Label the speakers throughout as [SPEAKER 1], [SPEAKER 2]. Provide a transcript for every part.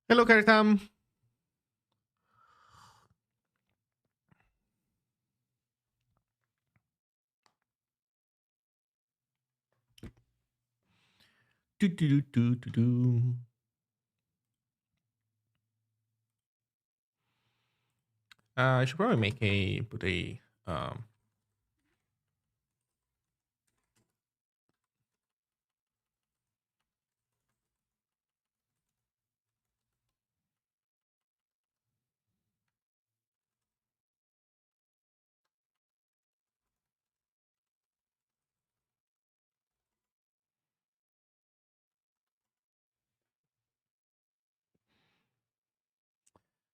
[SPEAKER 1] Hello, Karitam. Do, do, do, do, do. I should probably put a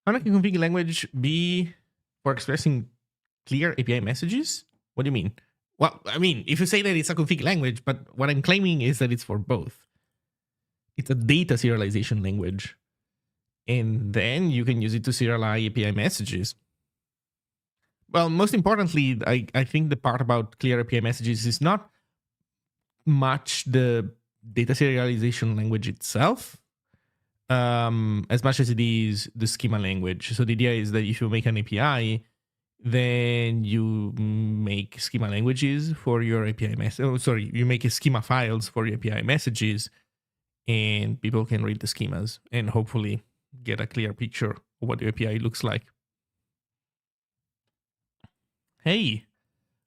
[SPEAKER 1] how can configure language be for expressing clear API messages? What do you mean? Well, I mean, if you say that it's a config language, but what I'm claiming is that it's for both. It's a data serialization language. And then you can use it to serialize API messages. Well, most importantly, I think the part about clear API messages is not much the data serialization language itself, as much as it is the schema language. So the idea is that if you make an API, then you make schema languages for your API message. Oh, sorry, you make a schema files for your API messages, and people can read the schemas and hopefully get a clear picture of what the API looks like. Hey,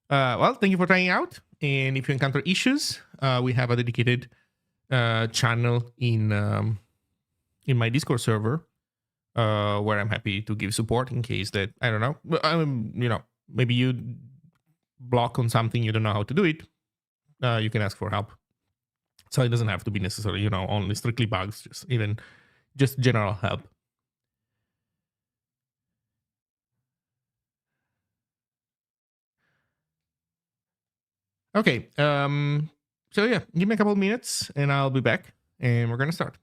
[SPEAKER 1] well, thank you for trying out. And if you encounter issues, we have a dedicated channel in my Discord server where I'm happy to give support in case that I don't know, maybe you block on something, you don't know how to do it. You can ask for help. So it doesn't have to be necessarily, only strictly bugs, just general help. Okay. So yeah, give me a couple of minutes and I'll be back and we're gonna start.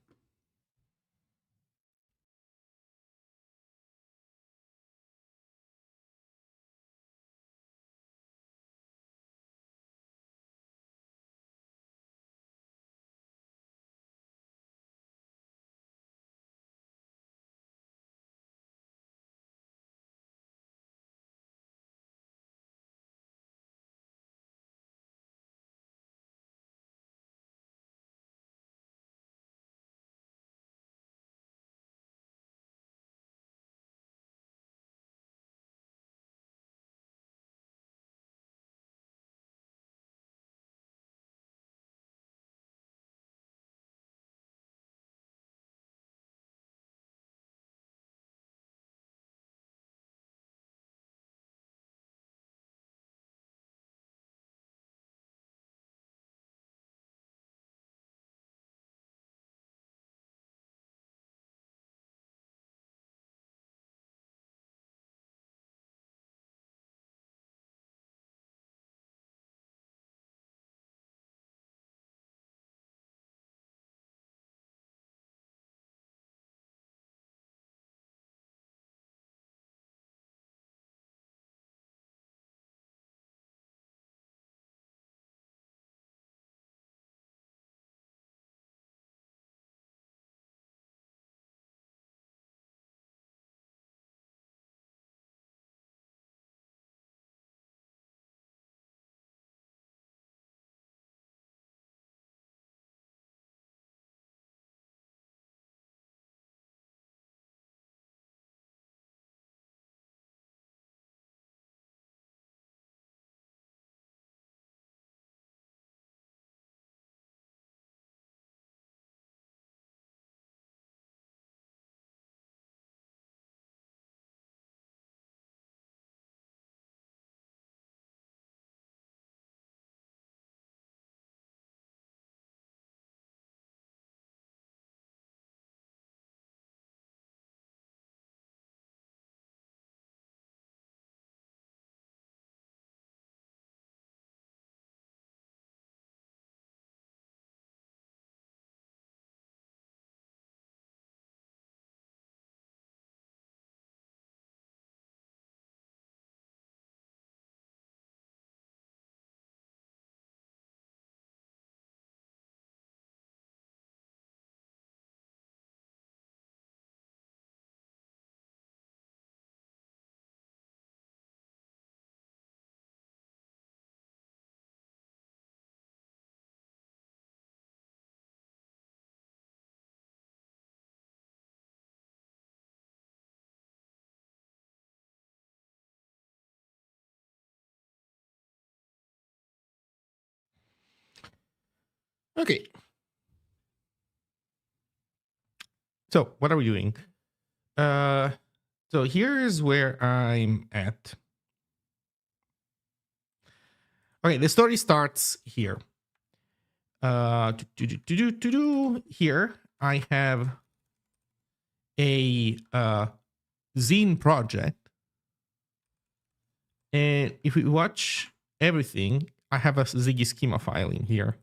[SPEAKER 1] Okay. So what are we doing? So here's where I'm at. Okay, the story starts here. Here I have a zine project, and if we watch everything, I have a Ziggy schema file in here,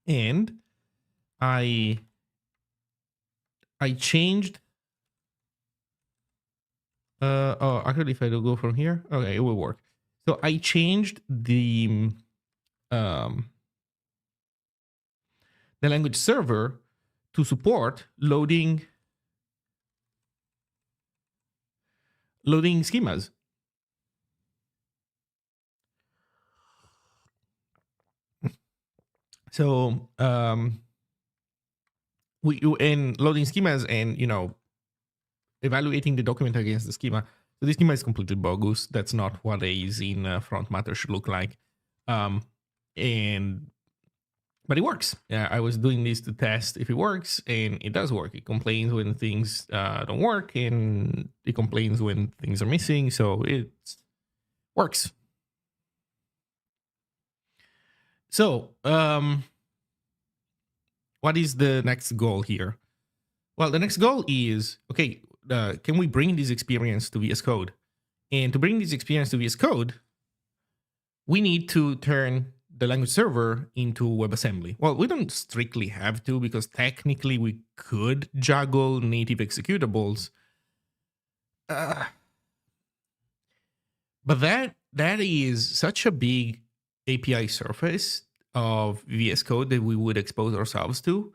[SPEAKER 1] and I changed. Oh, actually, if I do go from here, okay, it will work. So I changed um the language server to support loading schemas. So we in loading schemas and evaluating the document against the schema. So this schema is completely bogus. That's not what a zine front matter should look like. And but it works. Yeah, I was doing this to test if it works, and it does work. It complains when things don't work, and it complains when things are missing. So it works. So, what is the next goal here? Well, the next goal is okay. Can we bring this experience to VS Code? And to bring this experience to VS Code, we need to turn the language server into WebAssembly. Well, we don't strictly have to because technically we could juggle native executables. But that is such a big API surface of VS Code that we would expose ourselves to.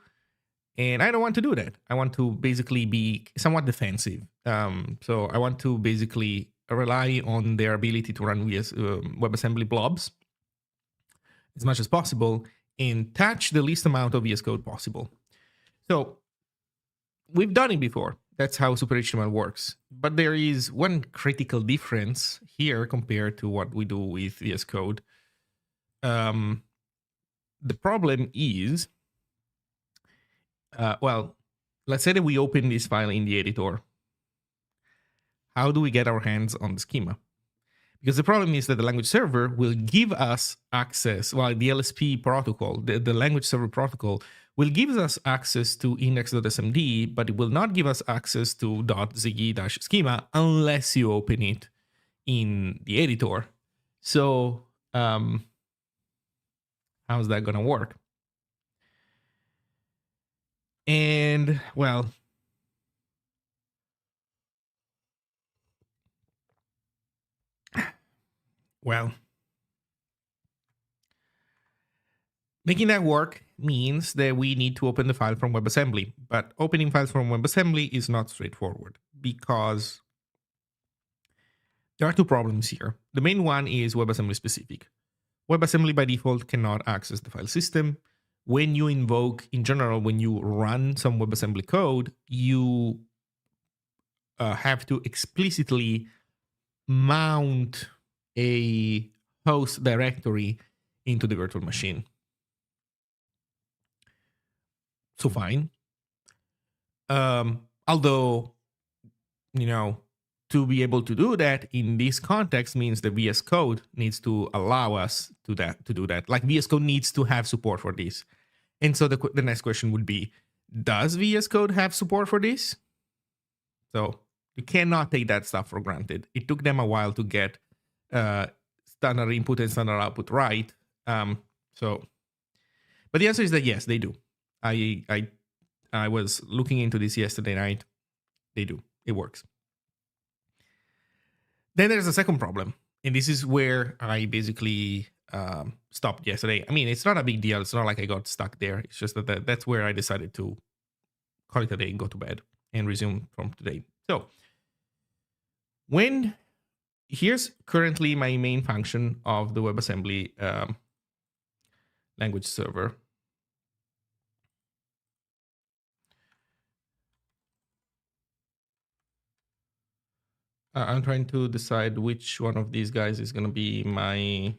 [SPEAKER 1] And I don't want to do that. I want to basically be somewhat defensive. So I want to basically rely on their ability to run WebAssembly blobs as much as possible and touch the least amount of VS Code possible. So we've done it before. That's how Super HTML works. But there is one critical difference here compared to what we do with VS Code. The problem is, well, let's say that we open this file in the editor. How do we get our hands on the schema? Because the problem is that the language server will give us access, well, the LSP protocol, the language server protocol, will give us access to index.smd, but it will not give us access to .ziggy-schema unless you open it in the editor. So how's that going to work? And, well, making that work means that we need to open the file from WebAssembly. But opening files from WebAssembly is not straightforward because there are two problems here. The main one is WebAssembly specific. WebAssembly by default cannot access the file system. When you invoke, in general, when you run some WebAssembly code, you have to explicitly mount a host directory into the virtual machine. So fine. Although, to be able to do that in this context means that VS Code needs to allow us to do that. Like VS Code needs to have support for this. And so the next question would be, does VS Code have support for this? So you cannot take that stuff for granted. It took them a while to get standard input and standard output right. But the answer is that yes, they do. I was looking into this yesterday night. They do. It works. Then there's a second problem. And this is where I basically stopped yesterday. I mean, it's not a big deal. It's not like I got stuck there. It's just that that's where I decided to call it a day and go to bed and resume from today. So here's currently my main function of the WebAssembly language server. I'm trying to decide which one of these guys is going to be my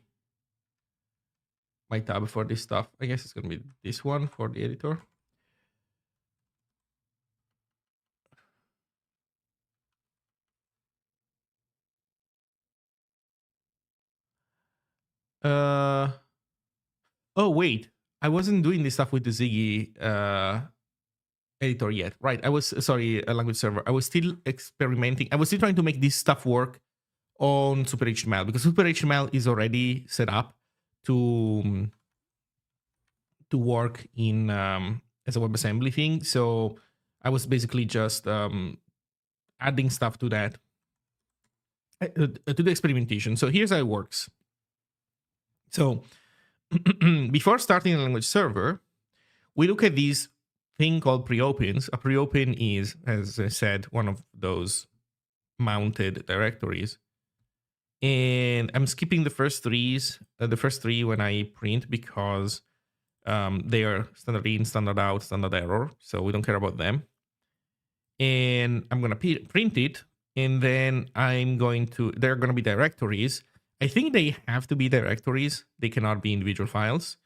[SPEAKER 1] my tab for this stuff. I guess it's gonna be this one for the editor. Uh oh wait, I wasn't doing this stuff with the Ziggy editor yet, right? I was sorry, a language server. I was still experimenting. I was still trying to make this stuff work on Super HTML because Super HTML is already set up to work in as a WebAssembly thing. So I was basically just adding stuff to that to the experimentation. So here's how it works. So before starting a language server, we look at this thing called preopens. A preopen is, as I said, one of those mounted directories. And I'm skipping the first three when I print because they are standard in, standard out, standard error. So we don't care about them. And I'm going to print it. And then they're going to be directories. I think they have to be directories. They cannot be individual files.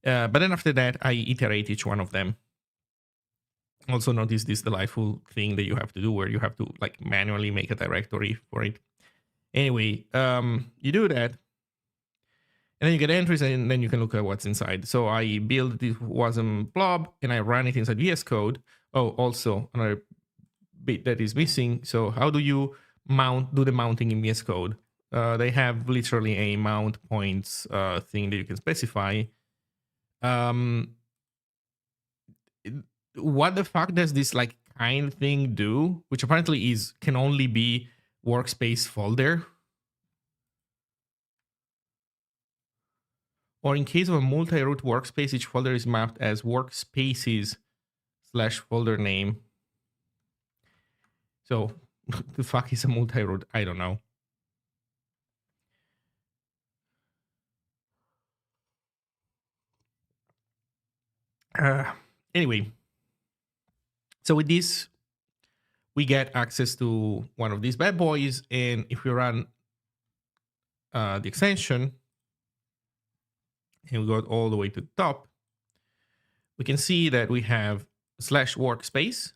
[SPEAKER 1] But then after that, I iterate each one of them. Also notice this delightful thing that you have to do where you have to like manually make a directory for it. Anyway, you do that. And then you get entries, and then you can look at what's inside. So I build this WASM blob, and I run it inside VS Code. Oh, also another bit that is missing. So how do you do the mounting in VS Code? They have literally a mount points thing that you can specify. What the fuck does this like kind thing do? Which apparently can only be workspace folder. Or in case of a multi-root workspace, each folder is mapped as workspaces/folder name. So, the fuck is a multi-root? I don't know. Anyway, so with this, we get access to one of these bad boys, and if we run the extension, and we go all the way to the top, we can see that we have /workspace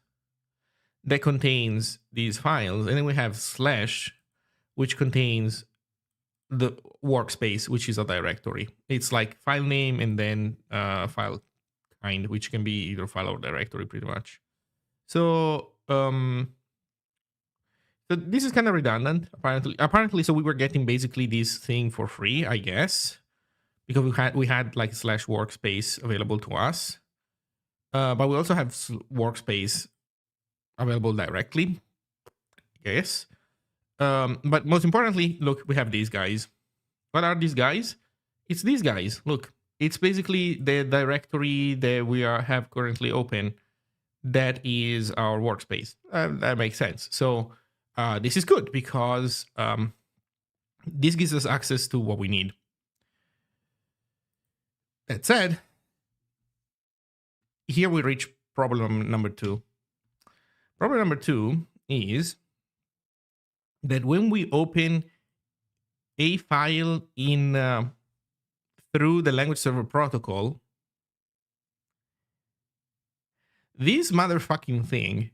[SPEAKER 1] that contains these files, and then we have / which contains the workspace, which is a directory. It's like file name and then file kind, which can be either file or directory pretty much. So so this is kind of redundant apparently. So we were getting basically this thing for free, I guess, because we had like /workspace available to us, but we also have workspace available directly, I guess. But most importantly, look, we have these guys. What are these guys? It's these guys. Look, it's basically the directory that we have currently open. That is our workspace. That makes sense. So this is good because this gives us access to what we need. That said, here we reach problem number 2. Problem number 2 is that when we open a file in through the language server protocol, this motherfucking thing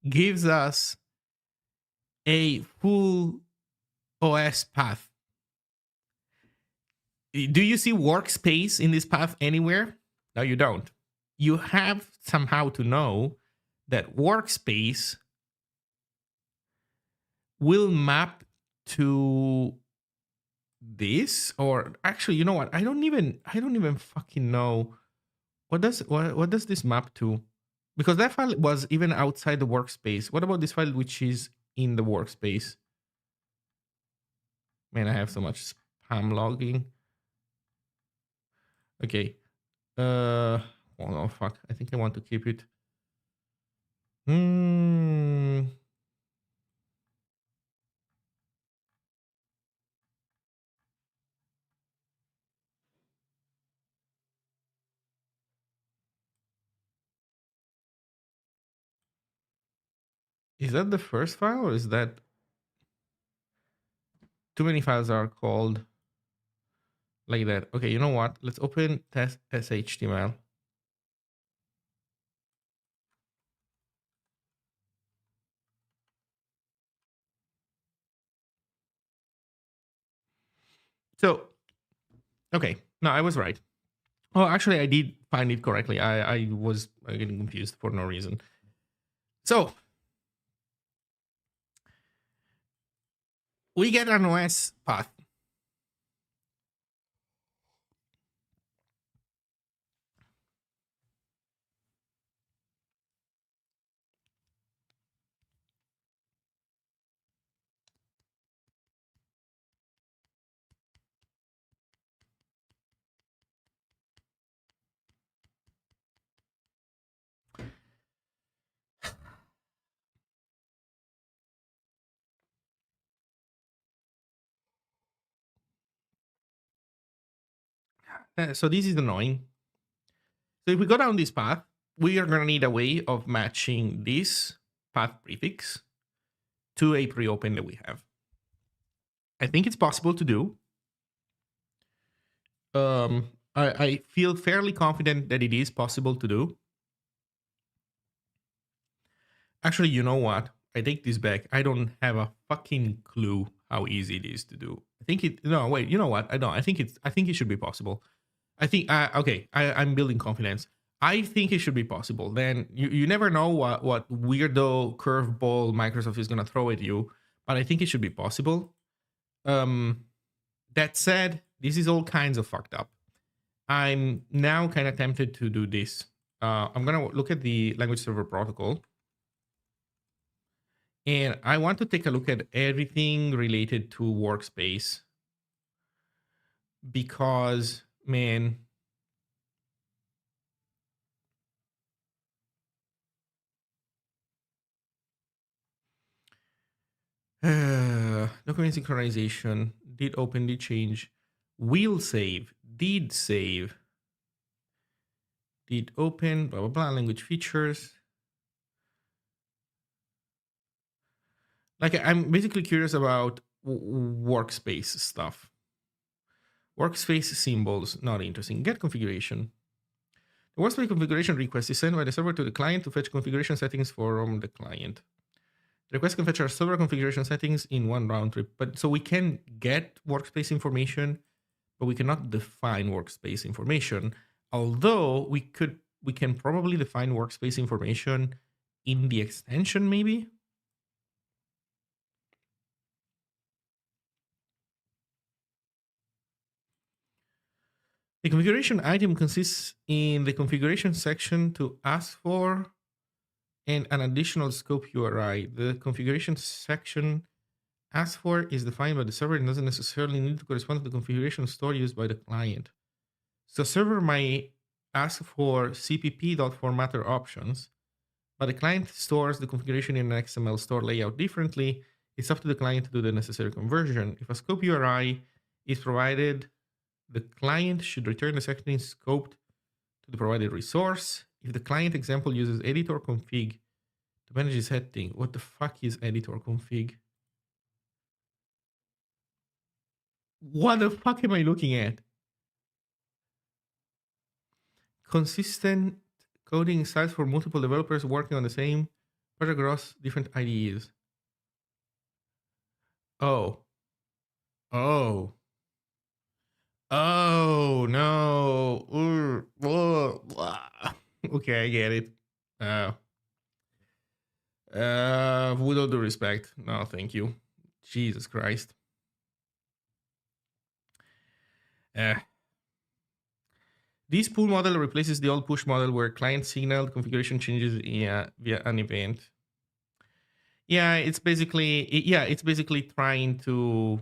[SPEAKER 1] gives us a full OS path. Do you see workspace in this path anywhere? No, you don't. You have somehow to know that workspace will map to this, or actually, you know what? I don't even fucking know what does this map to, because that file was even outside the workspace. What about this file which is in the workspace? Man, I have so much spam logging. Okay. Oh no, fuck. I think I want to keep it. Is that the first file, or is that too many files are called like that. Okay, you know what? Let's open test as.html. So, okay, no, I was right. Oh, actually, I did find it correctly. I was getting confused for no reason. So, we get an OS path. So this is annoying. So if we go down this path, we are going to need a way of matching this path prefix to a pre-open that we have. I think it's possible to do. I feel fairly confident that it is possible to do. Actually, you know what? I take this back. I don't have a fucking clue how easy it is to do. I think it. No, wait. You know what? I don't. I think it's. I think it should be possible. I think. Okay. I'm building confidence. I think it should be possible. Then you never know what weirdo curveball Microsoft is gonna throw at you, but I think it should be possible. That said, this is all kinds of fucked up. I'm now kind of tempted to do this. I'm gonna look at the language server protocol. And I want to take a look at everything related to workspace because, man, document synchronization, did open, did change, will save, did save, did open, blah, blah, blah, language features. Like, I'm basically curious about workspace stuff. Workspace symbols, not interesting. Get configuration. The workspace configuration request is sent by the server to the client to fetch configuration settings from the client. The request can fetch our server configuration settings in one round trip. But so we can get workspace information, but we cannot define workspace information. Although we can probably define workspace information in the extension, maybe. The configuration item consists in the configuration section to ask for and an additional scope URI. The configuration section asked for is defined by the server and doesn't necessarily need to correspond to the configuration store used by the client. So server might ask for cpp.formatter options, but the client stores the configuration in an XML store layout differently. It's up to the client to do the necessary conversion. If a scope URI is provided, the client should return the section scoped to the provided resource. If the client example uses editor config to manage the setting, what the fuck is editor config? What the fuck am I looking at? Consistent coding styles for multiple developers working on the same project across different IDEs. Oh. Oh. Oh, no. Okay, I get it. With all due respect, no, thank you. Jesus Christ. This pull model replaces the old push model where client signaled configuration changes via an event. Yeah, it's basically trying to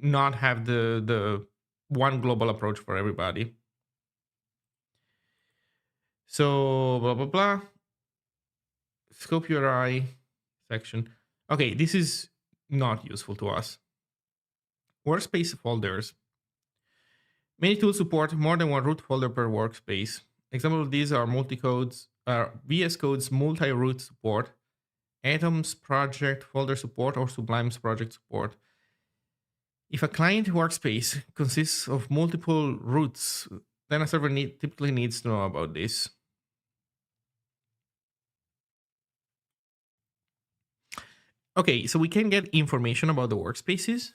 [SPEAKER 1] not have the one global approach for everybody. So blah blah blah. Scope URI section. Okay, this is not useful to us. Workspace folders. Many tools support more than one root folder per workspace. Examples of these are multi-codes, VS Code's multi-root support, Atom's project folder support, or Sublime's project support. If a client workspace consists of multiple routes, then a server typically needs to know about this. Okay, so we can get information about the workspaces.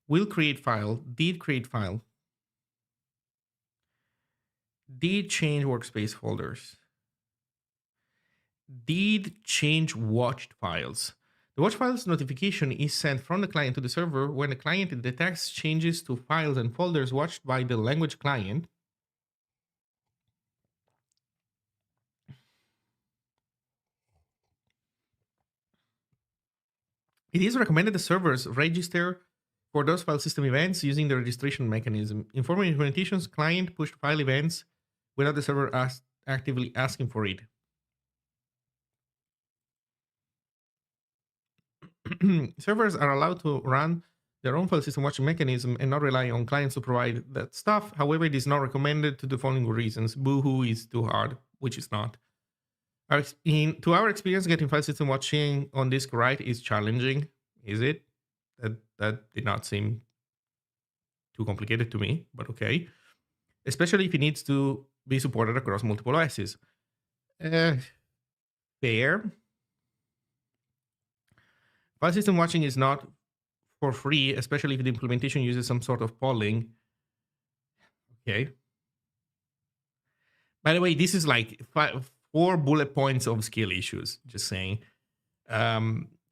[SPEAKER 1] Will create file, did create file, did change workspace folders, did change watched files. The watch files notification is sent from the client to the server when the client detects changes to files and folders watched by the language client. It is recommended the servers register for those file system events using the registration mechanism. In formal implementations, client pushed file events without the server actively asking for it. Servers are allowed to run their own file system watching mechanism and not rely on clients to provide that stuff. However, it is not recommended to the following reasons. Boohoo is too hard, which is not. To our experience, getting file system watching on disk right is challenging. Is it? That did not seem too complicated to me, but okay. Especially if it needs to be supported across multiple OSs. Fair. File system watching is not for free, especially if the implementation uses some sort of polling. Okay. By the way, this is like 4 bullet points of skill issues. Just saying.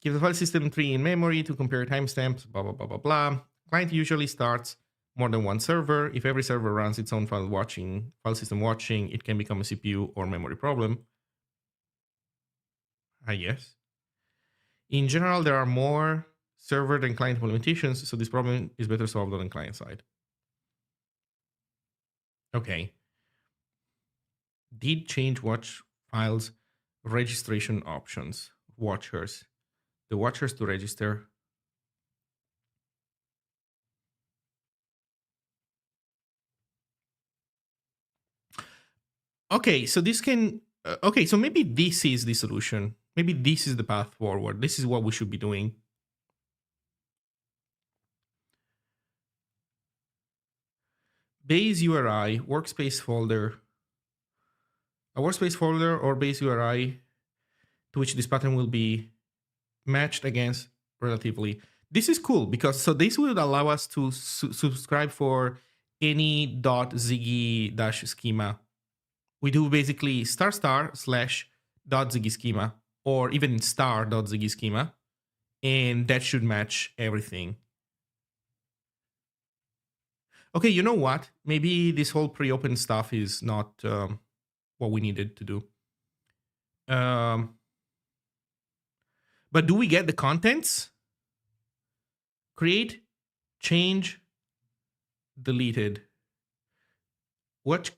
[SPEAKER 1] Give the file system tree in memory to compare timestamps, blah, blah, blah, blah, blah. Client usually starts more than one server. If every server runs its own file system watching, it can become a CPU or memory problem. Yes. In general, there are more server than client implementations, so this problem is better solved on the client side. Okay. Did change watch files registration options, watchers. The watchers to register. Okay, so this can, okay, so maybe this is the solution. Maybe this is the path forward. This is what we should be doing. Base URI, workspace folder, a workspace folder or base URI to which this pattern will be matched against relatively. This is cool because so this would allow us to subscribe for any .ziggy schema. We do basically */ .ziggy schema or even *.ziggy schema, and that should match everything. Okay, you know what? Maybe this whole pre-open stuff is not what we needed to do. But do we get the contents? Create, change, deleted. What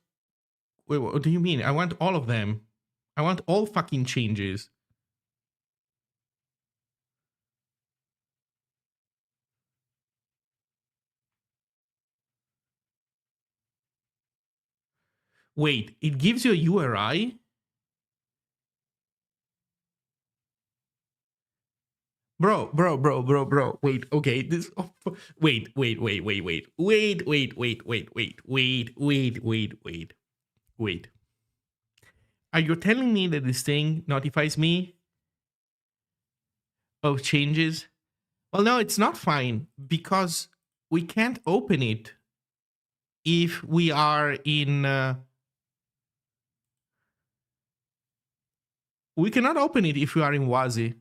[SPEAKER 1] do you mean? I want all of them. I want all fucking changes. Wait, it gives you a URI? Bro. Wait, okay. This. Oh, wait. Are you telling me that this thing notifies me of changes? Well, no, it's not fine because we can't open it if we are in. We cannot open it if we are in WASI.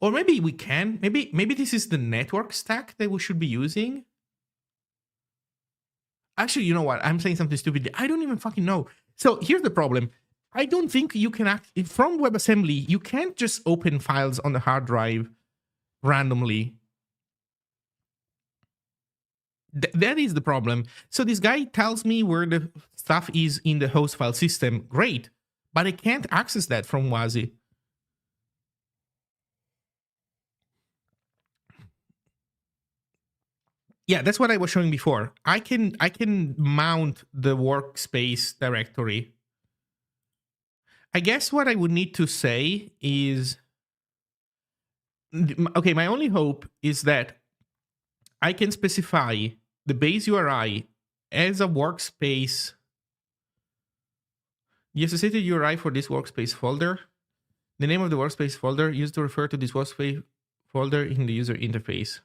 [SPEAKER 1] Or maybe we can. Maybe this is the network stack that we should be using. Actually, you know what? I'm saying something stupid. I don't even fucking know. So here's the problem. I don't think you can from WebAssembly, you can't just open files on the hard drive randomly. That is the problem. So this guy tells me where the stuff is in the host file system. Great. But I can't access that from WASI. Yeah, that's what I was showing before. I can mount the workspace directory. I guess what I would need to say is, okay, my only hope is that I can specify the base URI as a workspace, the associated URI for this workspace folder, the name of the workspace folder used to refer to this workspace folder in the user interface.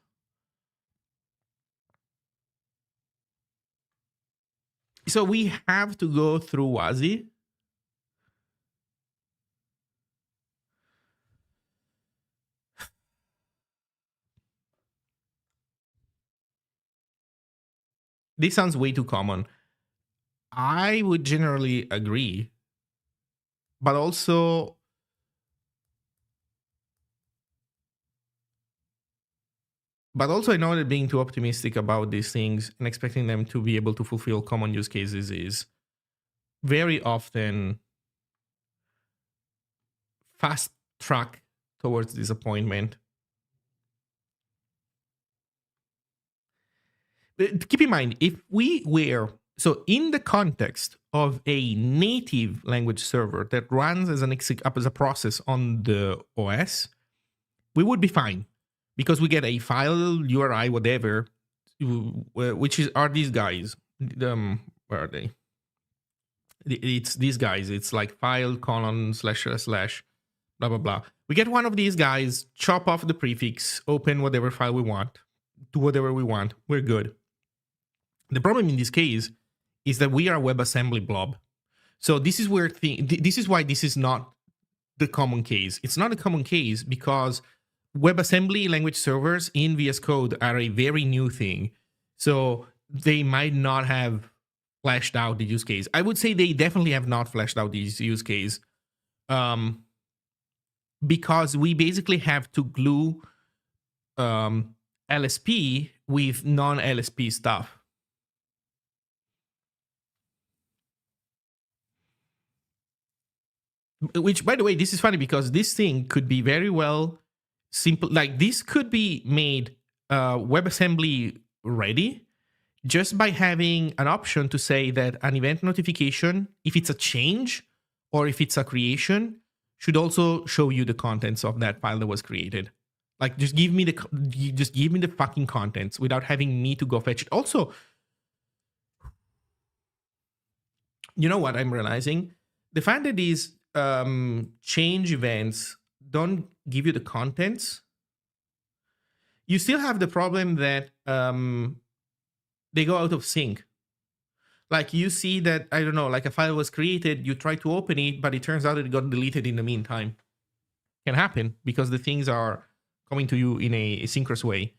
[SPEAKER 1] So we have to go through WASI. This sounds way too common. I would generally agree, but also I know that being too optimistic about these things and expecting them to be able to fulfill common use cases is very often fast track towards disappointment. But keep in mind, if we were, so in the context of a native language server that runs as a process on the OS, we would be fine because we get a file URI whatever, which are these guys. Where are they? It's these guys. It's like file colon slash blah blah blah. We get one of these guys, chop off the prefix, open whatever file we want, do whatever we want. We're good. The problem in this case is that we are a WebAssembly blob. So this is where this is why this is not the common case. It's not a common case because WebAssembly language servers in VS Code are a very new thing. So they might not have fleshed out the use case. I would say they definitely have not fleshed out this use case, because we basically have to glue LSP with non-LSP stuff. Which, by the way, this is funny because this thing could be very well simple. Like this could be made WebAssembly ready just by having an option to say that an event notification, if it's a change or if it's a creation, should also show you the contents of that file that was created. Like just give me the fucking contents without having me to go fetch it. Also, you know what I'm realizing? The fact that these change events don't give you the contents, you still have the problem that they go out of sync. Like you see that, I don't know, like a file was created, you try to open it, but it turns out it got deleted in the meantime. Can happen because the things are coming to you in a asynchronous way.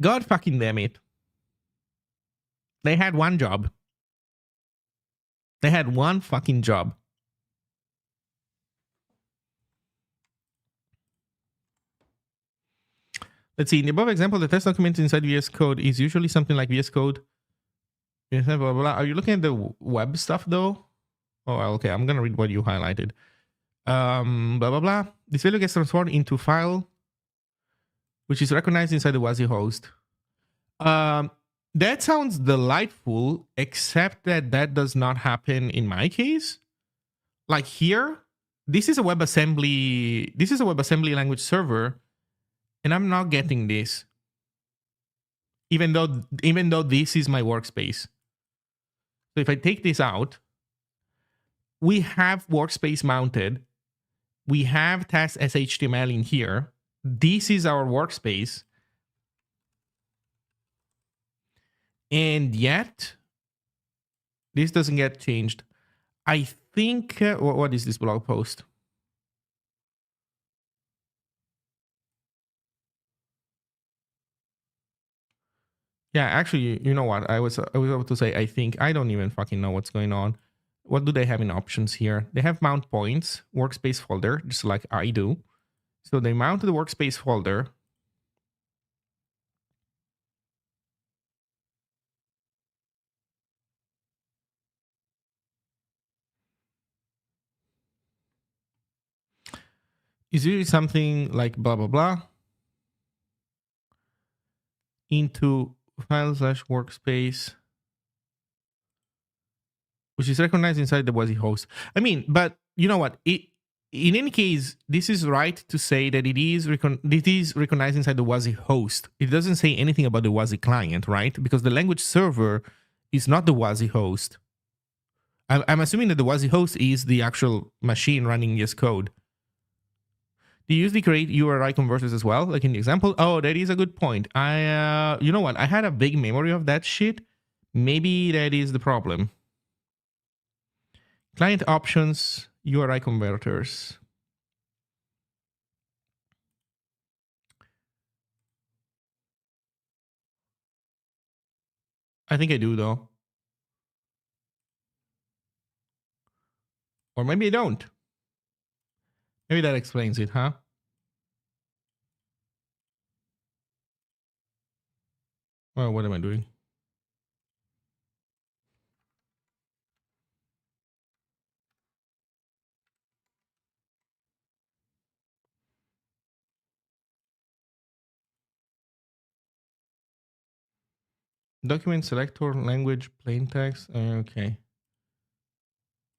[SPEAKER 1] God fucking damn it. They had one job. They had one fucking job. Let's see. In the above example, the test document inside VS Code is usually something like VS Code. Blah, blah, blah. Are you looking at the web stuff though? Oh, okay. I'm gonna read what you highlighted. Blah blah blah. This value gets transformed into file, which is recognized inside the WASI host. That sounds delightful, except that that does not happen in my case. Like here, this is a WebAssembly. This is a WebAssembly language server, and I'm not getting this. Even though this is my workspace. So if I take this out, we have workspace mounted. We have test SHTML in here. This is our workspace. And yet, this doesn't get changed. I think, what is this blog post? Yeah, actually, you know what? I was about to say, I think, I don't even fucking know what's going on. What do they have in options here? They have mount points, workspace folder, just like I do. So they mount the workspace folder. Is usually something like blah, blah, blah. into file/workspace, which is recognized inside the WASI host. I mean, but you know what? In any case, this is right to say that it is recognized inside the WASI host. It doesn't say anything about the WASI client, right? Because the language server is not the WASI host. I'm assuming that the WASI host is the actual machine running this code. Do you usually create URI converters as well, like in the example? Oh, that is a good point. You know what? I had a big memory of that shit. Maybe that is the problem. Client options, URI converters. I think I do though. Or maybe I don't. Maybe that explains it, huh? Well, what am I doing? Document selector, language, plain text. Okay.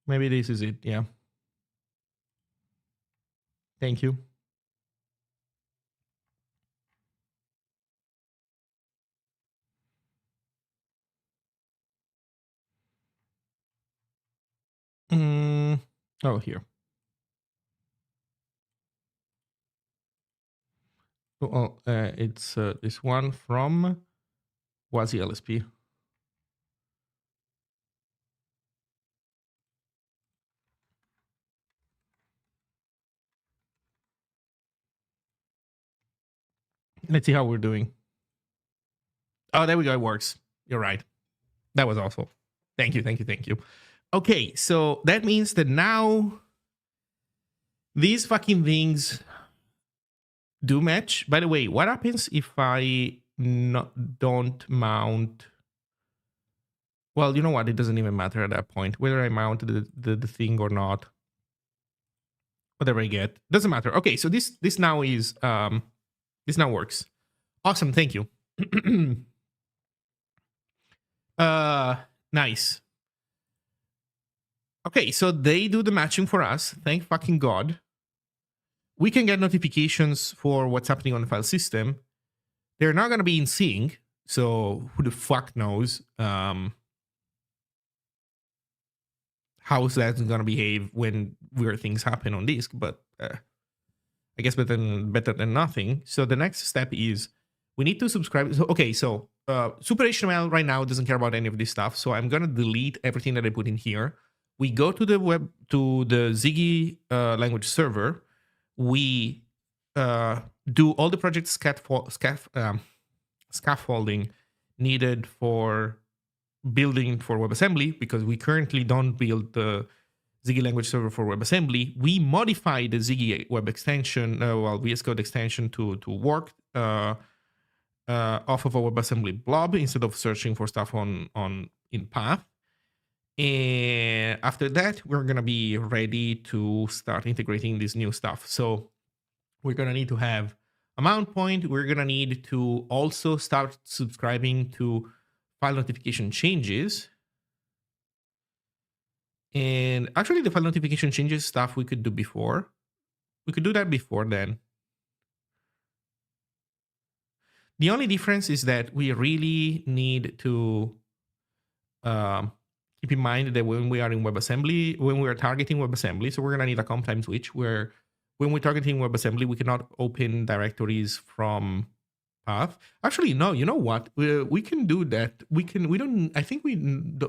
[SPEAKER 1] Maybe this is it. Yeah. Thank you. Oh, here. Oh, it's this one from WASI LSP. Let's see how we're doing. Oh, there we go. It works. You're right. That was awful. Thank you. Thank you. Thank you. Okay, so that means that now these fucking things do match. By the way, what happens if I don't mount? Well, you know what? It doesn't even matter at that point whether I mount the thing or not. Whatever I get doesn't matter. Okay, so this now is this now works. Awesome. Thank you. Nice. Okay, so they do the matching for us. Thank fucking God. We can get notifications for what's happening on the file system. They're not going to be in sync, so who the fuck knows how that's going to behave when weird things happen on disk, but I guess better than nothing. So the next step is we need to subscribe. So, okay, so Super HTML right now doesn't care about any of this stuff, so I'm going to delete everything that I put in here. We go to the Ziggy language server. We do all the project scaffolding needed for building for WebAssembly, because we currently don't build the Ziggy language server for WebAssembly. We modify the Ziggy web extension, VS Code extension to work off of a WebAssembly blob instead of searching for stuff in path. And after that, we're going to be ready to start integrating this new stuff. So we're going to need to have a mount point. We're going to need to also start subscribing to file notification changes. And actually, the file notification changes stuff we could do before. We could do that before then. The only difference is that we really need to keep in mind that when we are in WebAssembly, when we are targeting WebAssembly, so we're going to need a comp time switch where when we're targeting WebAssembly, we cannot open directories from path. Actually, no, you know what? We can do that. We don't, I think we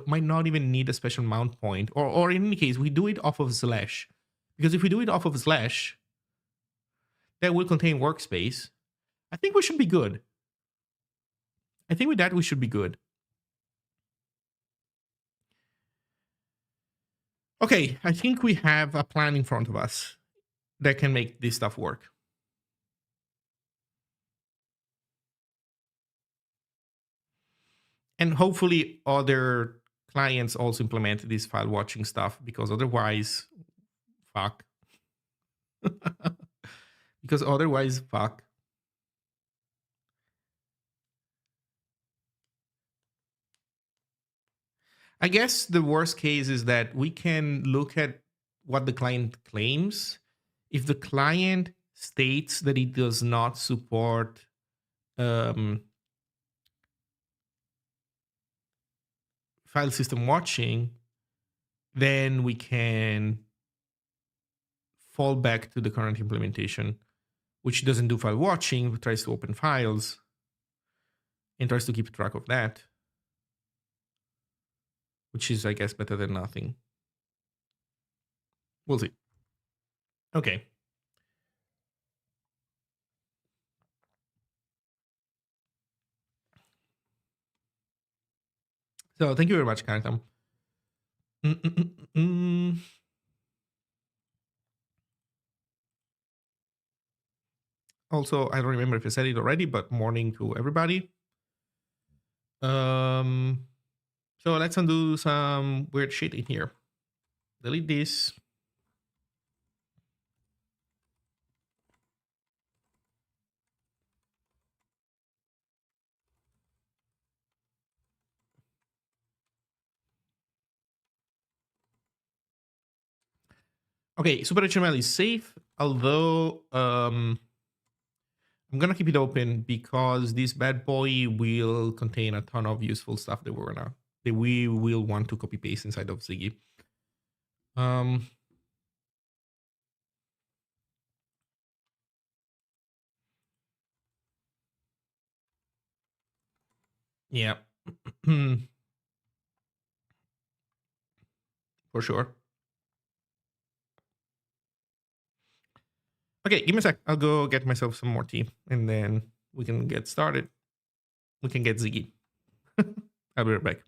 [SPEAKER 1] might not even need a special mount point, or in any case, we do it off of slash. Because if we do it off of slash, that will contain workspace. I think we should be good. I think with that, we should be good. Okay, I think we have a plan in front of us that can make this stuff work. And hopefully other clients also implement this file watching stuff, because otherwise, fuck. Because otherwise, fuck. I guess the worst case is that we can look at what the client claims. If the client states that it does not support file system watching, then we can fall back to the current implementation, which doesn't do file watching, but tries to open files and tries to keep track of that, which is, I guess, better than nothing. We'll see. Okay. So thank you very much, Karitam. Also, I don't remember if I said it already, but morning to everybody. So let's undo some weird shit in here. Delete this. Okay, Super HTML is safe, although I'm gonna keep it open because this bad boy will contain a ton of useful stuff that we will want to copy paste inside of Ziggy. Yeah, for sure. Okay, give me a sec. I'll go get myself some more tea, and then we can get started. We can get Ziggy. I'll be right back.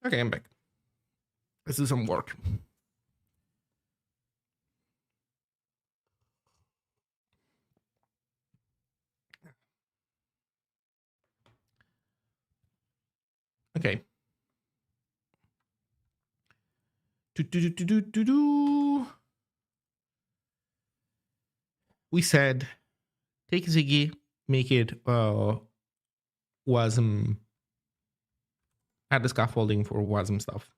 [SPEAKER 1] Okay, I'm back. Let's do some work. Okay. We said take Ziggy, make it WASM, add the scaffolding for WASM stuff.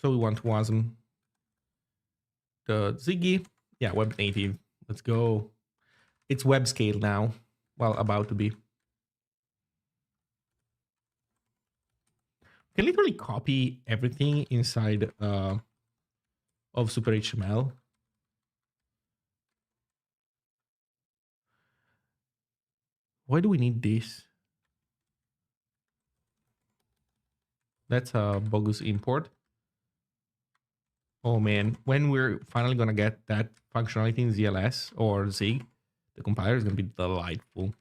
[SPEAKER 1] So we want WASM the Ziggy. Yeah, web native. Let's go. It's web scale now. Well, about to be. Can literally copy everything inside of Super HTML. Why do we need this? That's a bogus import. Oh man, when we're finally gonna get that functionality in ZLS or Zig, the compiler is gonna be delightful.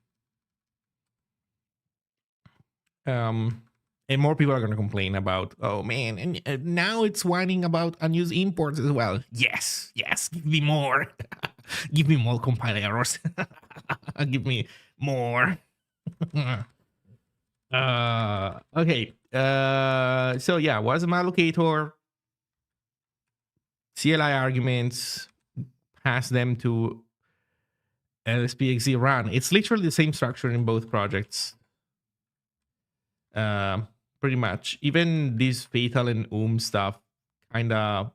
[SPEAKER 1] And more people are gonna complain about, oh man, and now it's whining about unused imports as well. Yes, give me more. Give me more compile errors. Give me more. Okay. So yeah, WASM allocator, CLI arguments, pass them to LSPXZ run. It's literally the same structure in both projects. Pretty much. Even this fatal and stuff kind of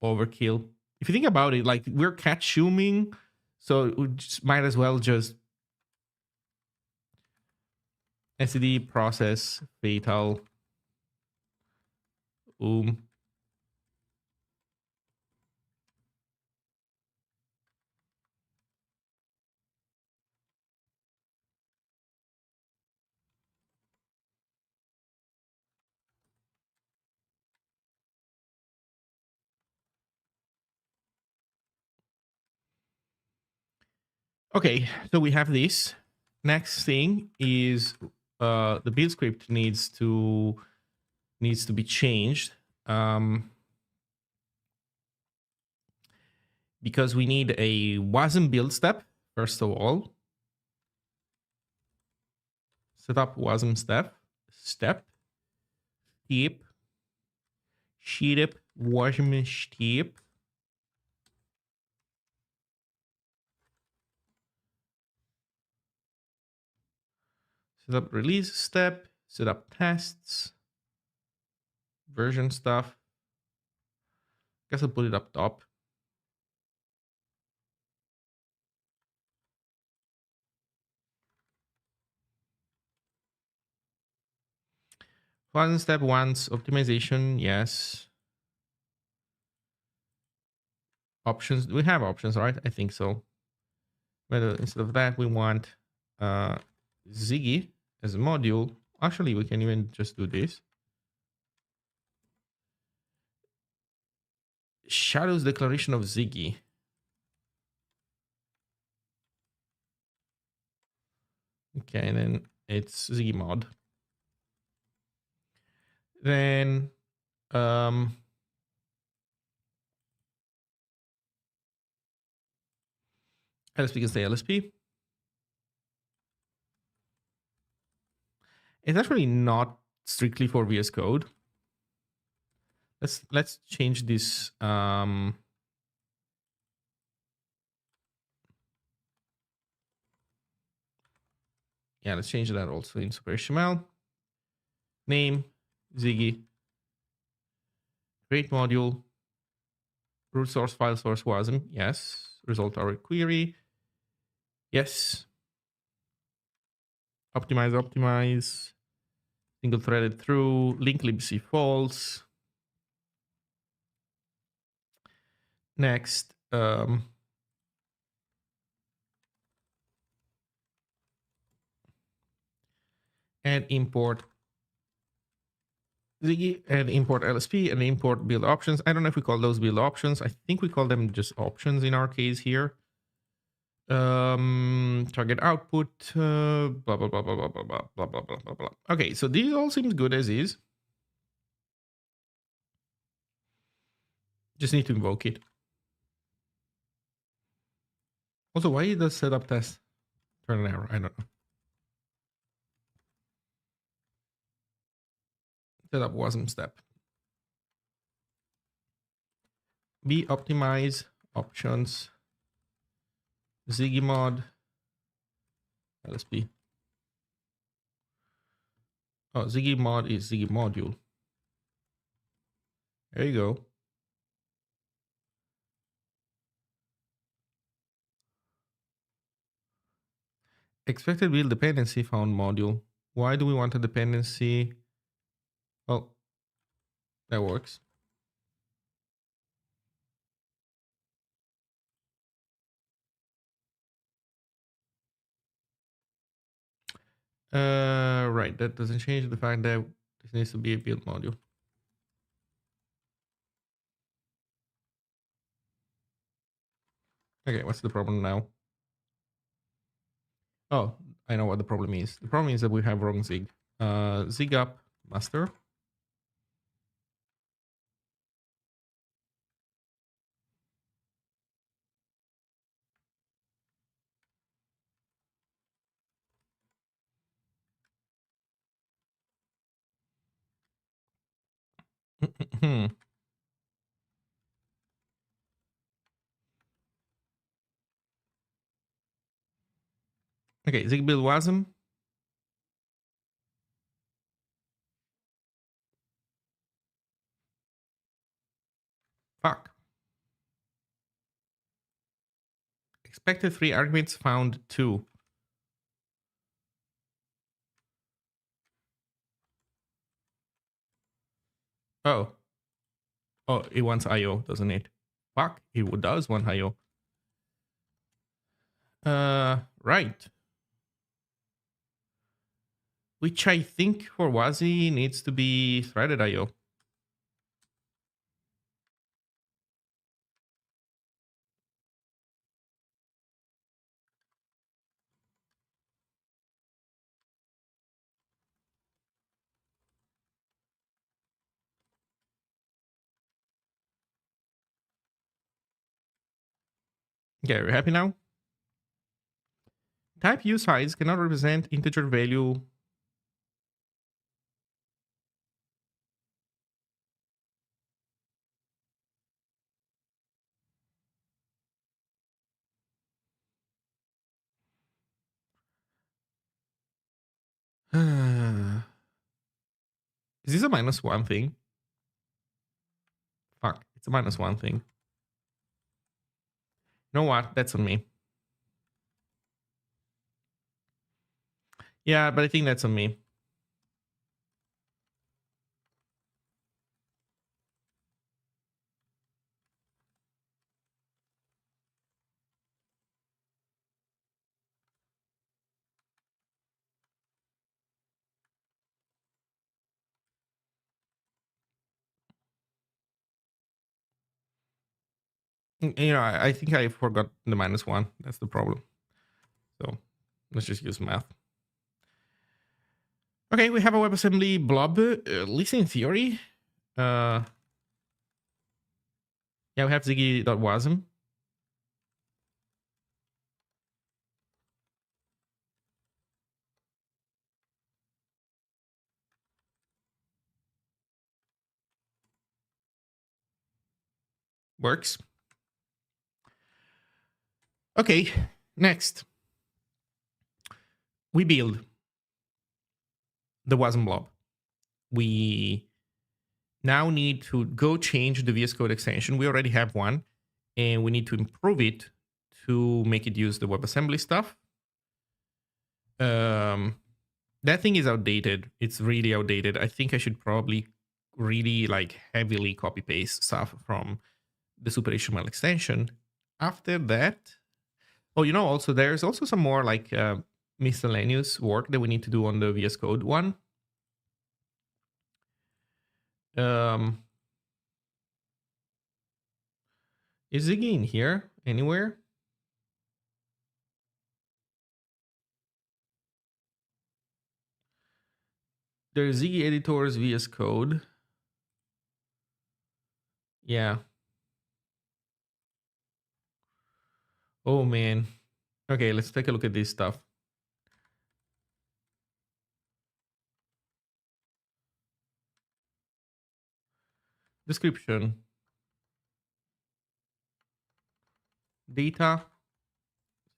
[SPEAKER 1] overkill. If you think about it, like we're catch-zooming, so we just might as well just SCD process fatal Okay, so we have this. Next thing is the build script needs to be changed because we need a WASM build step first of all. Set up WASM step tip sheetip WASM tip. Set up release step, set up tests, version stuff. Guess I'll put it up top. One step once optimization, yes. Options, we have options, right? I think so. But instead of that, we want Ziggy as a module. Actually, we can even just do this. Shadows declaration of Ziggy. Okay, and then it's Ziggy mod. Then LSP can say LSP. It's actually not strictly for VS Code. Let's change this. Yeah, let's change that also in Super HTML. Name Ziggy. Create module. Root source file source WASM. Yes. Result our query. Yes. Optimize. Single threaded through. Link libc false. Next. Add import Ziggy and import LSP and import build options. I don't know if we call those build options. I think we call them just options in our case here. Target output, blah, blah, blah, blah, blah, blah, blah, blah, blah, blah, blah, blah. Okay, so this all seems good as is. Just need to invoke it. Also, why does setup test turn an error? I don't know. Setup wasn't step. B optimize options. Ziggy mod. LSP. Oh, Ziggy mod is Ziggy module. There you go. Expected build dependency found module. Why do we want a dependency? Oh, that works. Right. That doesn't change the fact that this needs to be a build module. Okay, what's the problem now? Oh, I know what the problem is. The problem is that we have wrong Zig. Zig up master. Okay, Zig build wasm. Fuck. Expected 3 arguments, found 2. Oh. Oh, it wants IO, doesn't it? Fuck, it does want IO. Right. Which I think for WASI needs to be threaded IO. Okay, we're happy now? Type usize cannot represent integer value. Is this a -1 thing? Fuck, it's a -1 thing. You know what? That's on me. Yeah, but I think that's on me. You know, I think I forgot the -1. That's the problem. So let's just use math. Okay, we have a WebAssembly blob. At least in theory. Yeah, we have ziggy.wasm. Works. Okay, next. We build the wasm blob. We now need to go change the VS Code extension. We already have one, and we need to improve it to make it use the WebAssembly stuff. That thing is outdated. It's really outdated. I think I should probably really like heavily copy paste stuff from the Super HTML extension. After that, oh, you know, also there's also some more like miscellaneous work that we need to do on the VS Code one. Is Ziggy in here anywhere? There's Ziggy editors, VS Code. Yeah. Oh man. Okay, let's take a look at this stuff. Description. Data.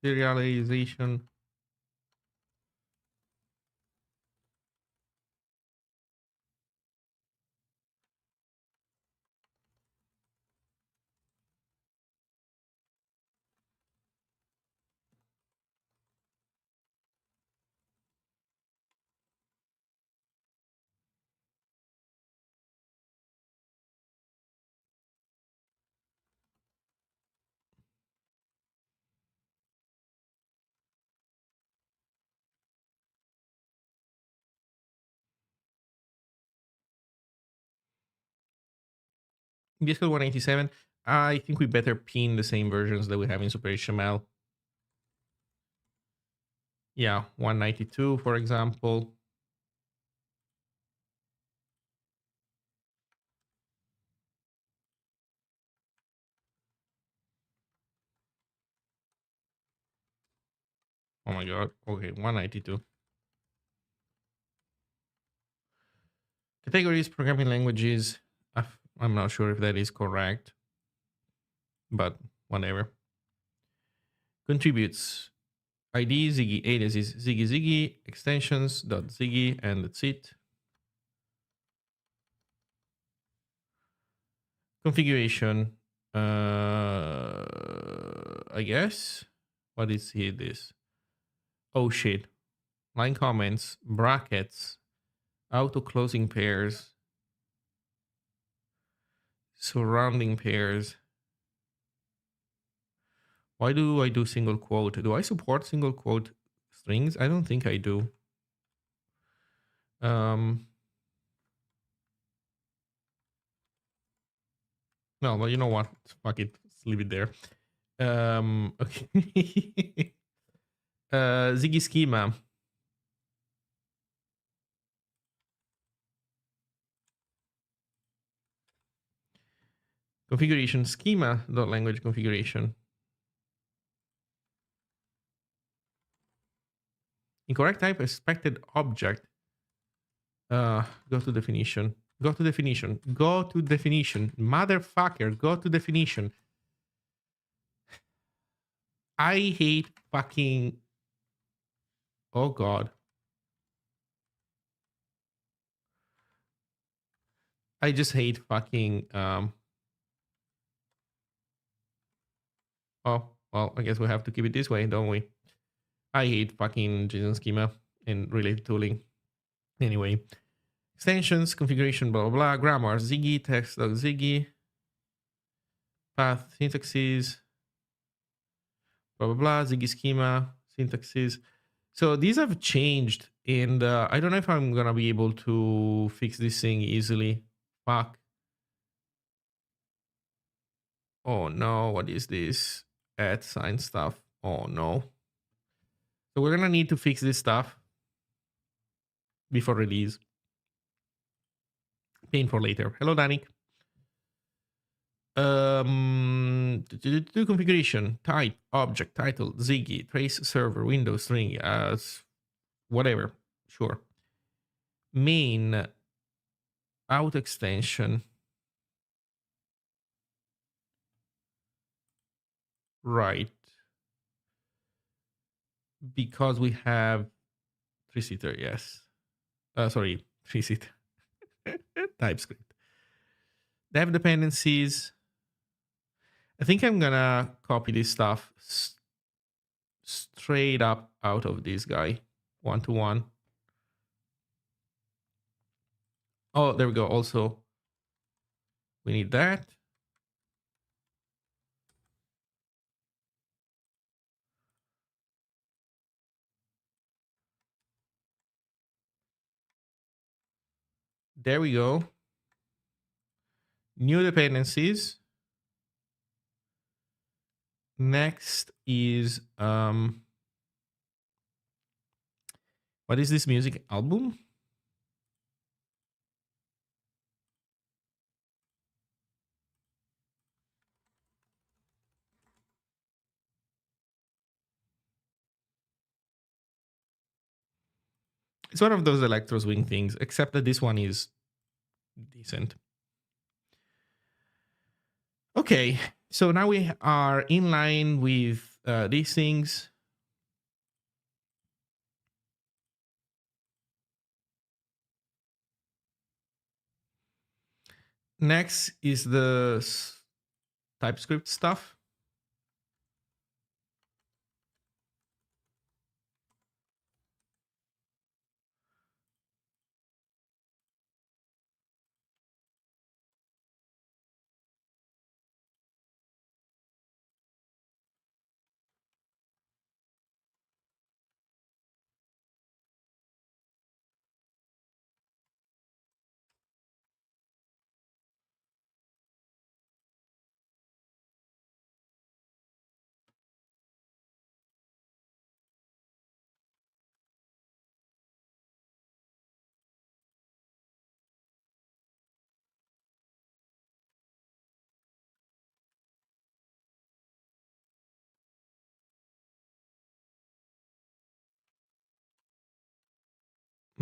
[SPEAKER 1] Serialization. VS Code 187. I think we better pin the same versions that we have in Super HTML. Yeah, 192, for example. Oh my god. Okay, 192. Categories, programming languages. I'm not sure if that is correct, but whatever. Contributes. ID, Ziggy, aliases, Ziggy Ziggy, extensions, dot Ziggy, and that's it. Configuration. I guess. What is here? This. Oh shit. Line comments, brackets, auto closing pairs, surrounding pairs. Why do I do single quote? Do I support single quote strings? I don't think I do. No, but you know what? Fuck it. Let's leave it there. Okay. Ziggy schema. Configuration schema dot language configuration. Incorrect type expected object. Go to definition. Go to definition. Go to definition. Motherfucker, go to definition. I hate fucking. Oh god. I just hate fucking. Oh well, I guess we have to keep it this way, don't we? I hate fucking JSON schema and related tooling. Anyway, extensions, configuration, blah blah blah. Grammar, Ziggy, text, Ziggy, path, syntaxes, blah blah blah. Ziggy schema, syntaxes. So these have changed, and I don't know if I'm gonna be able to fix this thing easily. Fuck. Oh no, what is this? Add sign stuff. Oh no. So we're gonna need to fix this stuff before release. Pain for later. Hello, Danik. Configuration, type, object, title, Ziggy, trace server, Windows string, as whatever. Sure. Main, out extension. Right. Because we have three-seater, yes. Sorry, three-seater. TypeScript. Dev dependencies. I think I'm gonna copy this stuff straight up out of this guy, one-to-one. Oh, there we go. Also, we need that. There we go. New dependencies. Next is what is this music album? It's one of those electro swing things, except that this one is decent. Okay, so now we are in line with these things. Next is the TypeScript stuff.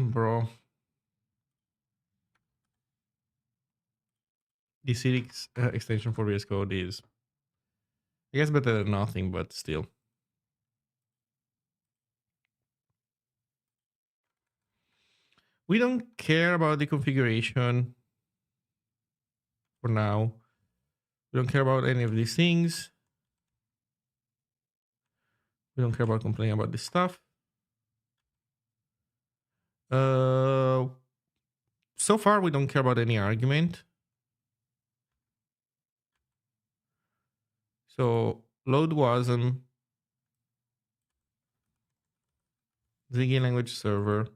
[SPEAKER 1] Bro. The Citrix extension for VS Code is, I guess, better than nothing, but still. We don't care about the configuration for now. We don't care about any of these things. We don't care about complaining about this stuff. So far, we don't care about any argument. So load wasm, Zig language server.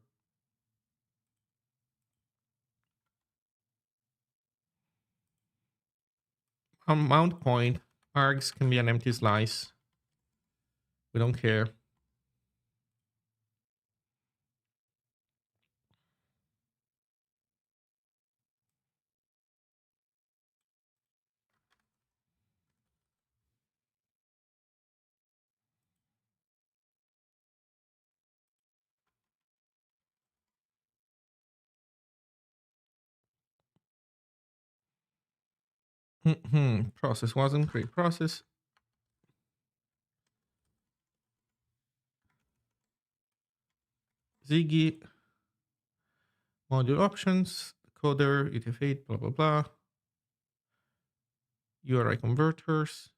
[SPEAKER 1] Mount point, args can be an empty slice. We don't care. Process wasm, create process. Ziggy, module options, coder, UTF-8, blah, blah, blah. URI converters.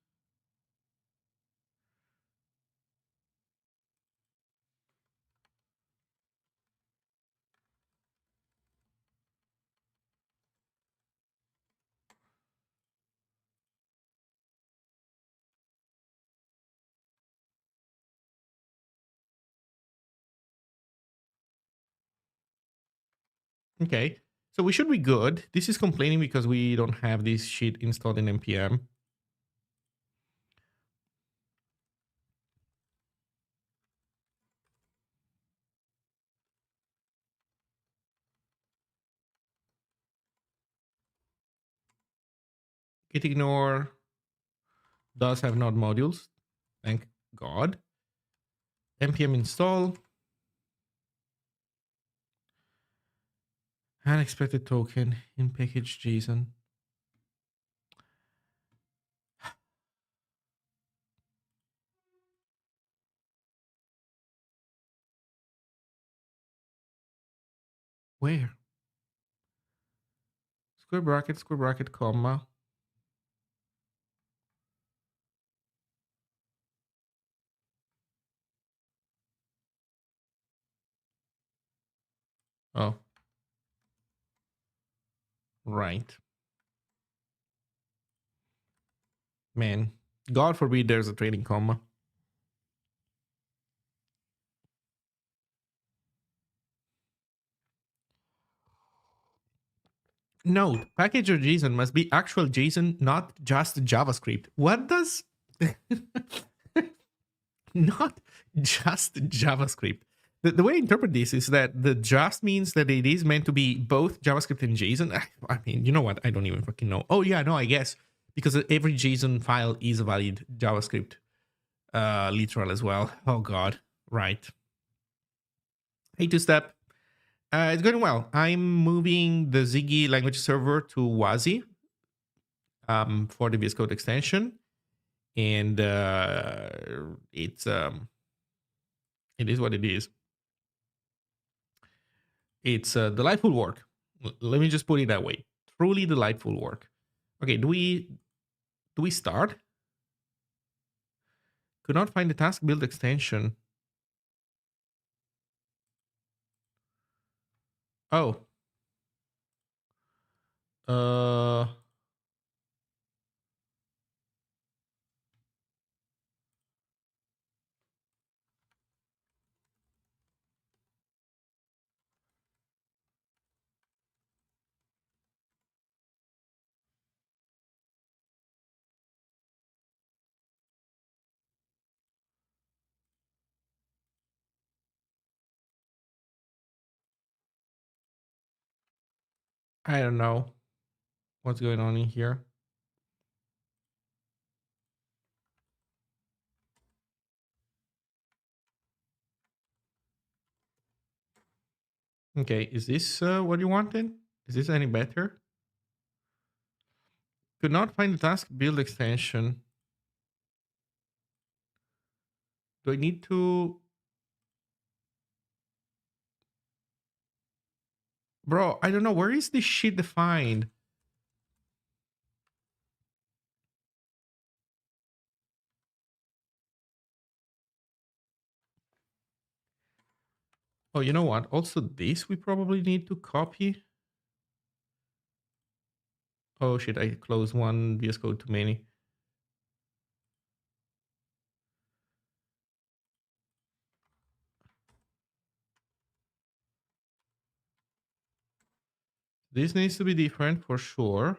[SPEAKER 1] Okay, so we should be good. This is complaining because we don't have this shit installed in npm. Git ignore does have node modules. Thank God. npm install. Unexpected token in package JSON. Where? Square bracket, comma. Oh. Right. Man, God forbid there's a trading comma. Note, package or JSON must be actual JSON, not just JavaScript. What does... Not just JavaScript. The way I interpret this is that the just means that it is meant to be both JavaScript and JSON. I mean, you know what? I don't even fucking know. Oh, yeah, no, I guess. Because every JSON file is a valid JavaScript literal as well. Oh, God. Right. Hey, two-step. It's going well. I'm moving the Ziggy language server to WASI for the VS Code extension, and it is what it is. It's delightful work. Let me just put it that way. Truly delightful work. Okay, do we start? Could not find the task build extension. Oh. I don't know what's going on in here. Okay, is this what you wanted? Is this any better? Could not find the task build extension. Do I need to... Bro, I don't know. Where is this shit defined? Oh, you know what? Also, this we probably need to copy. Oh shit, I closed one VS Code too many. This needs to be different for sure.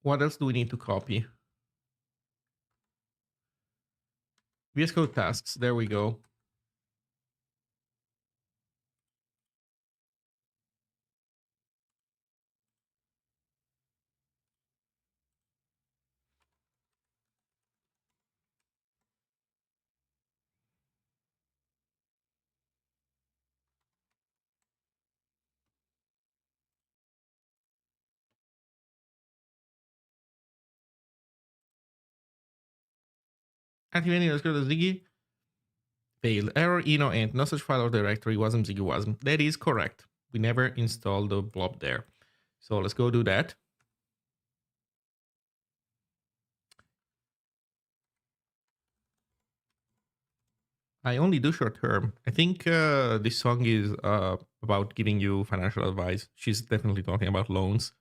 [SPEAKER 1] What else do we need to copy? VS Code tasks. There we go. Activating, let's go to Ziggy. Failed. Error, eno, and no such file or directory. Wasm, Ziggy, wasm. That is correct. We never installed the blob there. So let's go do that. I only do short term. I think this song is about giving you financial advice. She's definitely talking about loans.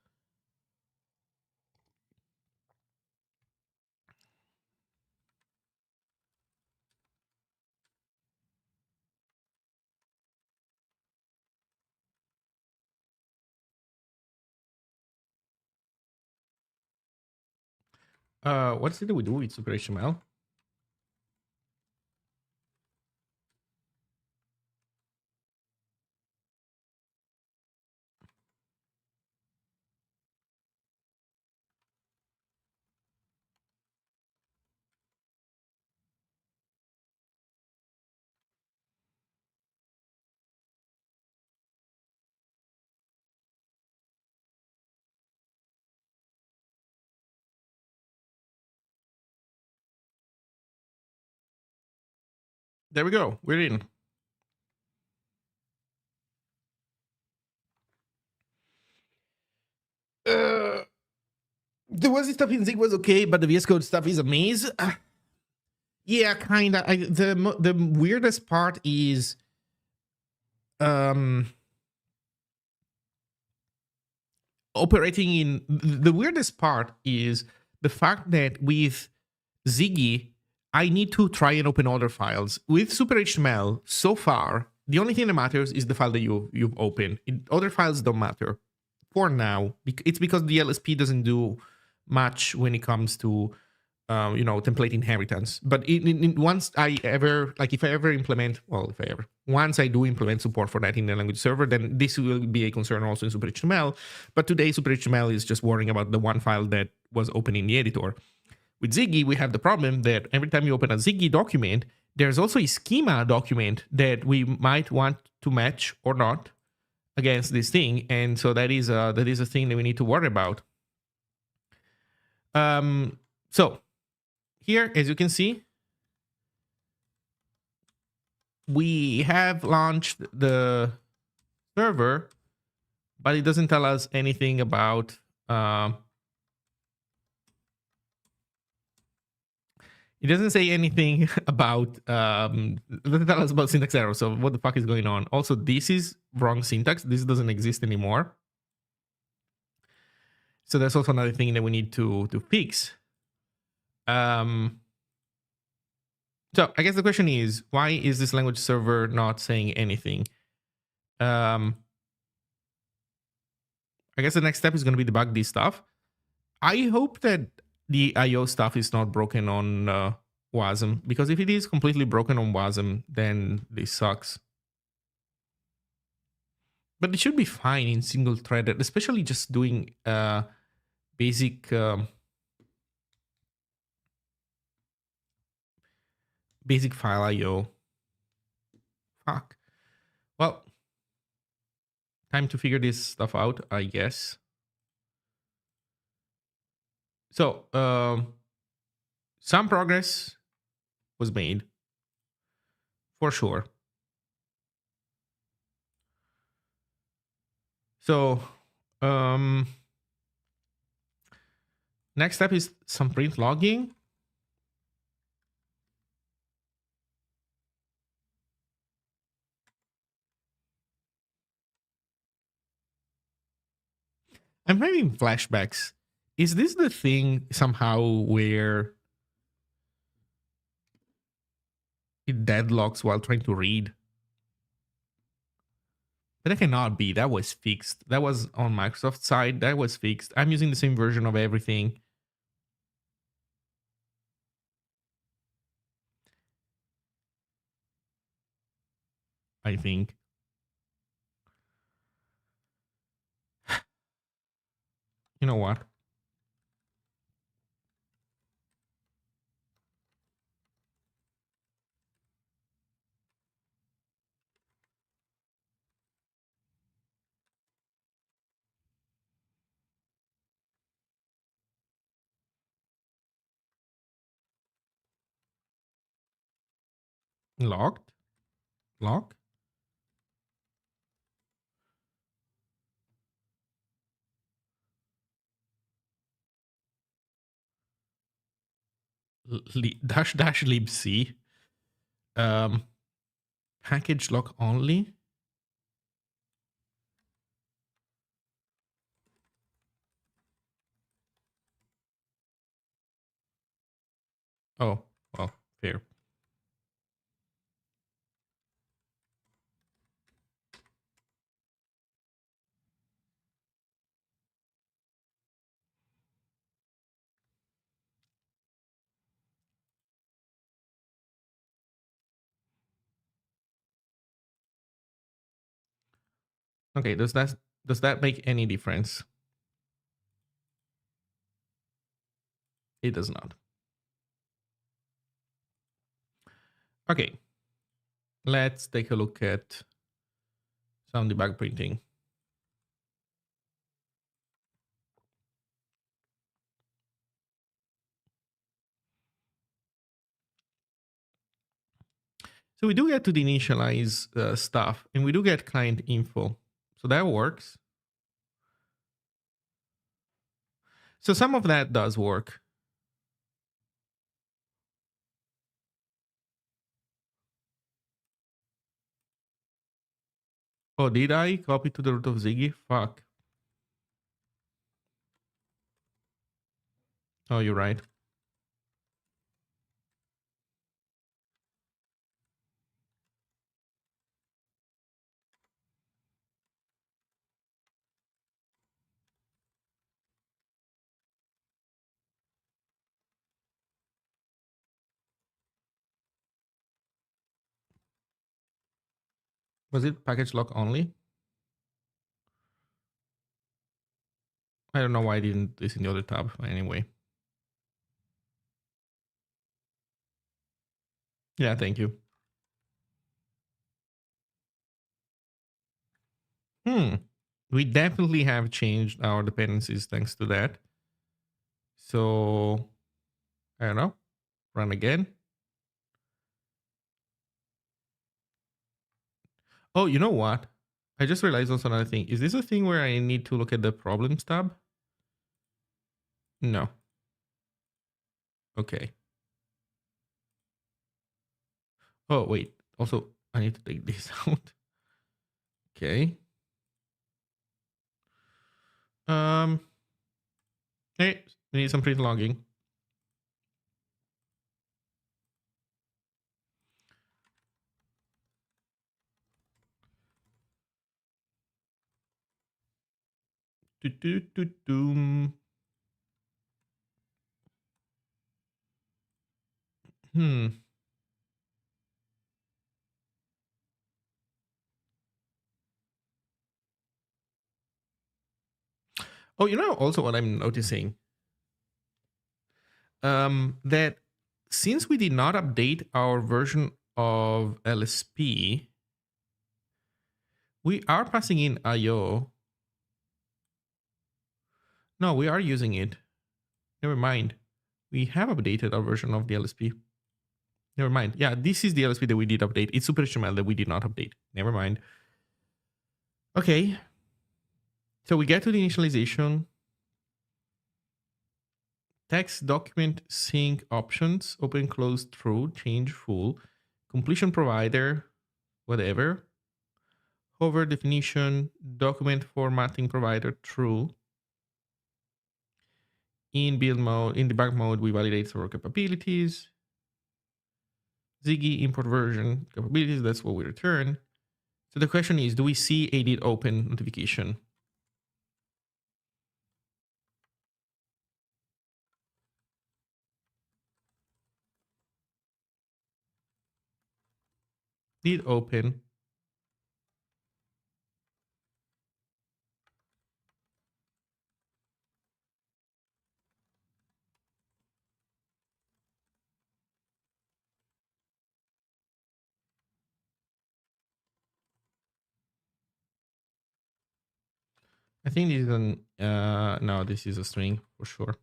[SPEAKER 1] What did we do with Super HTML? There we go. We're in. The WASI stuff in Zig was okay, but the VS Code stuff is a maze. Yeah, kind of. The weirdest part is operating in... The weirdest part is the fact that with Ziggy, I need to try and open other files. With Super HTML, so far, the only thing that matters is the file that you've opened. Other files don't matter. For now, it's because the LSP doesn't do much when it comes to template inheritance. But once I ever, like, if I ever implement, well, if I ever, once I do implement support for that in the language server, then this will be a concern also in Super HTML. But today, Super HTML is just worrying about the one file that was open in the editor. With Ziggy, we have the problem that every time you open a Ziggy document, there's also a schema document that we might want to match or not against this thing, and so that is a thing that we need to worry about. So here, as you can see, we have launched the server, but it doesn't tell us anything about it doesn't say anything about it doesn't tell us about syntax error. So what the fuck is going on? Also, this is wrong syntax. This doesn't exist anymore. So that's also another thing that we need to fix. So I guess the question is, why is this language server not saying anything? I guess the next step is going to be debug this stuff. I hope that the IO stuff is not broken on WASM, because if it is completely broken on WASM, then this sucks. But it should be fine in single threaded, especially just doing basic basic file IO. Fuck. Well, time to figure this stuff out, I guess. So some progress was made, for sure. So next step is some print logging. I'm having flashbacks. Is this the thing somehow where it deadlocks while trying to read? But that cannot be. That was fixed. That was on Microsoft's side. That was fixed. I'm using the same version of everything. I think. You know what? Locked? Lock? Dash dash libc. Package lock only. Oh, well, fair. Okay, does that make any difference? It does not. Okay. Let's take a look at some debug printing. So we do get to the initialize stuff, and we do get client info. So that works. So some of that does work. Oh, did I copy to the root of Ziggy? Fuck. Oh, you're right. Was it package lock only? I don't know why I didn't do this in the other tab. Anyway. Yeah, thank you. We definitely have changed our dependencies thanks to that. So, I don't know. Run again. Oh, you know what? I just realized also another thing. Is this a thing where I need to look at the problems tab? No. Okay. Oh, wait. Also, I need to take this out. Okay. Um, hey, we need some print logging. Doom. Oh, you know, also what I'm noticing, that since we did not update our version of LSP, we are passing in IO. No, we are using it. Never mind. We have updated our version of the LSP. Never mind. Yeah, this is the LSP that we did update. It's Super HTML that we did not update. Never mind. Okay. So we get to the initialization. Text document sync options, open, close, true, change, full, completion provider, whatever. Hover definition, document formatting provider, true. In build mode, in debug mode, we validate server capabilities. Ziggy import version capabilities, that's what we return. So the question is, do we see a did open notification? Did open. I think this is an, no, this is a string for sure.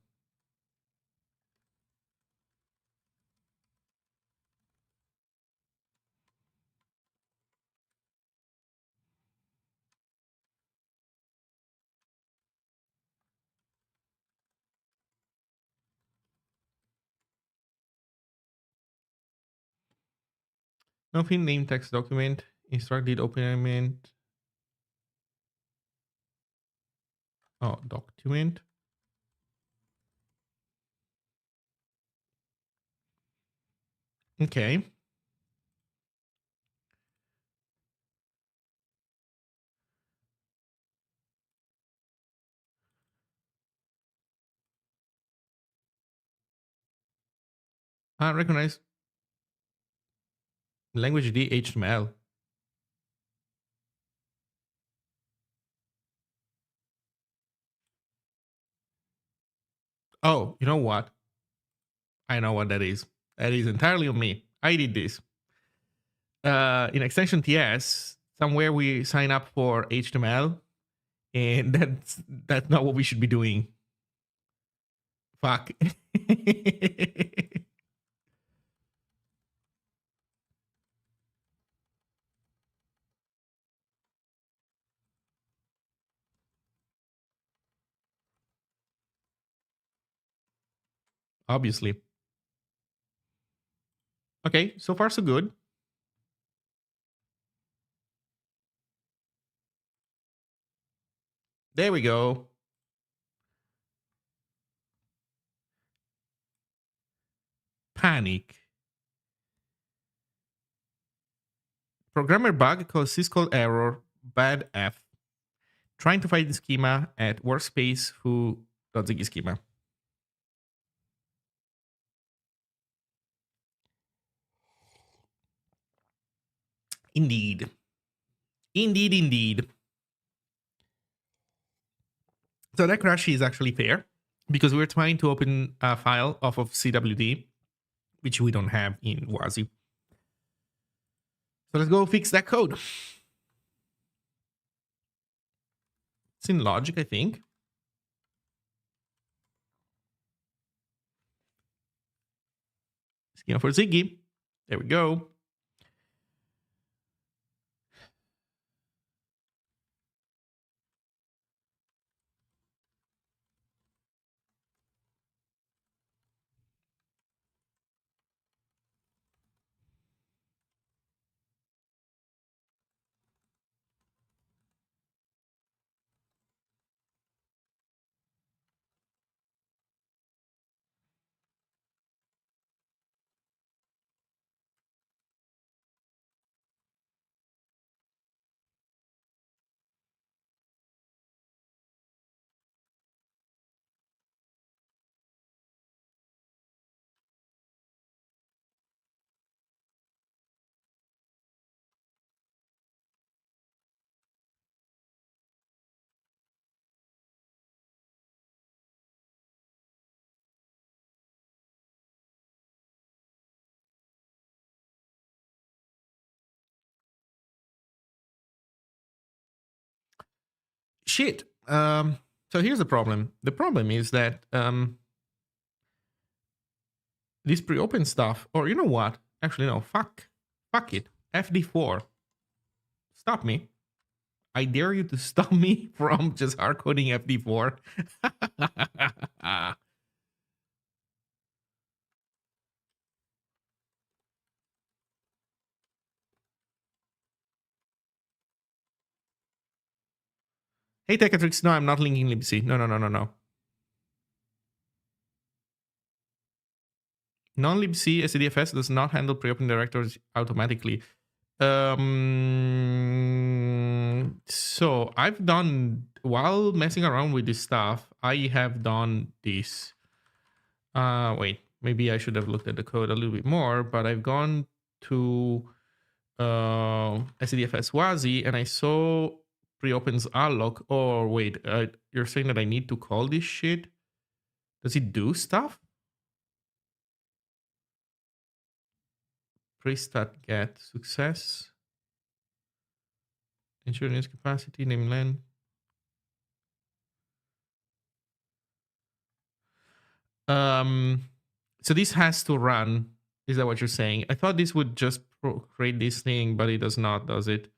[SPEAKER 1] Nothing name text document, instruct did open element. Oh, document. Okay. Recognize language D HTML. Oh, you know what? I know what that is. That is entirely on me. I did this. In extension TS, somewhere we sign up for HTML, and that's not what we should be doing. Fuck. Obviously. Okay, so far so good. There we go. Panic. Programmer bug cause syscall error bad F. Trying to find the schema at workspace who.ziggy schema. Indeed. Indeed, indeed. So that crash is actually fair because we're trying to open a file off of CWD, which we don't have in WASI. So let's go fix that code. It's in logic, I think. Schema for Ziggy. There we go. Shit. So here's the problem. The problem is that this pre-open stuff, or you know what? Actually, no. Fuck it. FD4. Stop me. I dare you to stop me from just hard coding FD4. Hey, Techatrix, no, I'm not linking libc. No. Non-libc SCDFS does not handle pre-open directories automatically. So I've done, while messing around with this stuff, I have done this. Wait, maybe I should have looked at the code a little bit more, but I've gone to SCDFS WASI and I saw pre-opens alloc. Or wait, you're saying that I need to call this shit? Does it do stuff? Pre-stat get success. Insurance capacity, name land. So this has to run. Is that what you're saying? I thought this would just create this thing, but it does not, does it?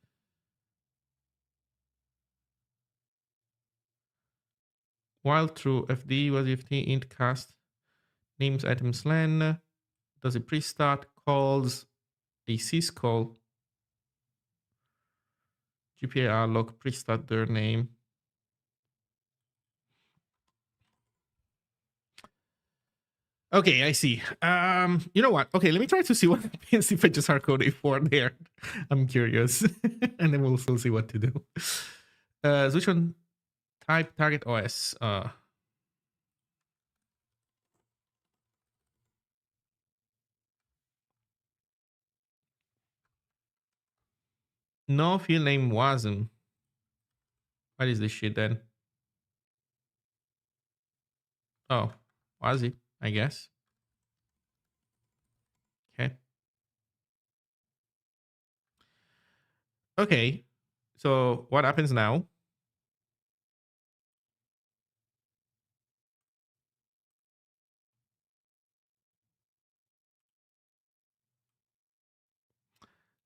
[SPEAKER 1] While true, fd was ft int cast names items len. Does it pre-start calls a syscall GPA log pre-start their name. Okay, I see. You know what? Okay, let me try to see what happens if I just hardcode A4 there. I'm curious. And then we'll still see what to do. Switch on type target OS. No field name wasn't. What is this shit then? Oh, was it? I guess. Okay. Okay. So what happens now?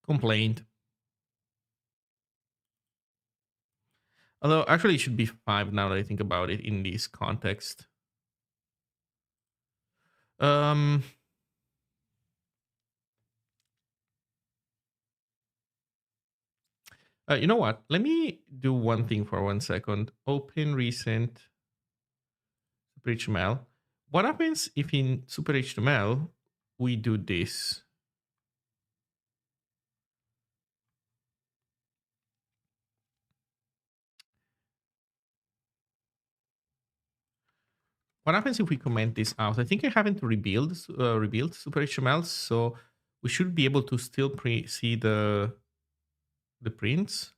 [SPEAKER 1] Complaint. Although actually it should be 5 now that I think about it in this context. You know what? Let me do one thing for 1 second. Open recent Super HTML. What happens if in Super HTML we do this? What happens if we comment this out? I think I haven't rebuild Super HTML, so we should be able to still see the prints.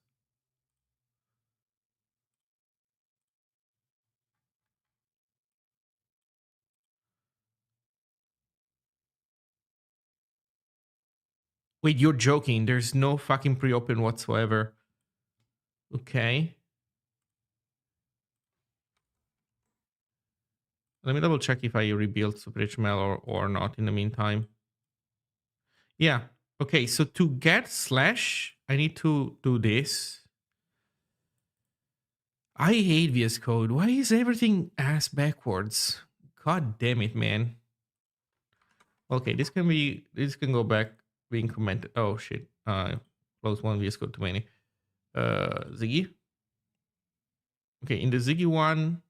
[SPEAKER 1] Wait, you're joking. There's no fucking pre-open whatsoever. Okay. Let me double check if I rebuilt SuperHTML or not in the meantime. Yeah. Okay, so to get slash, I need to do this. I hate VS Code. Why is everything ass backwards? God damn it, man. Okay, this can go back being commented. Oh shit. Close one VS Code too many. Ziggy. Okay, in the Ziggy one,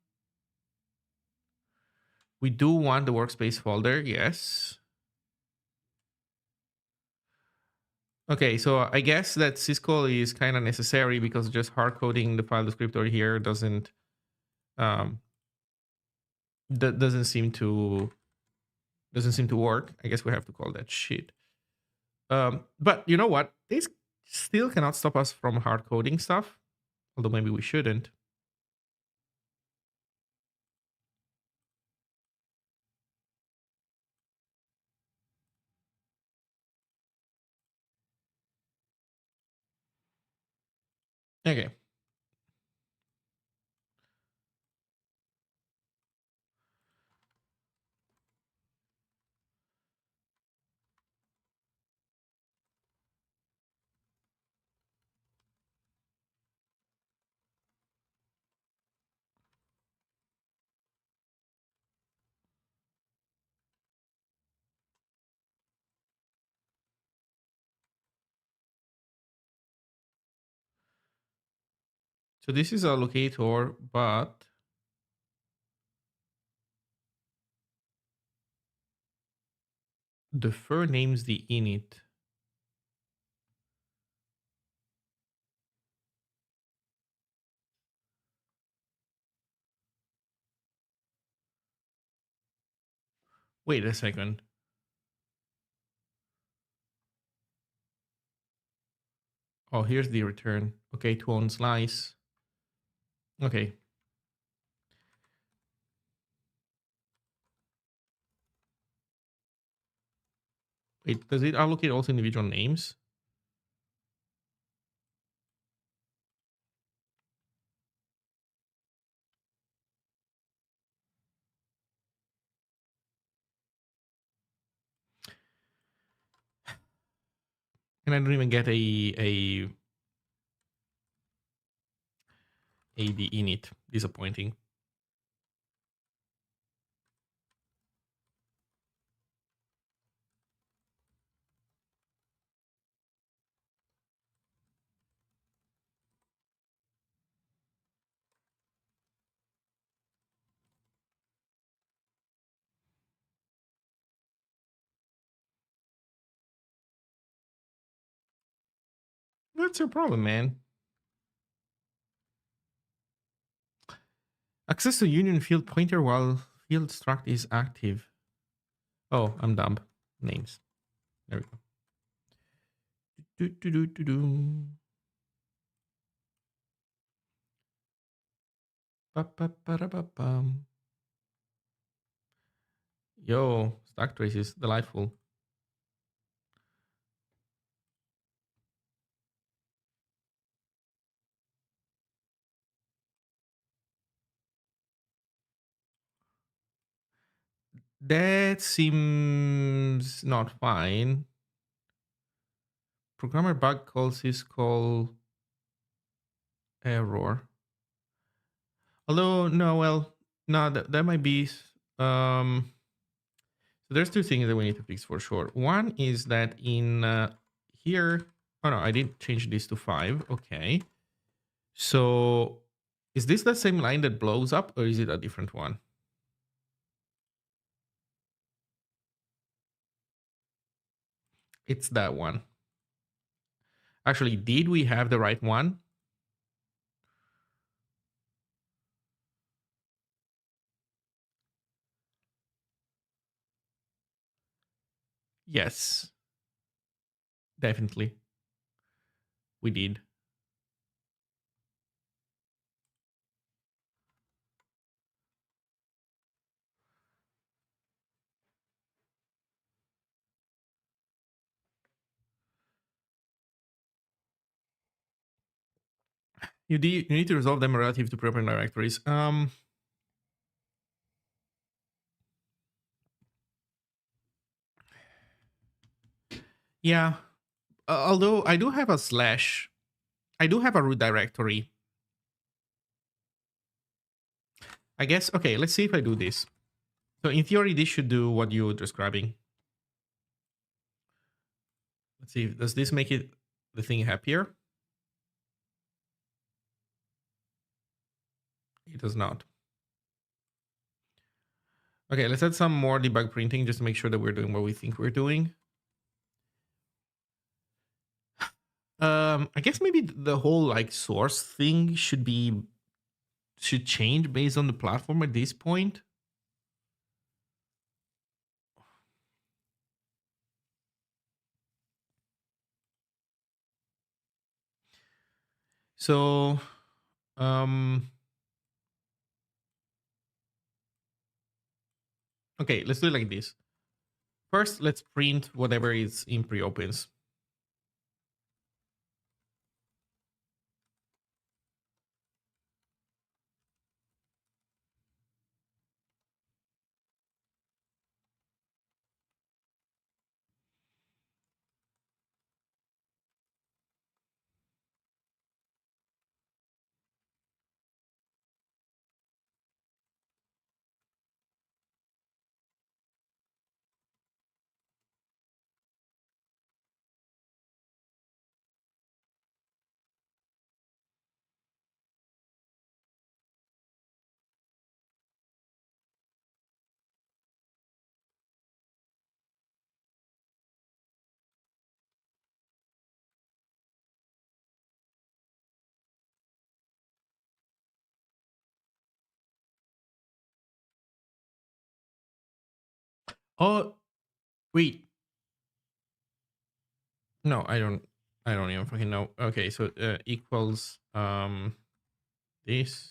[SPEAKER 1] we do want the workspace folder, yes. Okay, so I guess that syscall is kind of necessary because just hard coding the file descriptor here doesn't um doesn't seem to work. I guess we have to call that shit. But you know what? This still cannot stop us from hard coding stuff, although maybe we shouldn't. Okay. So this is a locator, but defer names the init. Wait a second. Oh, here's the return. Okay, to own slice. Okay. Wait, does it allocate also individual names? And I don't even get a AD init. Disappointing. What's your problem, man? Access to union field pointer while field struct is active. Oh, I'm dumb. Names. There we go. Do, do, do, do, do. Ba, ba, ba, da, ba, bum. Yo, stack trace is delightful. That seems not fine. Programmer bug calls his call error. Although, no, well, no, that might be. So there's two things that we need to fix for sure. One is that in here, oh no, I did change this to 5. Okay. So is this the same line that blows up or is it a different one? It's that one. Actually, did we have the right one? Yes, definitely. We did. You need to resolve them relative to preopen directories. Yeah. Although I do have a slash, I do have a root directory. I guess, okay, let's see if I do this. So in theory, this should do what you're describing. Let's see, does this make it the thing happier? It does not. Okay, let's add some more debug printing just to make sure that we're doing what we think we're doing. I guess maybe the whole like source thing should change based on the platform at this point. So, okay, let's do it like this. First, let's print whatever is in preopens. Oh, wait. No, I don't. I don't even fucking know. Okay, so equals this.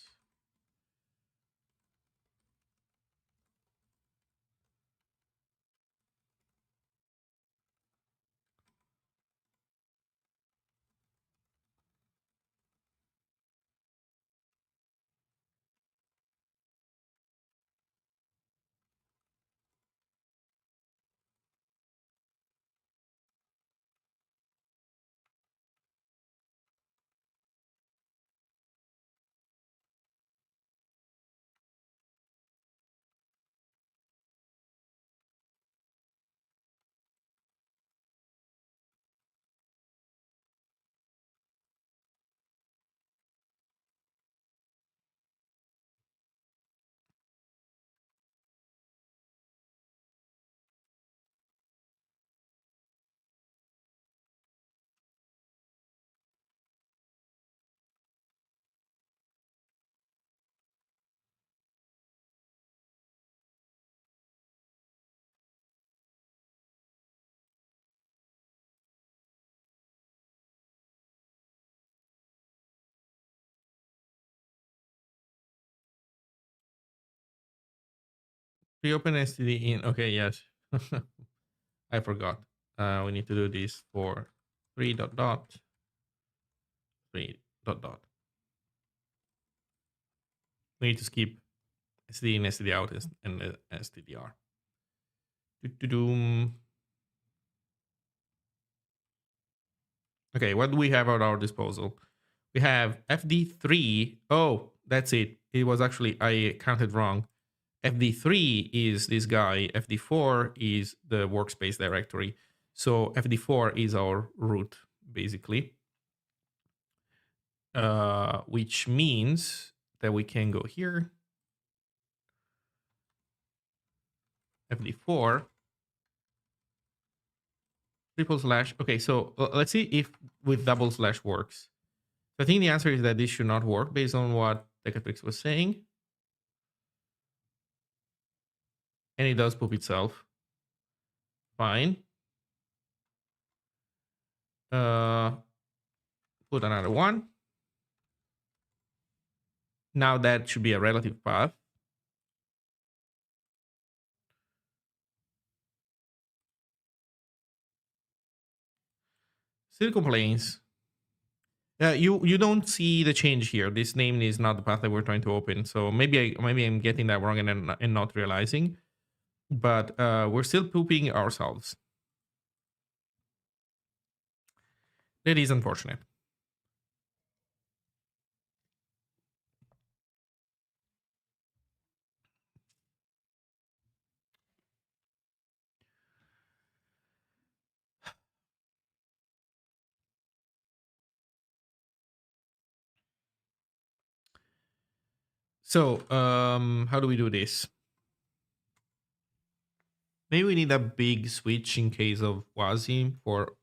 [SPEAKER 1] Preopen std in. Okay, yes. I forgot. We need to do this for 3 dot dot 3 dot dot. We need to skip std in, std out, and stdr. Okay, what do we have at our disposal? We have fd3. Oh, that's it. It was actually, I counted wrong. fd3 is this guy. fd4 is the workspace directory. So fd4 is our root, basically. Which means that we can go here. fd4 triple slash. Okay, so let's see if with double slash works. So I think the answer is that this should not work based on what Decatrix was saying. And it does poop itself. Fine. Put another one. Now that should be a relative path. Still complains. You don't see the change here. This name is not the path that we're trying to open. So maybe I'm getting that wrong and not realizing. But we're still pooping ourselves. That is unfortunate. So how do we do this? Maybe we need a big switch in case of WASI for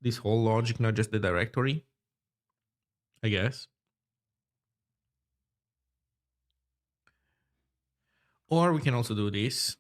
[SPEAKER 1] this whole logic, not just the directory, I guess. Or we can also do this.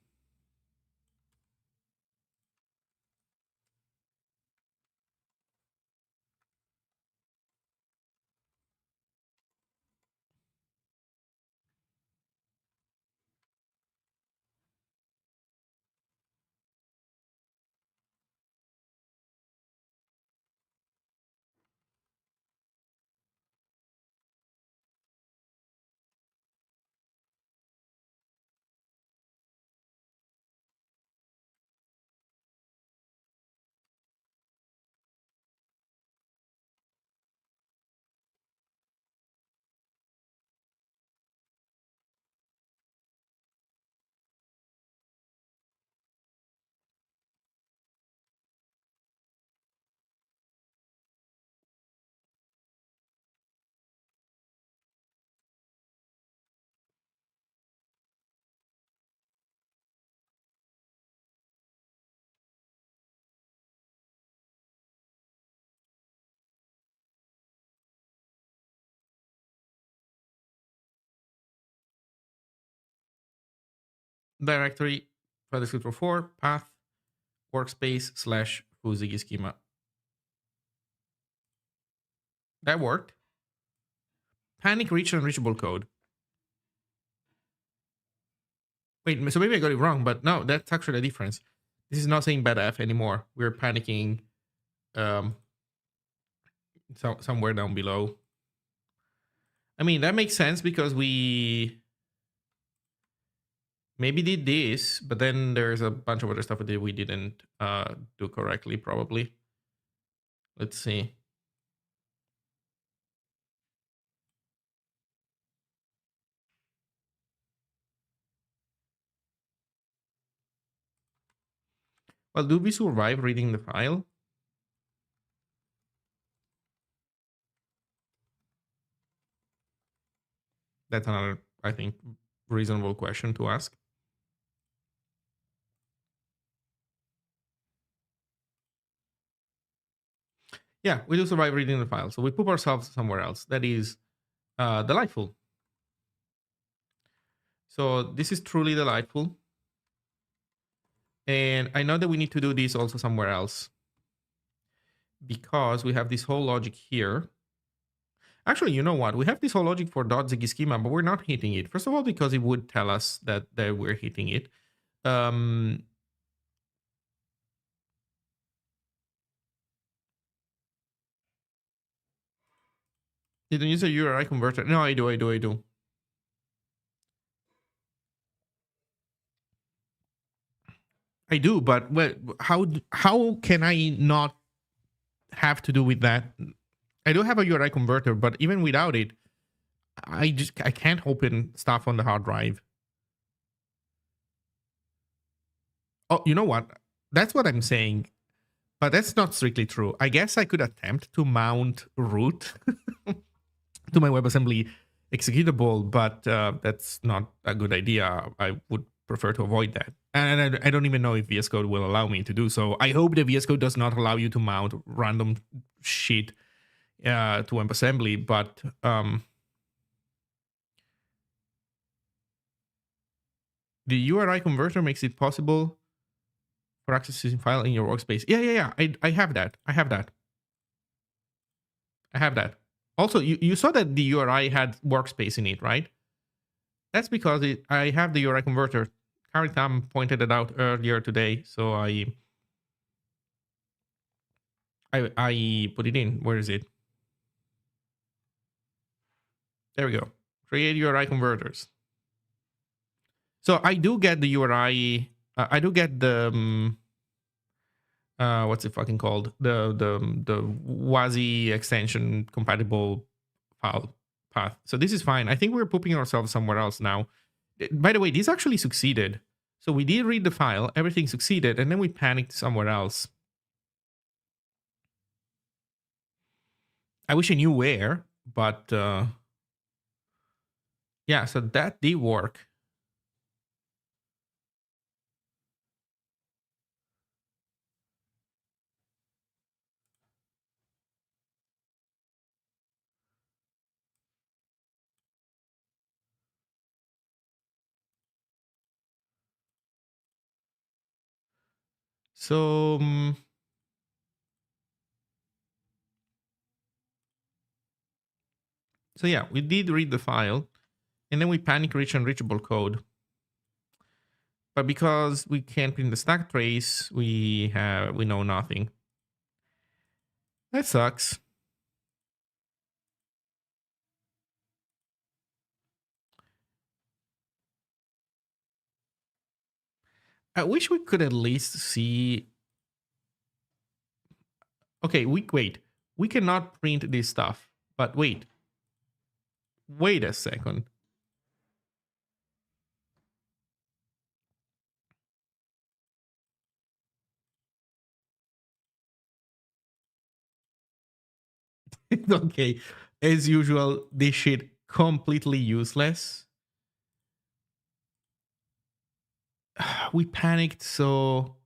[SPEAKER 1] Directory, file descriptor 4, path, workspace slash foo Ziggy schema. That worked. Panic reach unreachable code. Wait, so maybe I got it wrong, but no, that's actually the difference. This is not saying bad F anymore. We're panicking somewhere down below. I mean, that makes sense because we maybe did this, but then there's a bunch of other stuff that we didn't do correctly, probably. Let's see. Well, do we survive reading the file? That's another, I think, reasonable question to ask. Yeah, we do survive reading the file. So we poop ourselves somewhere else. That is delightful. So this is truly delightful. And I know that we need to do this also somewhere else because we have this whole logic here. Actually, you know what? We have this whole logic for .ziggy schema, but we're not hitting it. First of all, because it would tell us that we're hitting it. You don't use a URI converter? No, I do. I do, but how can I not have to do with that? I do have a URI converter, but even without it, I can't open stuff on the hard drive. Oh, you know what? That's what I'm saying, but that's not strictly true. I guess I could attempt to mount root to my WebAssembly executable, but that's not a good idea. I would prefer to avoid that. And I don't even know if VS Code will allow me to do so. I hope that VS Code does not allow you to mount random shit to WebAssembly, but the URI converter makes it possible for accessing file in your workspace. Yeah. I have that. I have that. Also, you saw that the URI had workspace in it, right? That's because I have the URI converter. Karitam pointed it out earlier today, so I put it in. Where is it? There we go. Create URI converters. So I do get the URI. I do get the what's it fucking called? The WASI extension compatible file path. So this is fine. I think we're pooping ourselves somewhere else now. By the way, this actually succeeded. So we did read the file, everything succeeded, and then we panicked somewhere else. I wish I knew where, but yeah, so that did work. So so yeah, we did read the file, and then we panic reach unreachable code. But because we can't print the stack trace, we know nothing. That sucks. I wish we could at least see. Okay, wait. We cannot print this stuff. But wait a second. Okay, as usual, this shit completely useless. We panicked, so.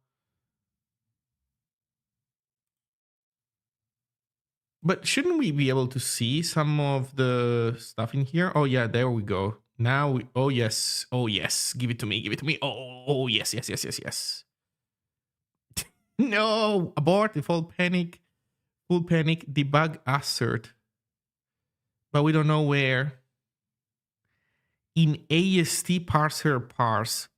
[SPEAKER 1] But shouldn't we be able to see some of the stuff in here? Oh yeah, there we go. Now we. Oh yes. Give it to me. Oh yes. No, abort. Default panic. Full panic. Debug assert. But we don't know where. In AST parser parse.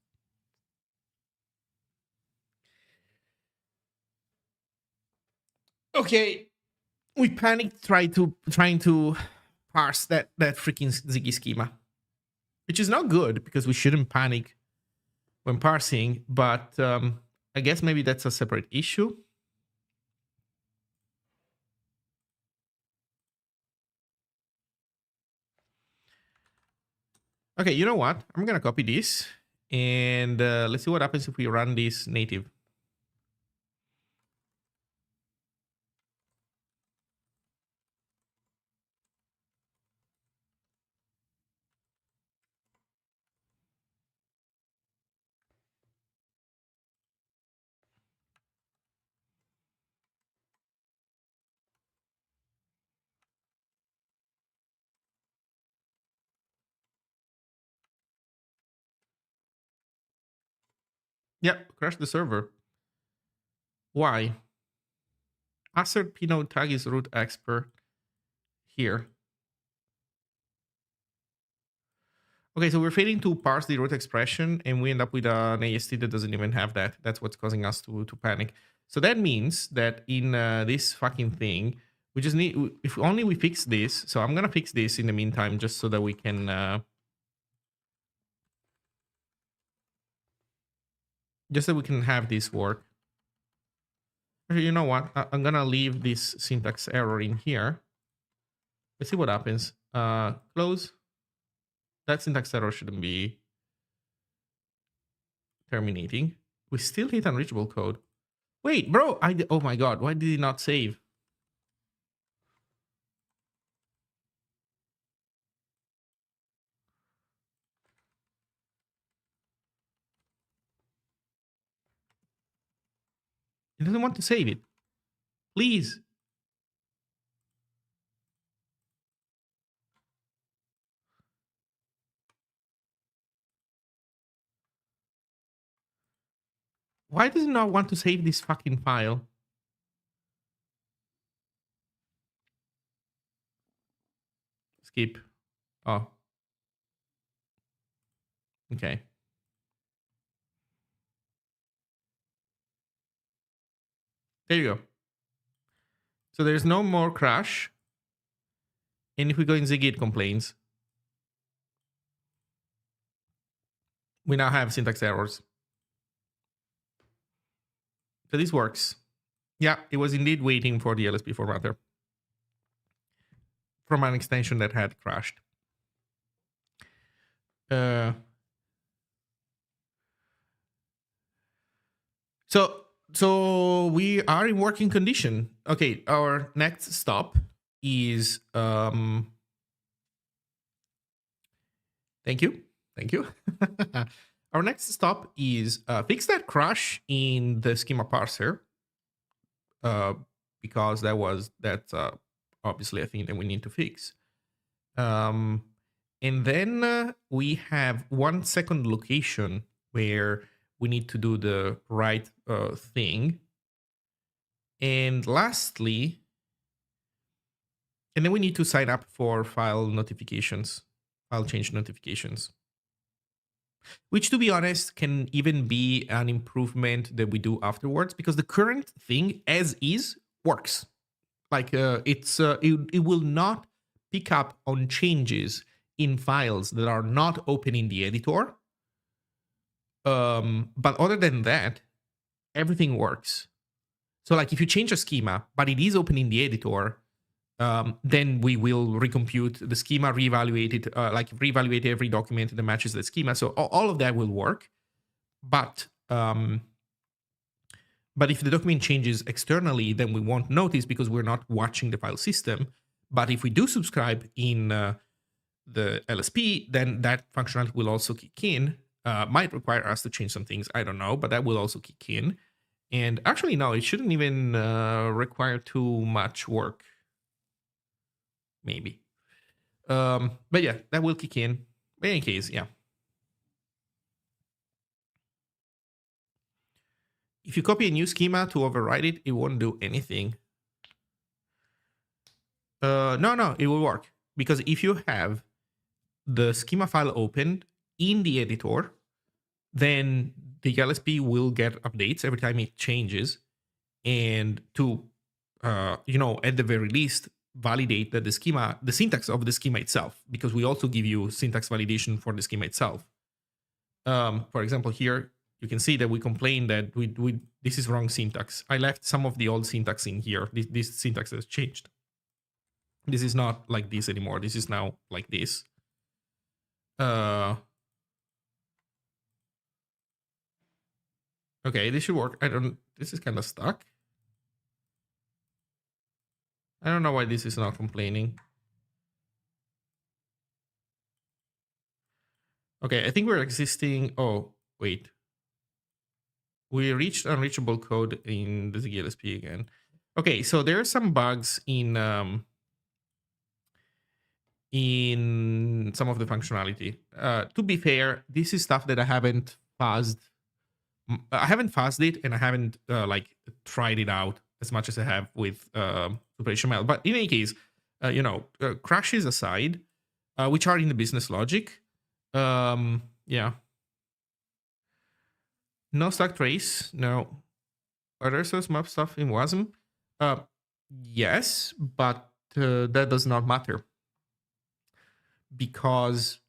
[SPEAKER 1] Okay, we panicked trying to parse that freaking Ziggy schema, which is not good because we shouldn't panic when parsing. But I guess maybe that's a separate issue. Okay, you know what? I'm gonna copy this and let's see what happens if we run this native. Yep, crash the server. Why? Assert pnode tag is root expert here. Okay, so we're failing to parse the root expression, and we end up with an AST that doesn't even have that. That's what's causing us to panic. So that means that in this fucking thing, we just need, if only we fix this. So I'm gonna fix this in the meantime, just so that we can, just so we can have this work. Actually, you know what? I'm gonna leave this syntax error in here. Let's see what happens. Close. That syntax error shouldn't be terminating. We still hit unreachable code. Wait, bro, oh my god, why did it not save? It doesn't want to save it. Please. Why does it not want to save this fucking file? Skip. Oh. Okay. There you go. So there's no more crash. And if we go in Zig, it complains. we now have syntax errors. So this works. Yeah, it was indeed waiting for the LSP formatter from an extension that had crashed. So we are in working condition. Okay, our next stop is thank you. Our next stop is fix that crash in the schema parser, because that's obviously a thing that we need to fix. And then we have 1 second location where we need to do the right thing. And lastly, and then we need to sign up for file notifications, file change notifications, which, to be honest, can even be an improvement that we do afterwards, because the current thing as is works. Like it will not pick up on changes in files that are not open in the editor. But other than that, everything works. So like if you change a schema, but it is open in the editor, then we will recompute the schema, reevaluate it, reevaluate every document that matches the schema. So all of that will work. But if the document changes externally, then we won't notice because we're not watching the file system. But if we do subscribe in the LSP, then that functionality will also kick in. Might require us to change some things, I don't know, but that will also kick in. And actually, no, it shouldn't even require too much work. Maybe. But yeah, that will kick in. In any case, yeah. If you copy a new schema to override it, it won't do anything. No, it will work. Because if you have the schema file opened in the editor, then the LSP will get updates every time it changes. And to, at the very least, validate that the syntax of the schema itself, because we also give you syntax validation for the schema itself. For example, here, you can see that we complain that this is wrong syntax. I left some of the old syntax in here. This syntax has changed. This is not like this anymore. This is now like this. Okay, this should work. This is kind of stuck. I don't know why this is not complaining. Okay, I think we're existing. Oh, wait. We reached unreachable code in the Zig LSP again. Okay, so there are some bugs in some of the functionality. To be fair, this is stuff that I haven't fuzzed. I haven't fuzzed it, and I haven't tried it out as much as I have with OperationML. But in any case, crashes aside, which are in the business logic, yeah. No stack trace. No. Are there source map stuff in WASM? Yes, but that does not matter, because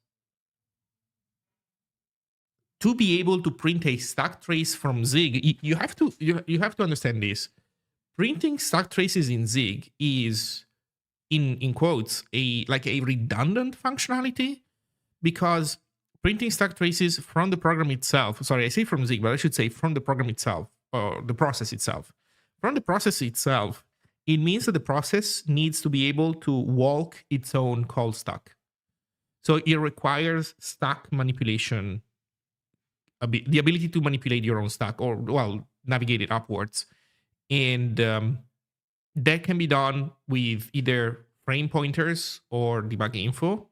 [SPEAKER 1] to be able to print a stack trace from Zig, you have to understand this. Printing stack traces in Zig is, in quotes, a redundant functionality, because printing stack traces from the program itself. Sorry, I say from Zig, but I should say from the program itself, or the process itself. From the process itself, it means that the process needs to be able to walk its own call stack. So it requires stack manipulation, the ability to manipulate your own stack, or, well, navigate it upwards. And that can be done with either frame pointers or debug info.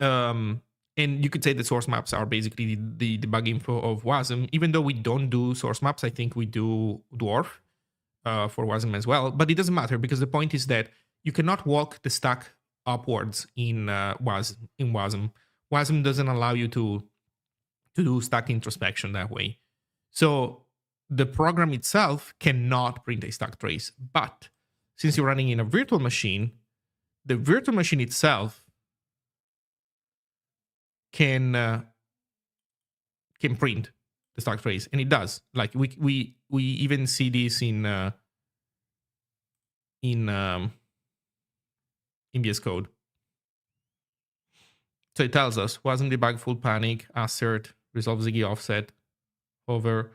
[SPEAKER 1] And you could say that source maps are basically the debug info of WASM. Even though we don't do source maps, I think we do Dwarf for WASM as well. But it doesn't matter, because the point is that you cannot walk the stack upwards in WASM. WASM doesn't allow you to do stack introspection that way. So the program itself cannot print a stack trace. But since you're running in a virtual machine, the virtual machine itself can can print the stock phrase, and it does. Like we even see this in VS Code. So it tells us wasn't debug, full panic, assert, resolve Ziggy offset, hover.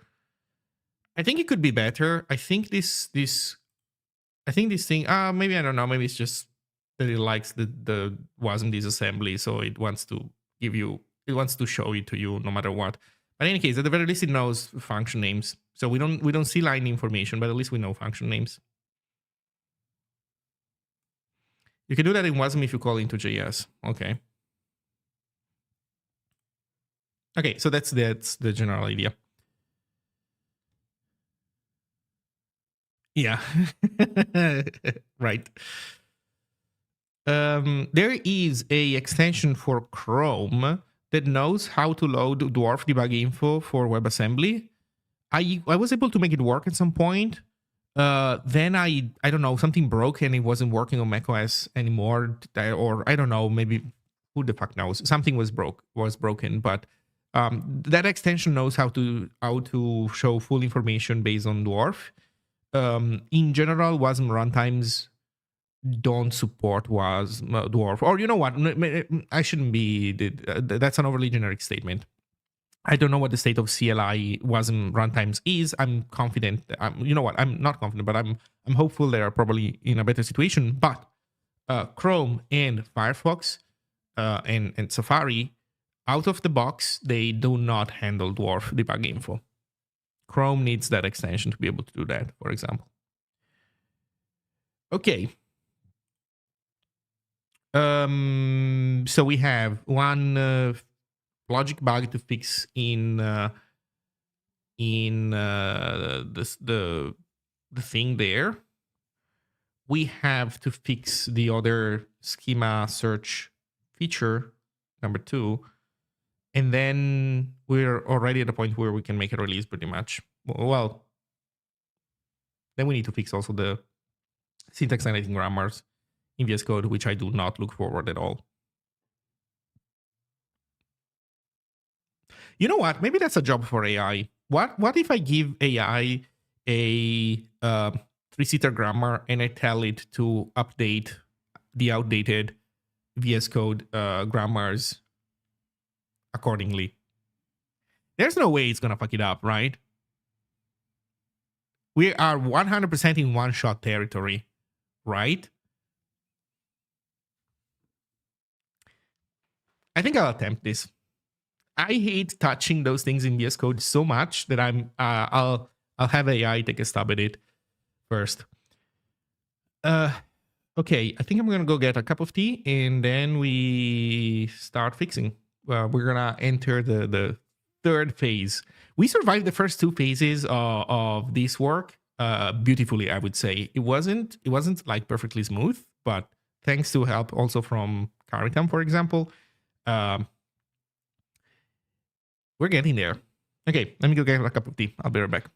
[SPEAKER 1] I think it could be better. I think this thing, maybe I don't know, maybe it's just that it likes the wasn't disassembly, so it wants to show it to you no matter what. But in any case, at the very least, it knows function names. So we don't see line information, but at least we know function names. You can do that in WASM if you call into JS. Okay. Okay, so that's the general idea. Yeah. Right. There is a extension for Chrome that knows how to load dwarf debug info for WebAssembly. I was able to make it work at some point. Then I don't know, something broke and it wasn't working on macOS anymore, or I don't know, maybe who the fuck knows. Something was broken, but that extension knows how to show full information based on dwarf. In general, WASM runtimes don't support dwarf, or you know what? I shouldn't be. That's an overly generic statement. I don't know what the state of CLI WASM runtimes is. I'm confident. You know what? I'm not confident, but I'm hopeful they are probably in a better situation. But Chrome and Firefox and Safari, out of the box, they do not handle dwarf debug info. Chrome needs that extension to be able to do that, for example. Okay. So we have one logic bug to fix in the thing there. We have to fix the other schema search feature, number 2. And then we're already at a point where we can make a release pretty much. Well, then we need to fix also the syntax highlighting grammars in VS Code, which I do not look forward at all. You know what? Maybe that's a job for AI. What if I give AI a 3-seater grammar and I tell it to update the outdated VS Code grammars accordingly? There's no way it's gonna fuck it up, right? We are 100% in one-shot territory, right? I think I'll attempt this. I hate touching those things in VS Code so much that I'll have AI take a stab at it first. Okay, I think I'm gonna go get a cup of tea and then we start fixing. We're gonna enter the third phase. We survived the first 2 phases of this work beautifully, I would say. It wasn't like perfectly smooth, but thanks to help also from Caritam, for example, we're getting there. Okay, let me go get a cup of tea. I'll be right back.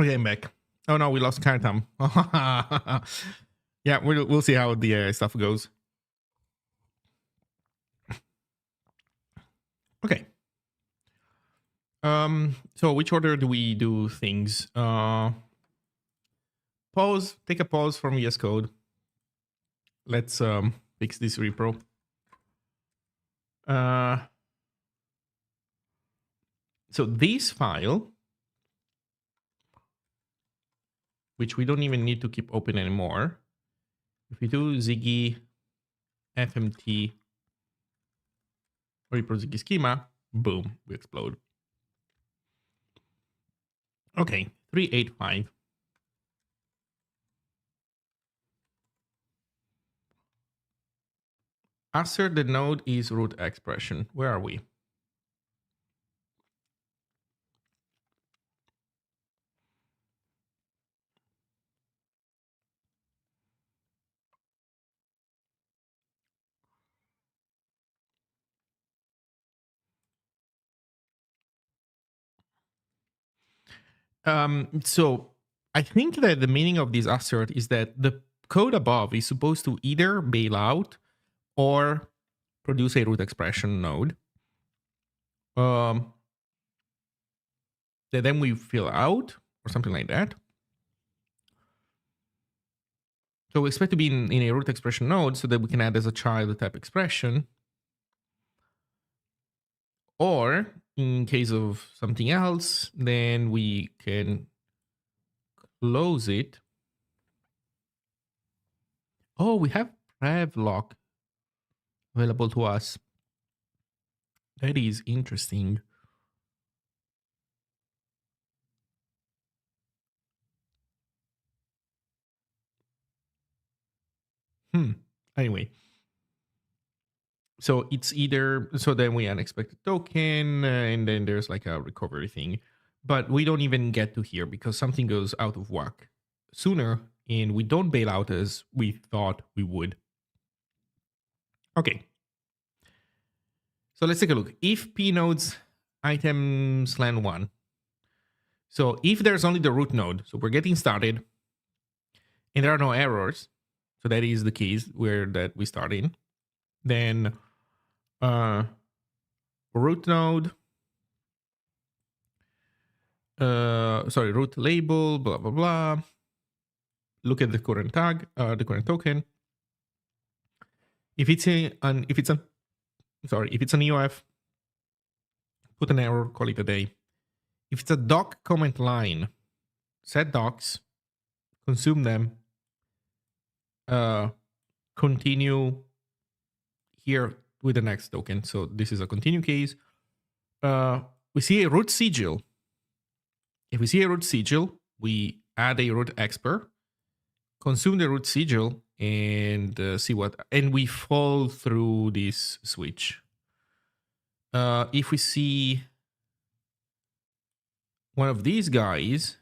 [SPEAKER 1] Okay, I'm back. Oh no, we lost Karatam. Yeah, we'll see how the stuff goes. Okay. So which order do we do things? Pause. Take a pause from VS Code. Let's fix this repro. So this file, which we don't even need to keep open anymore. If we do Ziggy fmt repro Ziggy schema, boom, we explode. Okay, 385. Assert the node is root expression. Where are we? So I think that the meaning of this assert is that the code above is supposed to either bail out or produce a root expression node. That then we fill out or something like that. So we expect to be in a root expression node so that we can add as a child type expression. Or in case of something else, then we can close it. Oh, we have prevlock available to us. That is interesting. Anyway. So it's either, so then we unexpected token, and then there's like a recovery thing. But we don't even get to here because something goes out of whack sooner and we don't bail out as we thought we would. Okay. So let's take a look. If p nodes items len 1. So if there's only the root node, so we're getting started and there are no errors, so that is the case where that we start in, then root node, root label, blah, blah, blah. Look at the current tag, the current token. If it's an EOF, put an error, call it a day. If it's a doc comment line, set docs, consume them, continue here with the next token. So this is a continue case. We see a root sigil. If we see a root sigil, we add a root expr, consume the root sigil, and see what, and we fall through this switch. If we see one of these guys,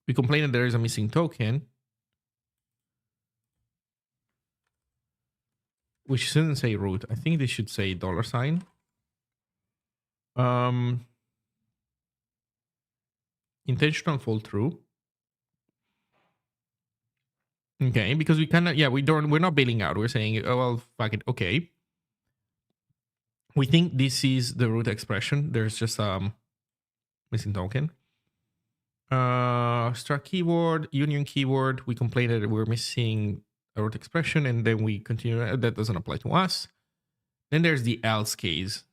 [SPEAKER 1] we complain that there is a missing token, which shouldn't say root. I think they should say $. Intentional fall through. Okay, because we cannot, we're not bailing out. We're saying, oh, well, fuck it. Okay. We think this is the root expression. There's just missing token. Start keyword, union keyword. We complain that we're missing a root expression, and then we continue. That doesn't apply to us. Then there's the else case.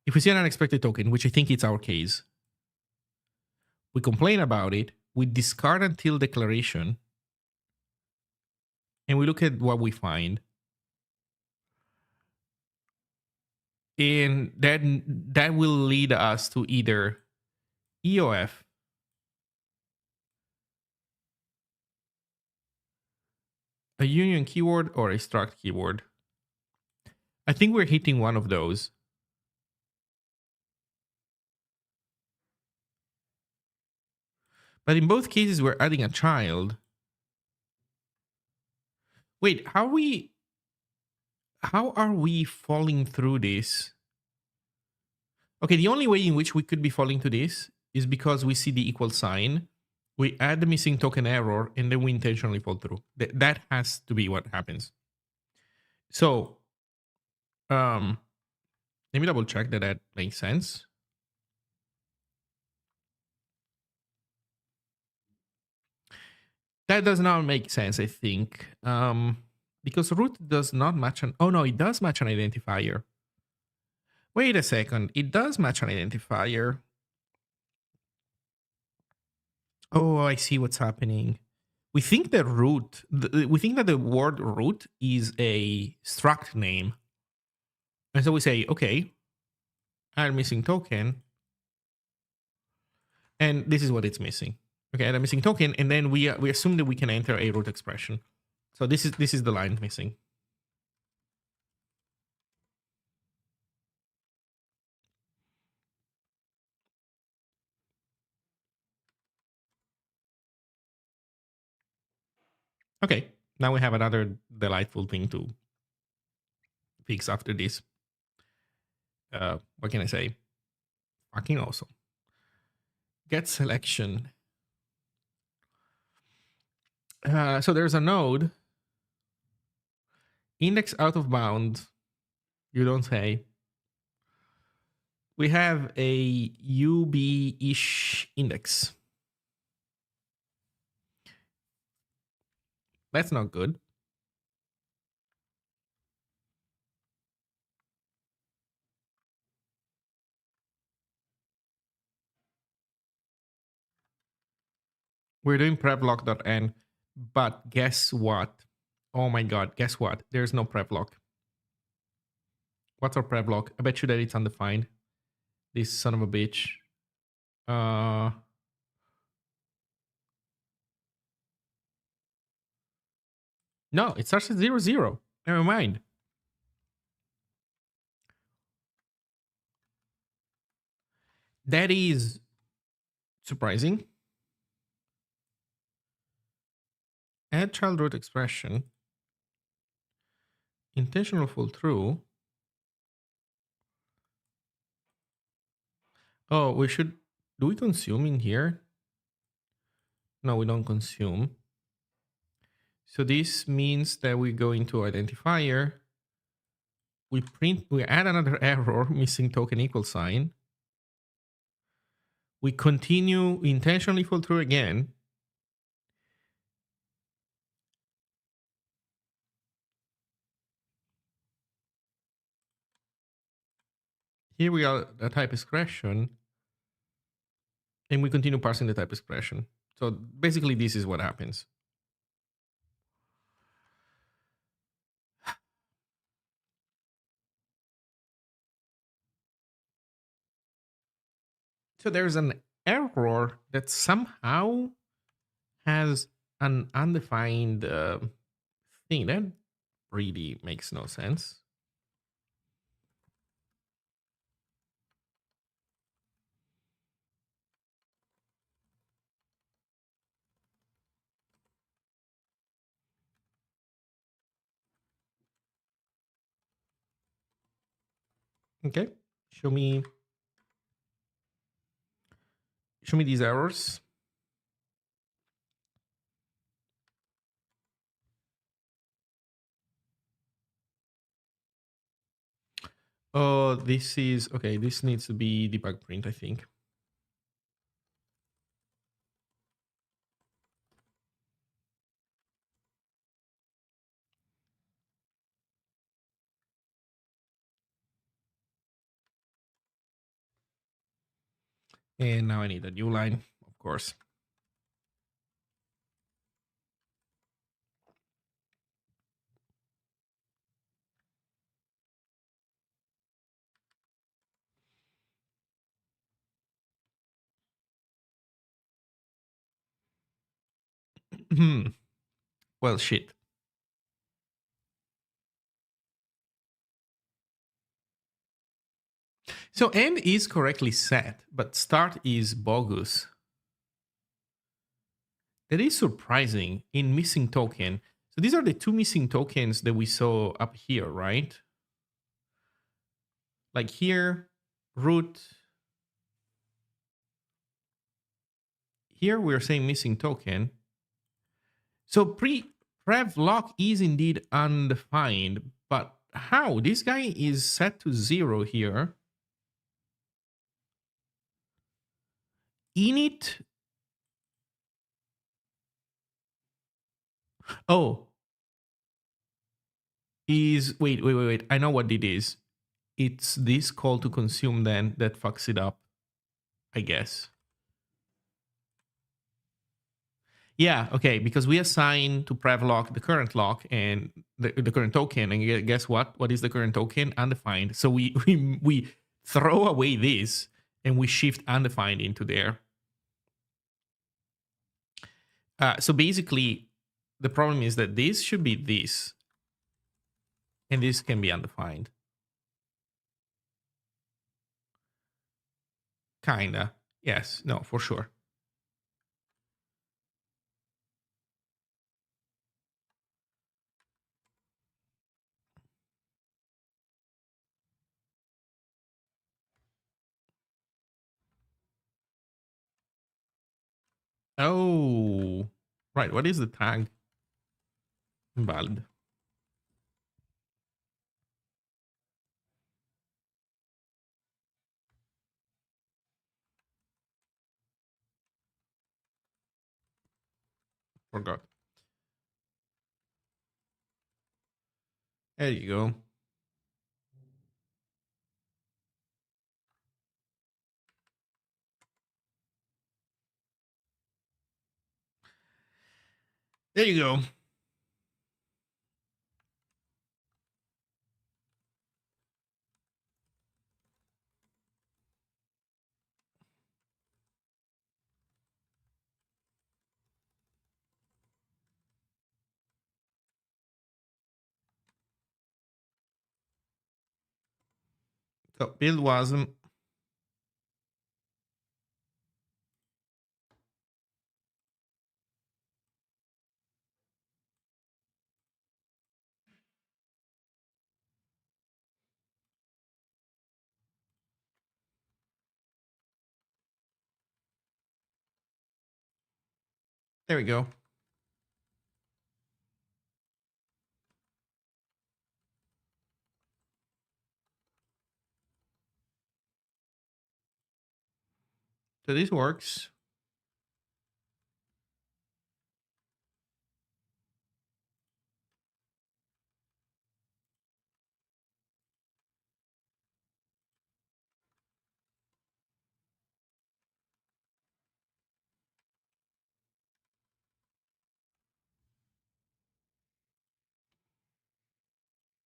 [SPEAKER 1] If we see an unexpected token, which I think it's our case, we complain about it. We discard until declaration, and we look at what we find. And then that will lead us to either EOF, a union keyword, or a struct keyword. I think we're hitting one of those. But in both cases, we're adding a child. Wait, how are we... how are we falling through this? Okay, the only way in which we could be falling to this is because we see the equal sign, we add the missing token error, and then we intentionally fall through. That has to be what happens. So, let me double check that that makes sense. That does not make sense, I think. Because root does not match an... Oh, no, it does match an identifier. Wait a second. It does match an identifier. Oh, I see what's happening. We think that root... We think that the word root is a struct name. And so we say, okay, add missing token. And this is what it's missing. Okay, add a missing token. And then we assume that we can enter a root expression. So this is the line missing. Okay, now we have another delightful thing to fix after this. What can I say? Fucking awesome. Get selection. So there's a node. Index out of bound. You don't say. We have a UB-ish index. That's not good. We're doing prevlock.n, but guess what? Oh my god, guess what? There's no prevlock. What's our prevlock? I bet you that it's undefined. This son of a bitch. No, it starts at 0, 0. Never mind. That is surprising. Add child root expression. Intentional fall through. Oh, we should... Do we consume in here? No, we don't consume. So this means that we go into identifier. We add another error, missing token equal sign. We continue intentionally fall through again. Here we are a type expression. And we continue parsing the type expression. So basically this is what happens. So there's an error that somehow has an undefined thing. That really makes no sense. Okay, show me these errors. Oh, this is okay. This needs to be debug print, I think. And now I need a new line, of course. Well, shit. So end is correctly set, but start is bogus. That is surprising in missing token. So these are the two missing tokens that we saw up here, right? Like here, root. Here we're saying missing token. So prev lock is indeed undefined, but how? This guy is set to 0 here. Init. Oh, is wait. I know what it is. It's this call to consume then that fucks it up, I guess. Yeah, okay, because we assign to prev lock the current lock and the current token, and guess what? What is the current token? Undefined. So we throw away this and we shift undefined into there. So basically, the problem is that this should be this, and this can be undefined. Kinda. Yes. No, for sure. Oh, right. What is the tag? Invalid. Forgot. There you go. There you go. So build wasm. There we go. So this works.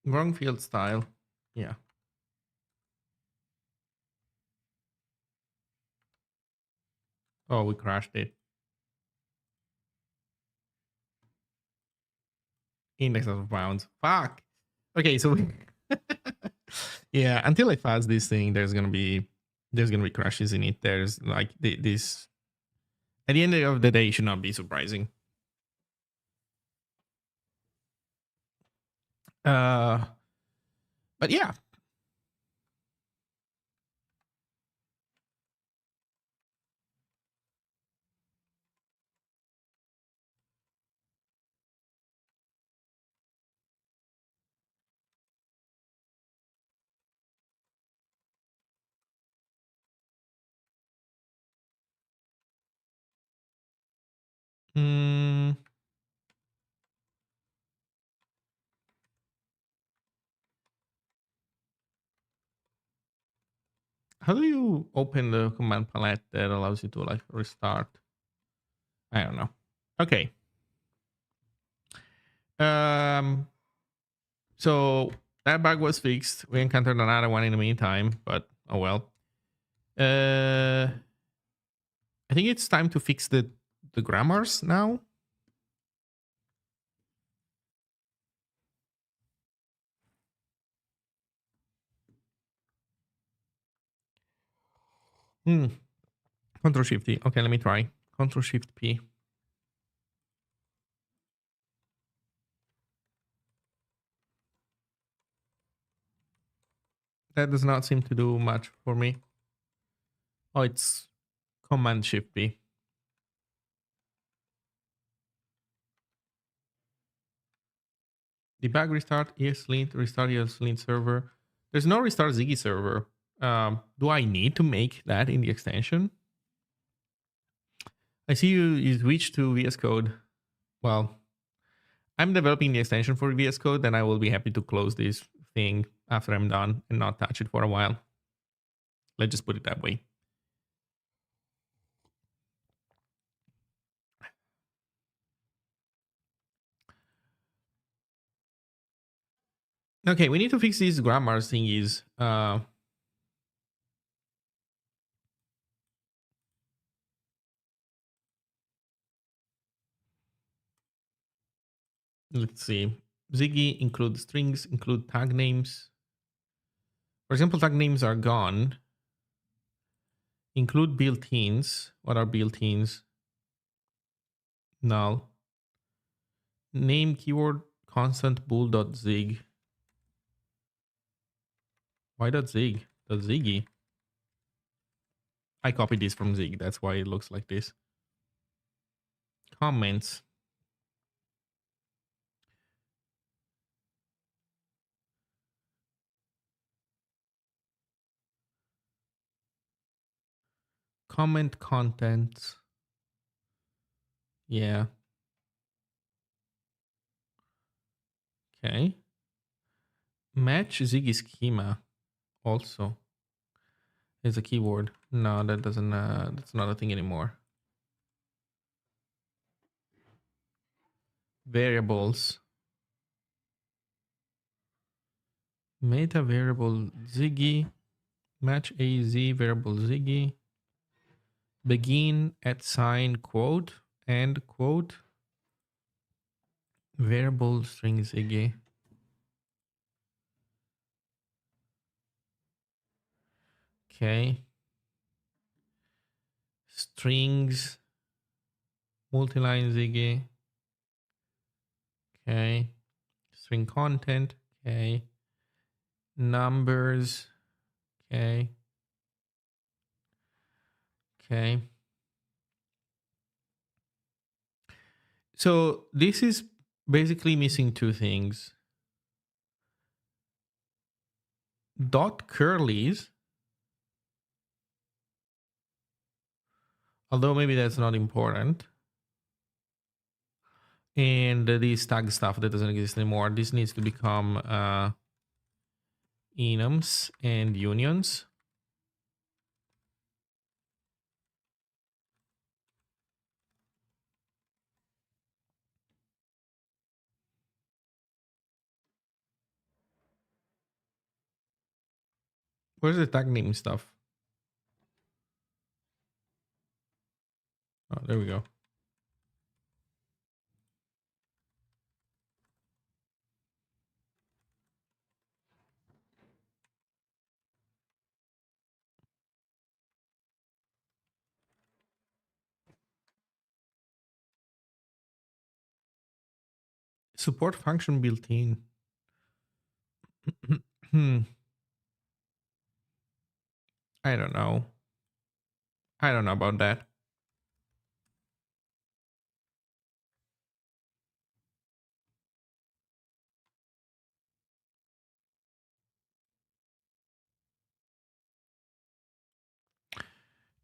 [SPEAKER 1] Wrong field style. Yeah. Oh, we crashed it. Index of bounds. Fuck. Okay, so yeah, until I fast this thing, there's gonna be crashes in it. There's like this. At the end of the day, it should not be surprising. But yeah. Mm, how do you open the command palette that allows you to like restart? I don't know. Okay. So that bug was fixed. We encountered another one in the meantime, but oh well. I think it's time to fix the grammars now. Control Shift T. Okay, let me try. Control Shift P. That does not seem to do much for me. Oh, it's Command Shift B. Debug restart ESLint, restart ESLint server. There's no restart Ziggy server. Do I need to make that in the extension? I see you switch to VS Code. Well, I'm developing the extension for VS Code, then I will be happy to close this thing after I'm done and not touch it for a while. Let's just put it that way. Okay, we need to fix these grammar thingies. Let's see. Ziggy include strings, include tag names. For example, tag names are gone. Include built-ins. What are built-ins? Null. Name keyword constant bool.zig. Why .zig? .ziggy. I copied this from Zig. That's why it looks like this. Comments. Comment contents. Yeah. Okay. Match Ziggy schema also is a keyword. No, that doesn't, that's not a thing anymore. Variables. Meta variable Ziggy. Match AZ variable Ziggy. Begin at sign quote and quote. Variable string Ziggy. Okay. Strings. Multiline Ziggy. Okay. String content. Okay. Numbers. Okay. Okay. So this is basically missing two things. Dot curlies. Although maybe that's not important. And this tag stuff that doesn't exist anymore. This needs to become enums and unions. Where's the tag name stuff? Oh, there we go. Support function built in. I don't know. I don't know about that.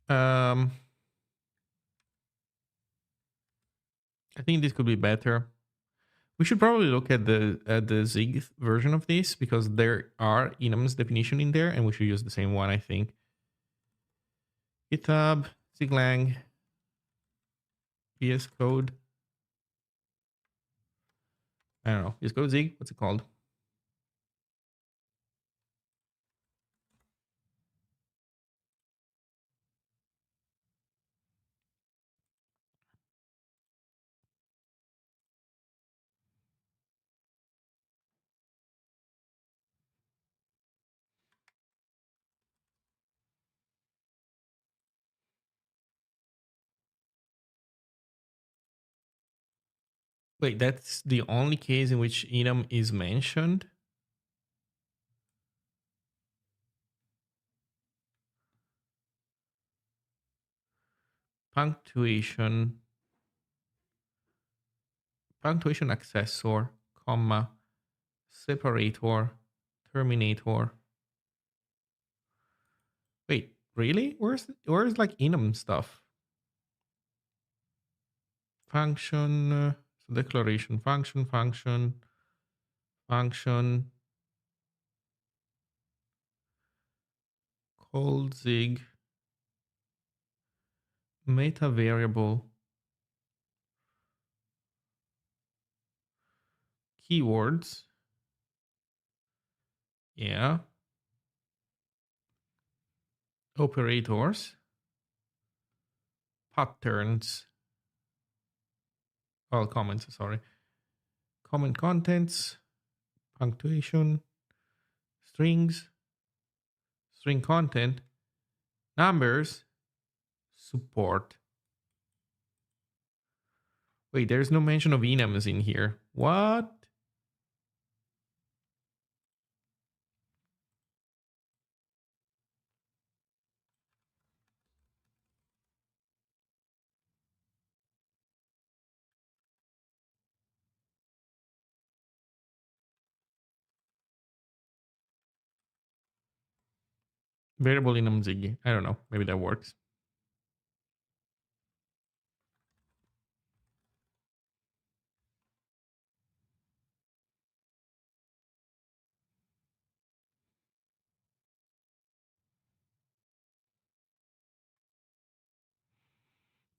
[SPEAKER 1] I think this could be better. We should probably look at the Zig version of this because there are enums definition in there, and we should use the same one. I think. GitHub Ziglang VS Code. I don't know. VS Code Zig. What's it called? Wait, that's the only case in which enum is mentioned. punctuation accessor, comma, separator, terminator. Wait, really? Where's like enum stuff? Function, so declaration, function, called Zig, meta variable, keywords. Yeah. Operators, patterns, well, comments, sorry. Comment contents, punctuation, strings, string content, numbers, support. Wait, there's no mention of enums in here. What? Variable enum Ziggy. I don't know. Maybe that works.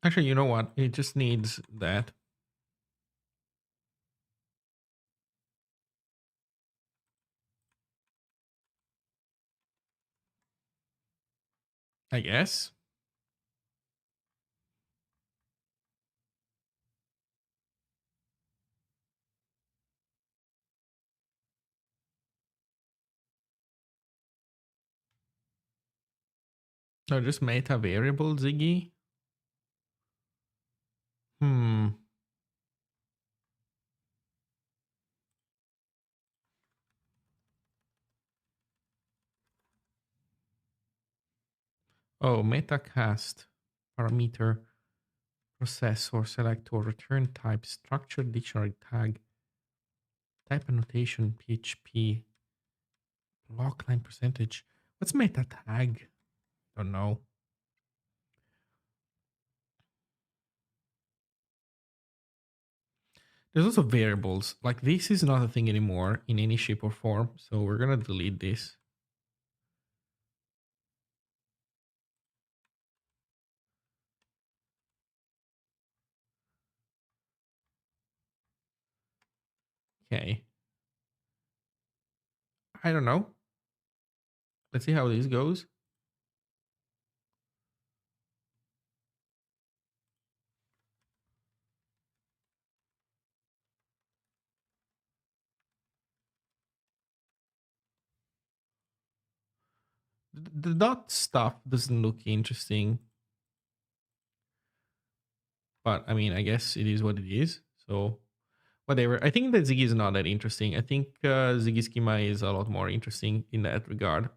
[SPEAKER 1] Actually, you know what? It just needs that. I guess. No, just meta variable Ziggy. Hmm. Oh, metacast parameter processor selector return type structured dictionary tag type annotation PHP block line percentage. What's meta tag? Don't know. There's also variables. Like this is not a thing anymore in any shape or form. So we're gonna delete this. Okay. I don't know. Let's see how this goes. The dot stuff doesn't look interesting. But I mean, I guess it is what it is. So whatever. I think that Ziggy is not that interesting. I think Ziggy schema is a lot more interesting in that regard.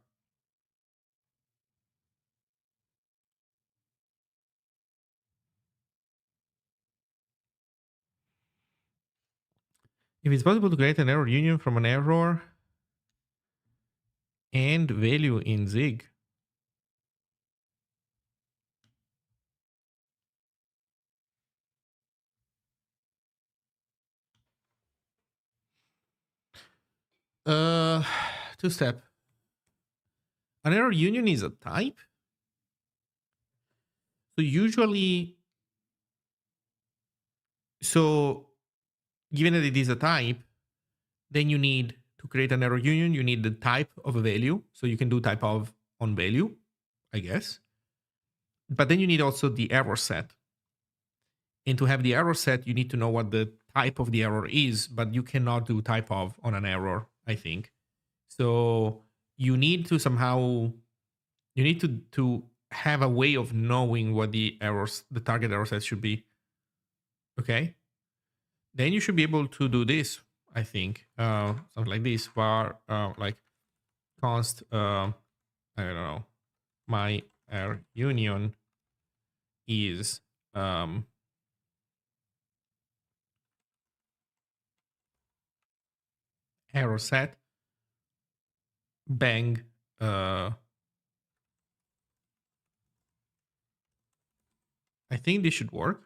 [SPEAKER 1] If it's possible to create an error union from an error and value in Zig. Uh, two-step. An error union is a type. So usually, so given that it is a type, then you need to create an error union. You need the type of a value. So you can do type of on value, I guess. But then you need also the error set. And to have the error set, you need to know what the type of the error is, but you cannot do type of on an error, I think. So you need to somehow, you need to have a way of knowing what the errors, the target error set should be. Okay. Then you should be able to do this, I think. Something like this, var, like const, I don't know, my error union is um, error set, bang, I think this should work.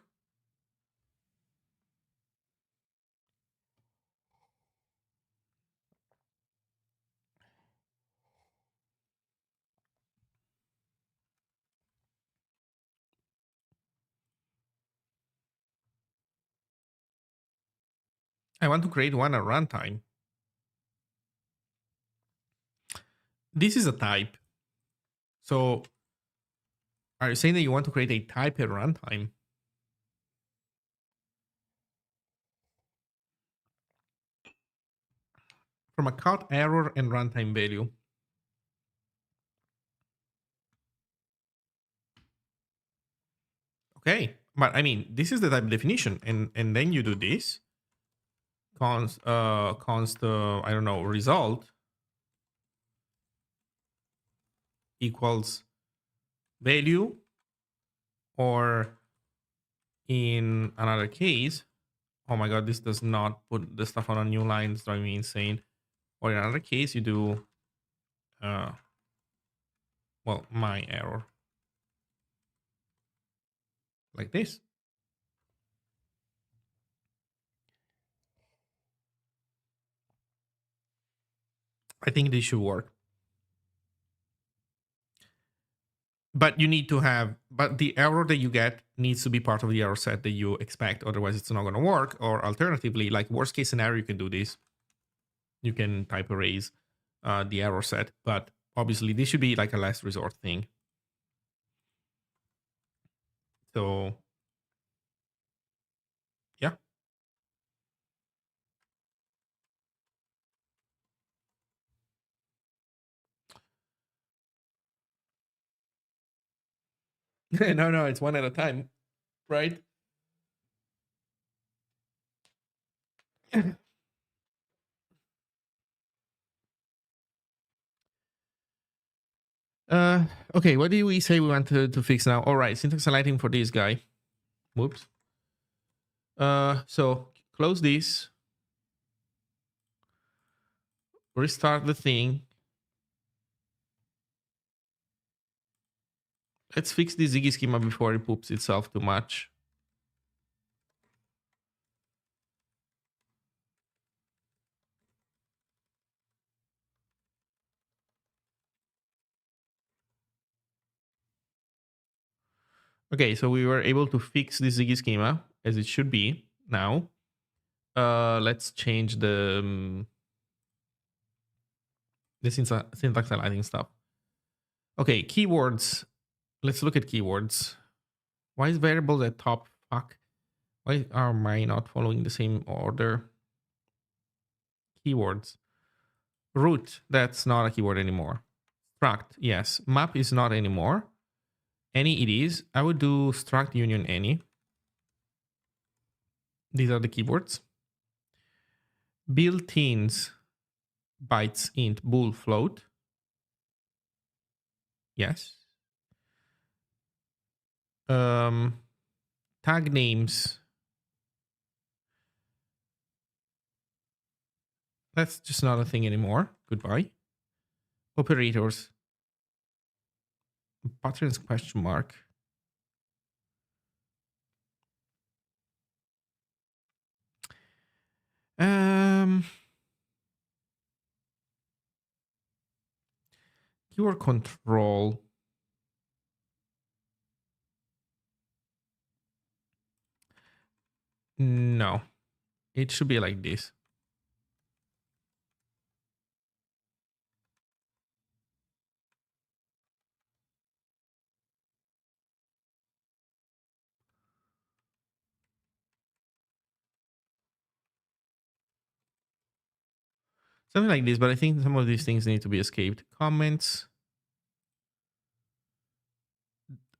[SPEAKER 1] I want to create one at runtime. This is a type. So are you saying that you want to create a type at runtime? From a count error and runtime value. Okay, but I mean, this is the type definition, and then you do this const I don't know, result equals value, or in another case, oh my god, this does not put the stuff on a new line, it's driving me insane. Or in another case, you do well, my error, like this. I think this should work. But you need to have, but the error that you get needs to be part of the error set that you expect. Otherwise, it's not going to work. Or alternatively, like worst case scenario, you can do this. You can type erase the error set. But obviously, this should be like a last resort thing. So, yeah. No, it's one at a time, right? Okay, what do we say we want to fix now? All right, syntax highlighting for this guy. Whoops. So close this. Restart the thing. Let's fix the Ziggy schema before it poops itself too much. Okay, so we were able to fix the Ziggy schema as it should be now. Let's change the syntax highlighting stuff. Okay, keywords. Let's look at keywords. Why is variables at top? Fuck. Why are mine not following the same order? Keywords. Root, that's not a keyword anymore. Struct, yes. Map is not anymore. Any it is. I would do struct union any. These are the keywords. Built-ins, bytes, int, bool, float. Yes. Tag names. That's just not a thing anymore. Goodbye. Operators. Patterns question mark. Keyword control. No, it should be like this. Something like this, but I think some of these things need to be escaped. Comments.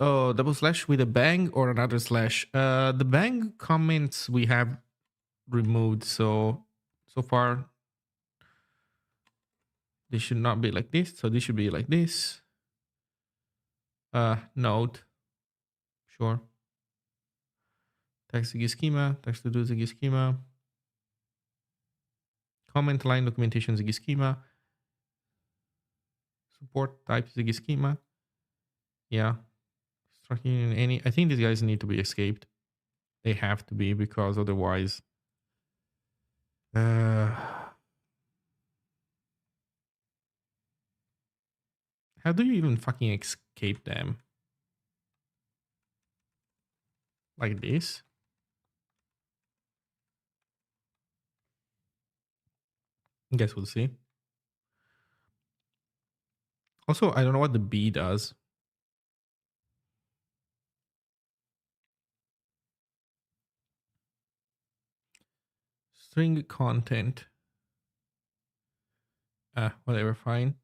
[SPEAKER 1] Oh, double slash with a bang or another slash. The bang comments we have removed, so far this should not be like this. So this should be like this. Node. Sure. Text Zig schema, text to do Zig schema, comment line documentation Zig schema, support type Zig schema. Yeah. Striking any. I think these guys need to be escaped. They have to be because otherwise. How do you even fucking escape them? Like this? Guess we'll see. Also, I don't know what the B does. String content. Whatever, fine.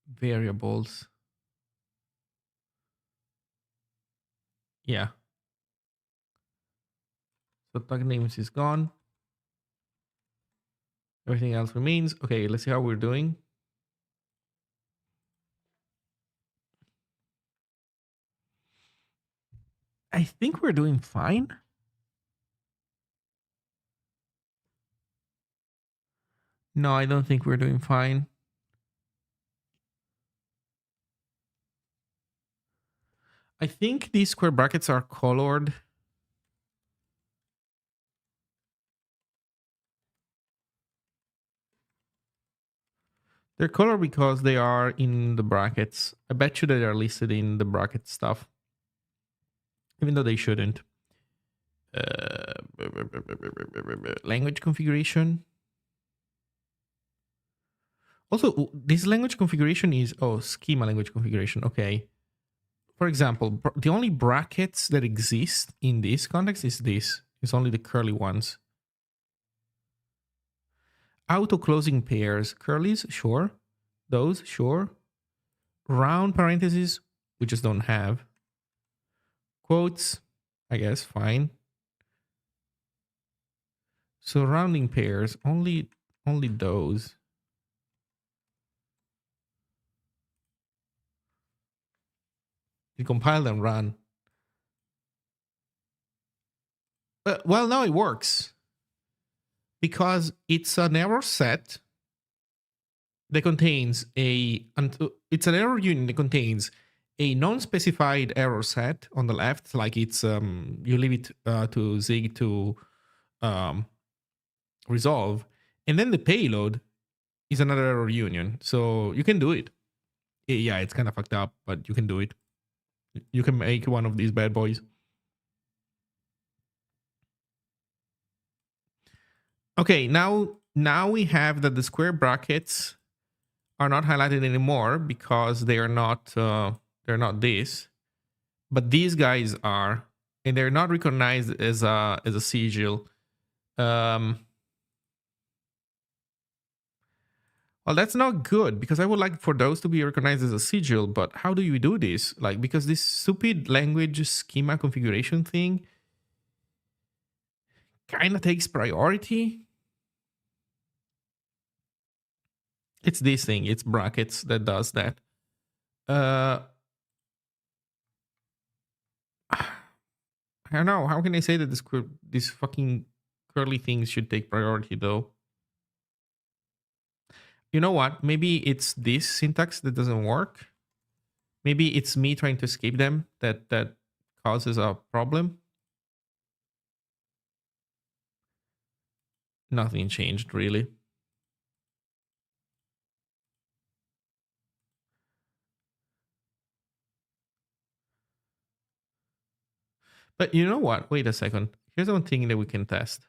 [SPEAKER 1] Variables. Yeah. So tag names is gone. Everything else remains. Okay, let's see how we're doing. I think we're doing fine. No, I don't think we're doing fine. I think these square brackets are colored. They're colored because they are in the brackets. I bet you that they are listed in the bracket stuff. Even though they shouldn't. Language configuration. Also, this language configuration is... Oh, schema language configuration. Okay. For example, the only brackets that exist in this context is this. It's only the curly ones. Auto-closing pairs. Curlies, sure. Those, sure. Round parentheses, we just don't have. Quotes, I guess, fine. Surrounding pairs, only those. You compile and run. Well, no, it works. Because it's an error set that contains it's an error union that contains a non-specified error set on the left, like it's you leave it to Zig to resolve, and then the payload is another error union. So you can do it. Yeah, it's kind of fucked up, but you can do it. You can make one of these bad boys. Okay, now we have that the square brackets are not highlighted anymore because they are not they're not this, but these guys are, and they're not recognized as a sigil. Well, that's not good because I would like for those to be recognized as a sigil, but how do you do this? Like, because this stupid language schema configuration thing kind of takes priority. It's this thing, it's brackets that does that. I don't know. How can I say that this fucking curly things should take priority though? You know what? Maybe it's this syntax that doesn't work. Maybe it's me trying to escape them that causes a problem. Nothing changed really. But you know what? Wait a second. Here's one thing that we can test.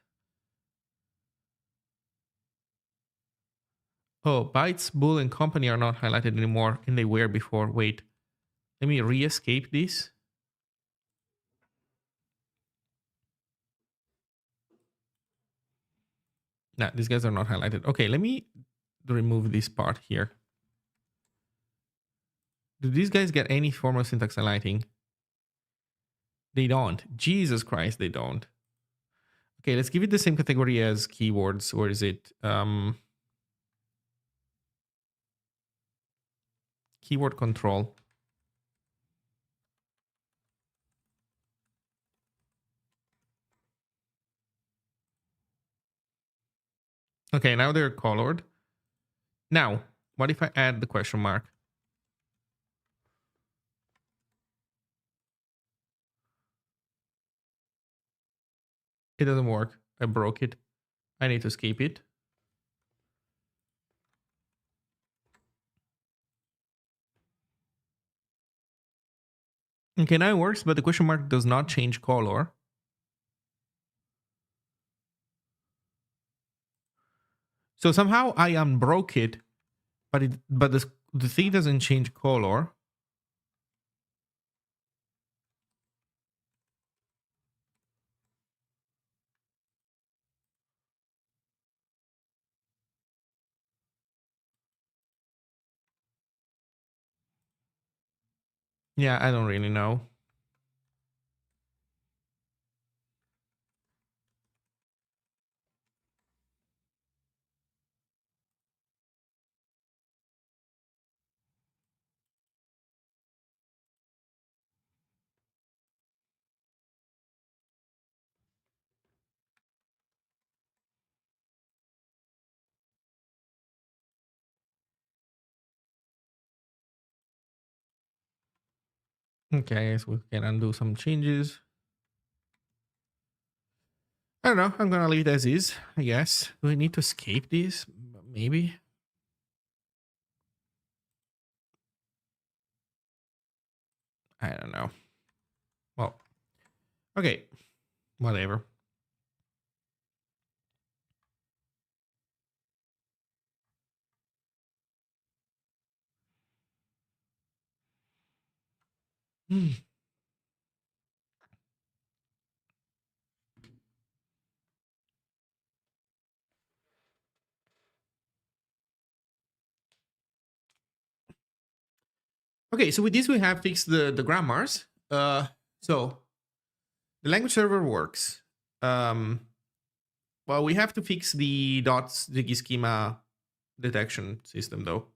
[SPEAKER 1] Oh, bytes, bool, and company are not highlighted anymore, and they were before. Wait. Let me re-escape this. Nah, these guys are not highlighted. Okay, let me remove this part here. Do these guys get any form of syntax highlighting? They don't. Jesus Christ, they don't. Okay, let's give it the same category as keywords. Where is it? Keyword control. Okay, now they're colored. Now, what if I add the question mark? It doesn't work. I broke it. I need to escape it. Okay, now it works, but the question mark does not change color. So somehow I unbroke it, but the thing doesn't change color. Yeah, I don't really know. Okay, I guess we can undo some changes. I don't know. I'm gonna leave it as is, I guess. Do we need to escape this? Maybe. I don't know. Well, okay. Whatever. Hmm. Okay, so with this we have fixed the grammars. So the language server works. Well, we have to fix the dots Ziggy schema detection system though.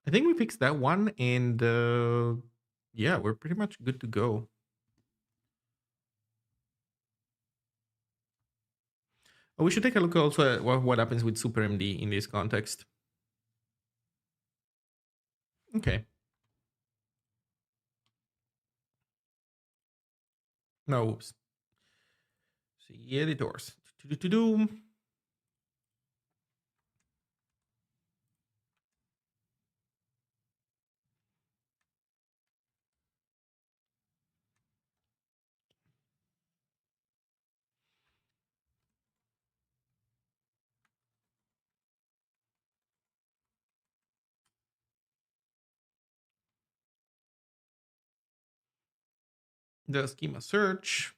[SPEAKER 1] I think we fixed that one, and yeah, we're pretty much good to go. Oh, we should take a look also at what happens with SuperMD in this context. Okay. No, oops. See editors. Do-do-do-do. The schema search.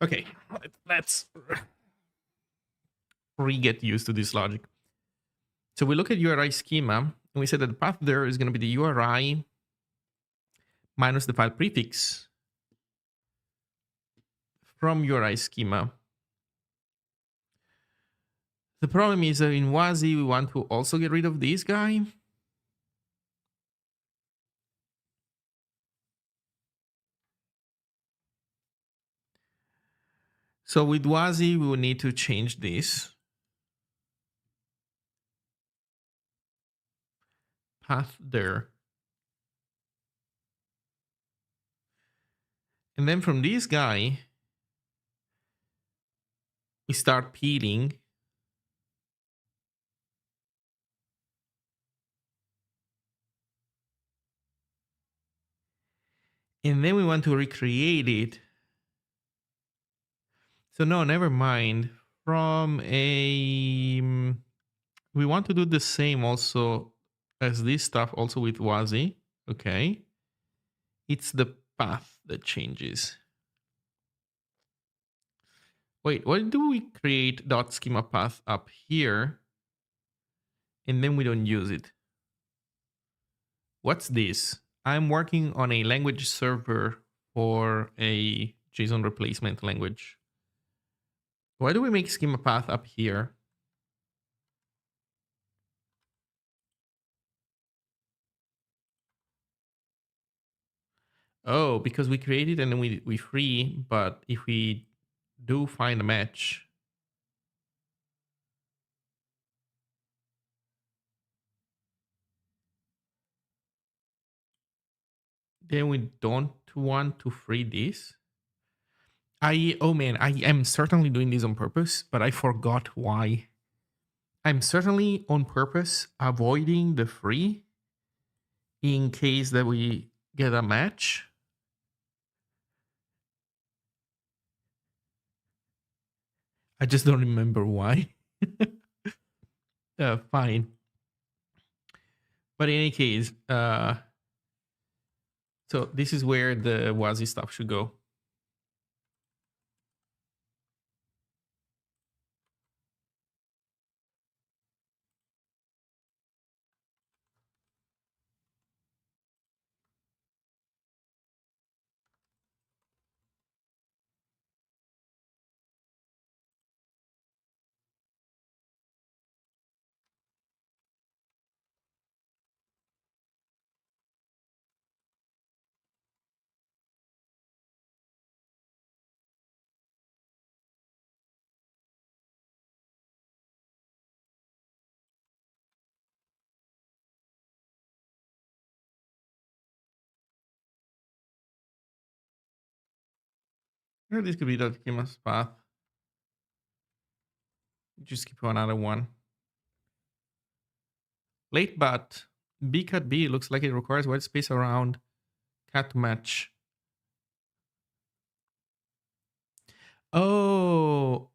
[SPEAKER 1] Okay, let's re-get used to this logic. So we look at URI schema, and we said that the path there is going to be the URI minus the file prefix from URI schema. The problem is that in WASI, we want to also get rid of this guy. So with WASI, we will need to change this path there. And then from this guy, we start peeling. And then we want to recreate it So no, never mind. From a we want to do the same also as this stuff also with WASI. Okay. It's the path that changes. Wait, why do we create dot schema path up here and then we don't use it? What's this? I'm working on a language server for a JSON replacement language. Why do we make schema path up here? Oh, because we create it and then we free, but if we do find a match, then we don't want to free this. Oh man, I am certainly doing this on purpose, but I forgot why. I'm certainly on purpose avoiding the free in case that we get a match. I just don't remember why. Fine. But in any case, so this is where the WASI stuff should go. Or this could be the schemas path. Just keep another one. Late but B cut B looks like it requires white space around cat match. Oh,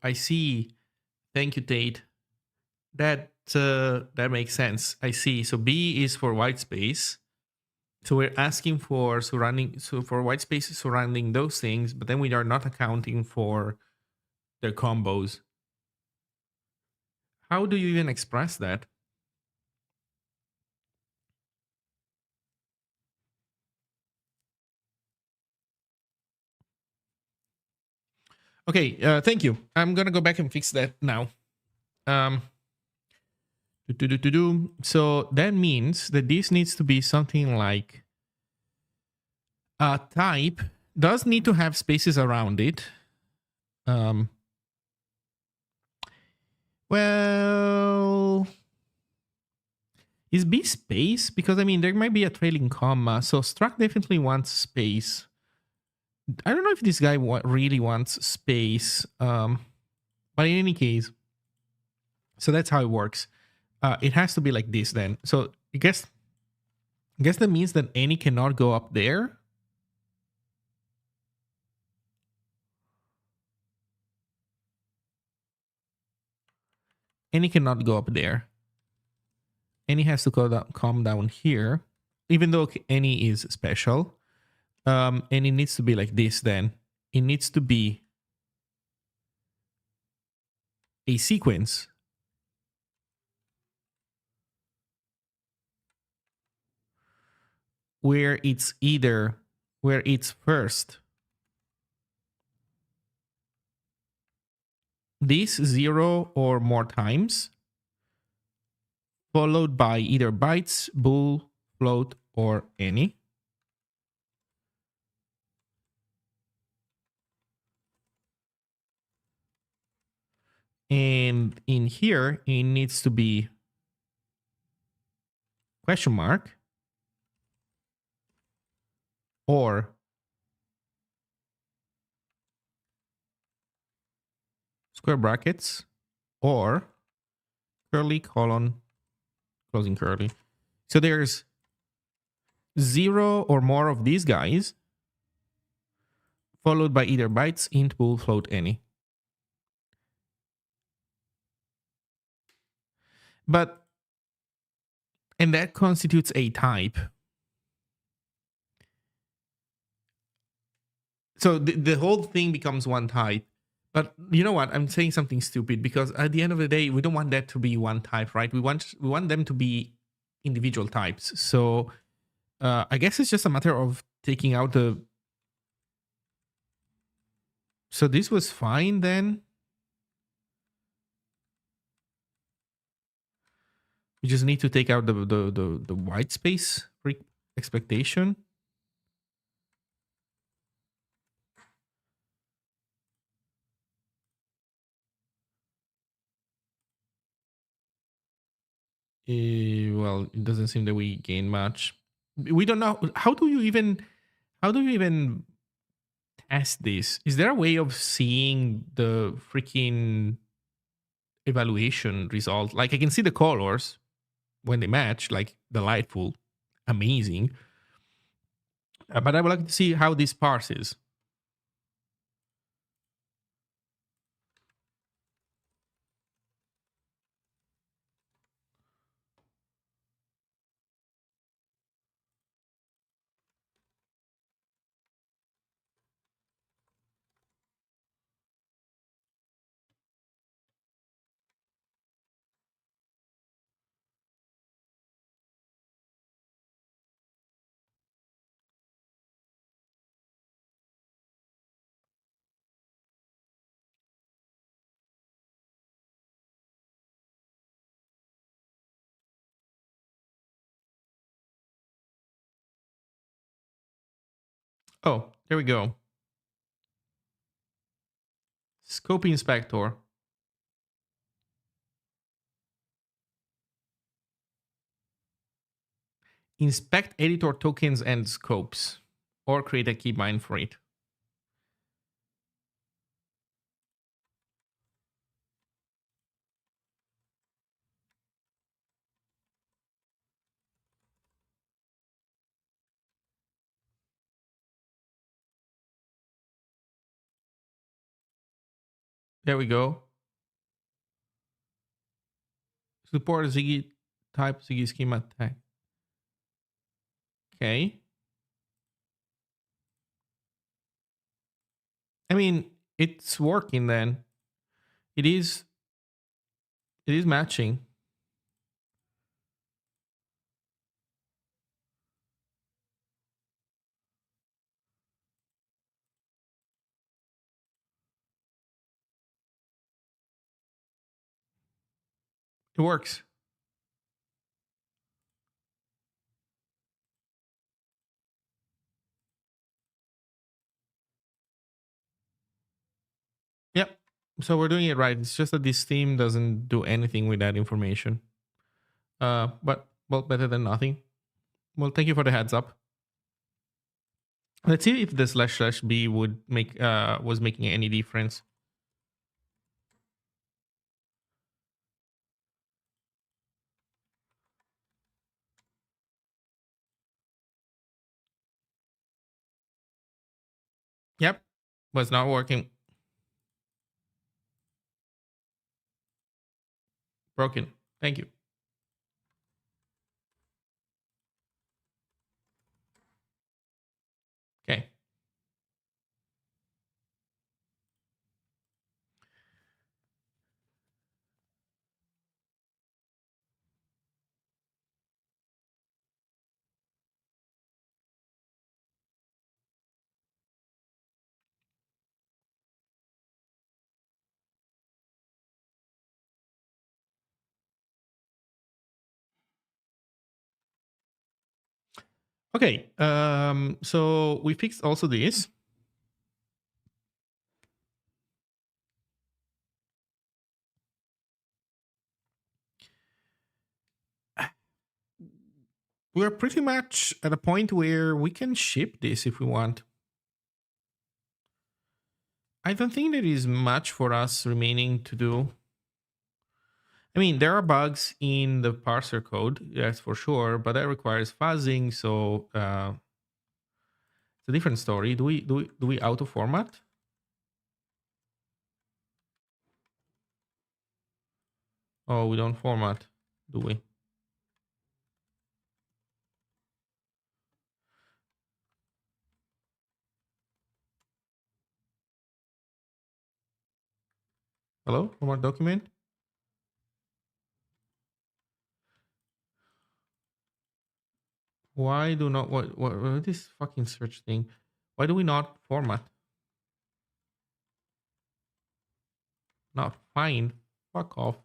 [SPEAKER 1] I see. Thank you, Tate. That makes sense. I see. So B is for white space. So we're asking for for white spaces surrounding those things, but then we are not accounting for the combos. How do you even express that? Okay, thank you. I'm gonna go back and fix that now. Um, So that means that this needs to be something like a type does need to have spaces around it. Well, is B space? Because I mean, there might be a trailing comma. So struct definitely wants space. I don't know if this guy really wants space. But in any case, so that's how it works. It has to be like this then. So I guess that means that any cannot go up there. Any cannot go up there. Any has to come down here, even though any is special. And it needs to be like this then. It needs to be a sequence where it's first this 0 or more times, followed by either bytes, bool, float, or any. And in here, it needs to be question mark or square brackets or curly colon closing curly. So there's 0 or more of these guys, followed by either bytes, int, bool, float, any. And that constitutes a type. So the whole thing becomes one type. But you know what? I'm saying something stupid because at the end of the day, we don't want that to be one type, right? We want them to be individual types. So I guess it's just a matter of taking out the. So this was fine then. We just need to take out the white space expectation. Well, it doesn't seem that we gain much. We don't know. How do you even test this? Is there a way of seeing the freaking evaluation result? Like I can see the colors when they match, like delightful, amazing. But I would like to see how this parses. Oh, there we go. Scope inspector. Inspect editor tokens and scopes, or create a keybind for it. There we go. Support Ziggy type Ziggy schema tag. Okay. I mean, it's working then. It is matching. It works. Yep. So we're doing it right. It's just that this theme doesn't do anything with that information. But well, better than nothing. Well, thank you for the heads up. Let's see if the // would make was making any difference. Yep, was not working. Broken. Thank you. Okay. Okay. So we fixed also this. We're pretty much at a point where we can ship this if we want. I don't think there is much for us remaining to do. I mean, there are bugs in the parser code, that's for sure, but that requires fuzzing. So It's a different story. Do we auto format? Oh, we don't format, do we? Hello, format document. Why do not what this fucking search thing? Why do we not format? Not fine. Fuck off.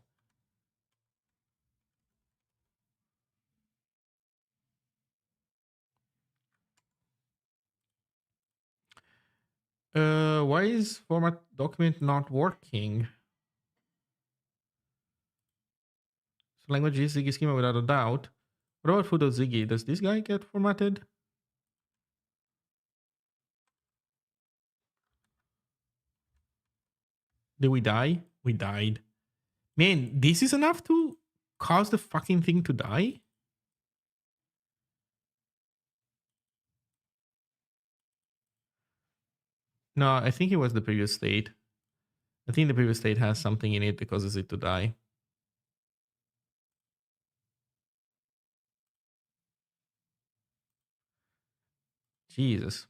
[SPEAKER 1] Why is format document not working? So language is Ziggy schema without a doubt. What about Fudo Ziggy? Does this guy get formatted? Did we die? We died. Man, this is enough to cause the fucking thing to die? No, I think it was the previous state. I think the previous state has something in it that causes it to die. Jesus.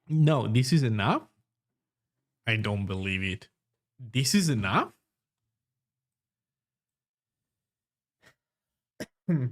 [SPEAKER 1] No, this is enough? I don't believe it. This is enough? Hmm.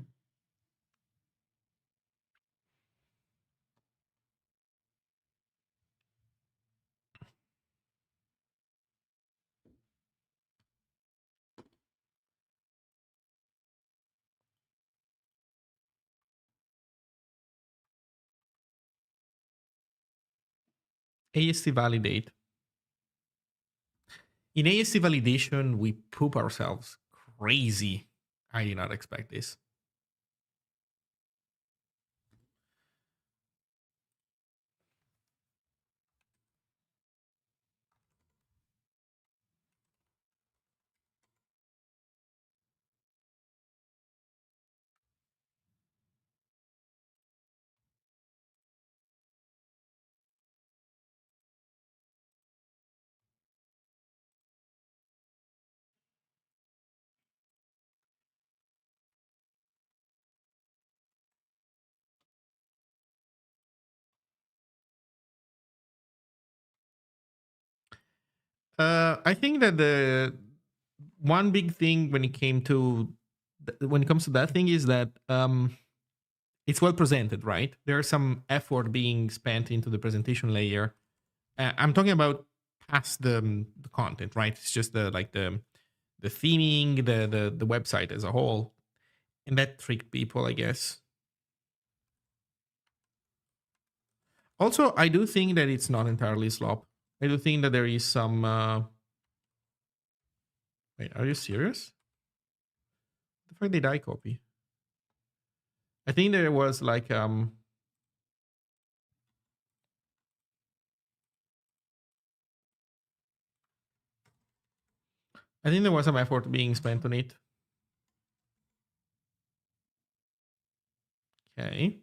[SPEAKER 1] AST validate. In AST validation, we poop ourselves crazy. I did not expect this. I think that the one big thing when it came to when it comes to that thing is that it's well presented, right? There's some effort being spent into the presentation layer. I'm talking about past the content, right? It's just the theming, the website as a whole, and that tricked people, I guess. Also, I do think that it's not entirely slop. I do think that there is some. Wait, are you serious? The fuck did I copy? I think there was like I think there was some effort being spent on it. Okay.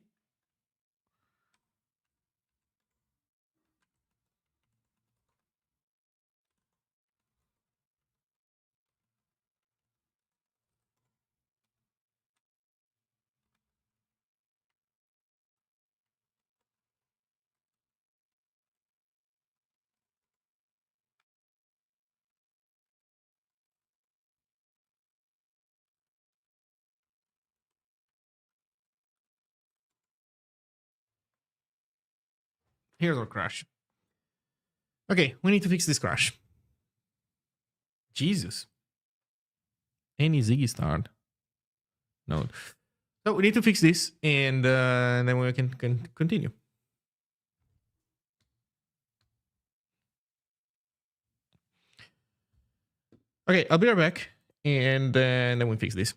[SPEAKER 1] Here's our crash. Okay, we need to fix this crash. Jesus. Any Ziggy start. No. So we need to fix this, and then we can continue. Okay, I'll be right back, and then we fix this.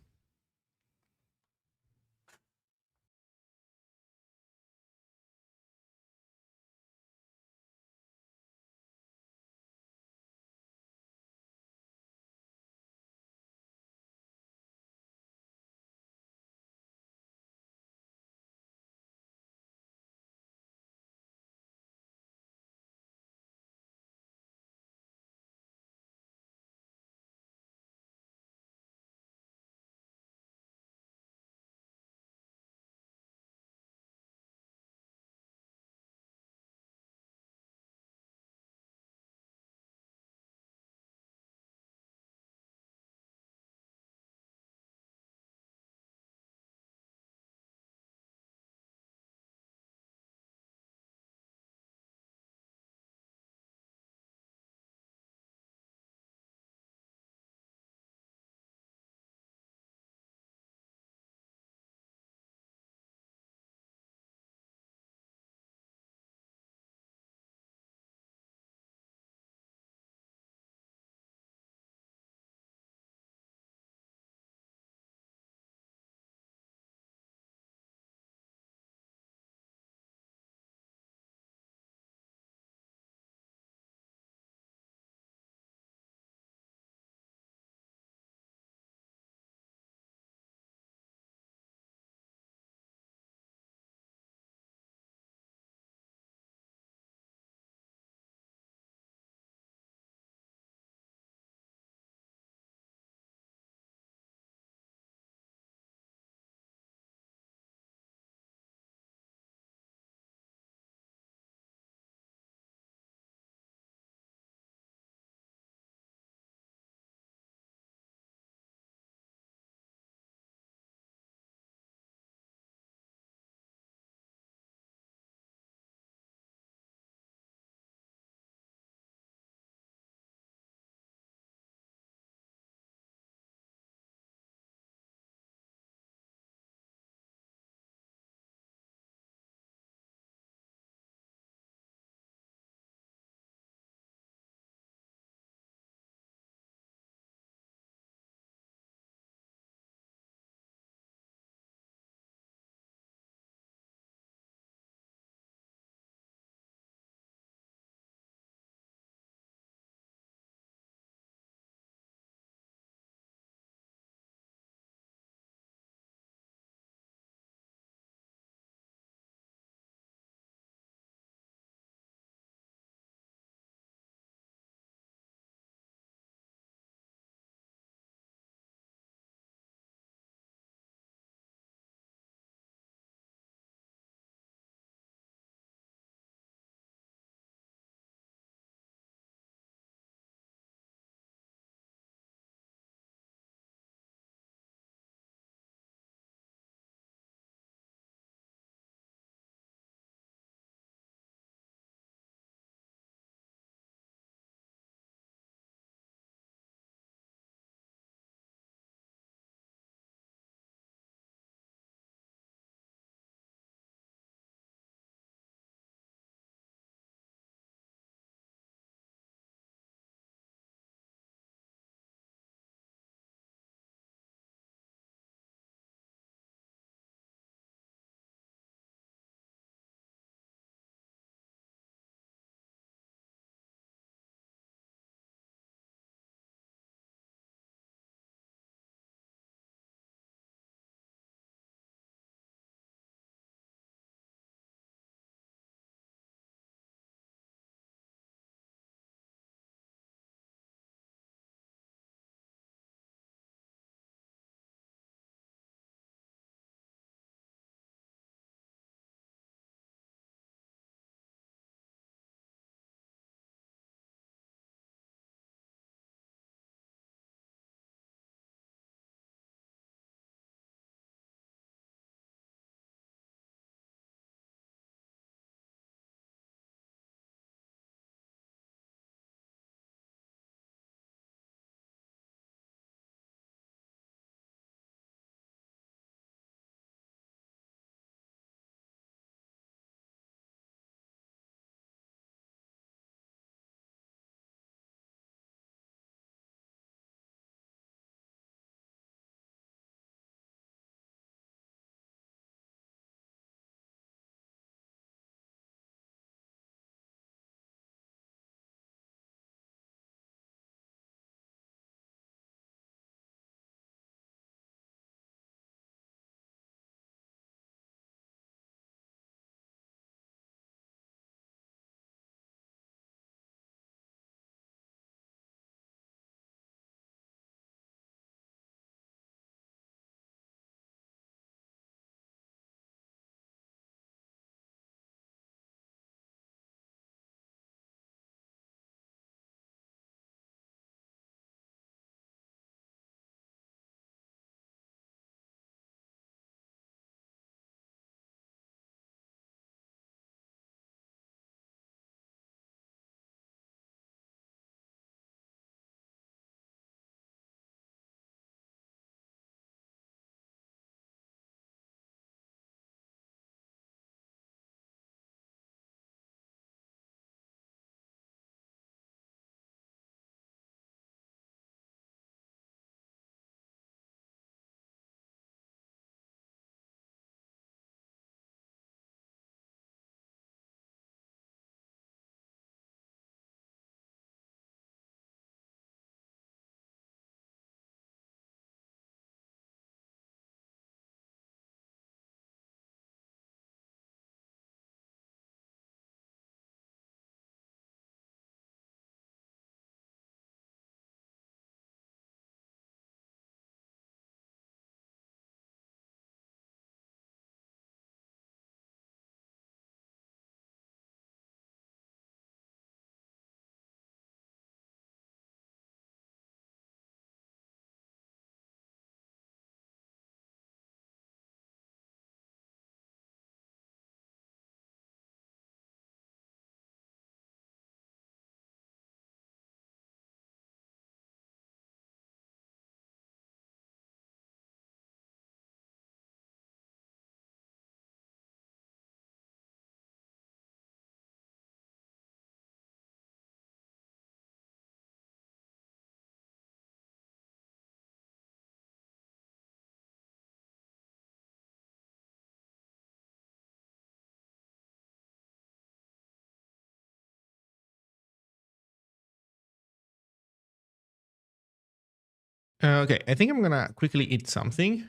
[SPEAKER 1] Okay, I think I'm gonna quickly eat something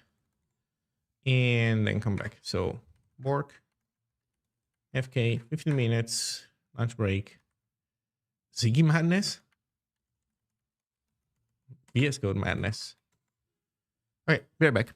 [SPEAKER 1] and then come back. So work, FK, 15 minutes, lunch break, Ziggy Madness, VS Code Madness. All right, be right back.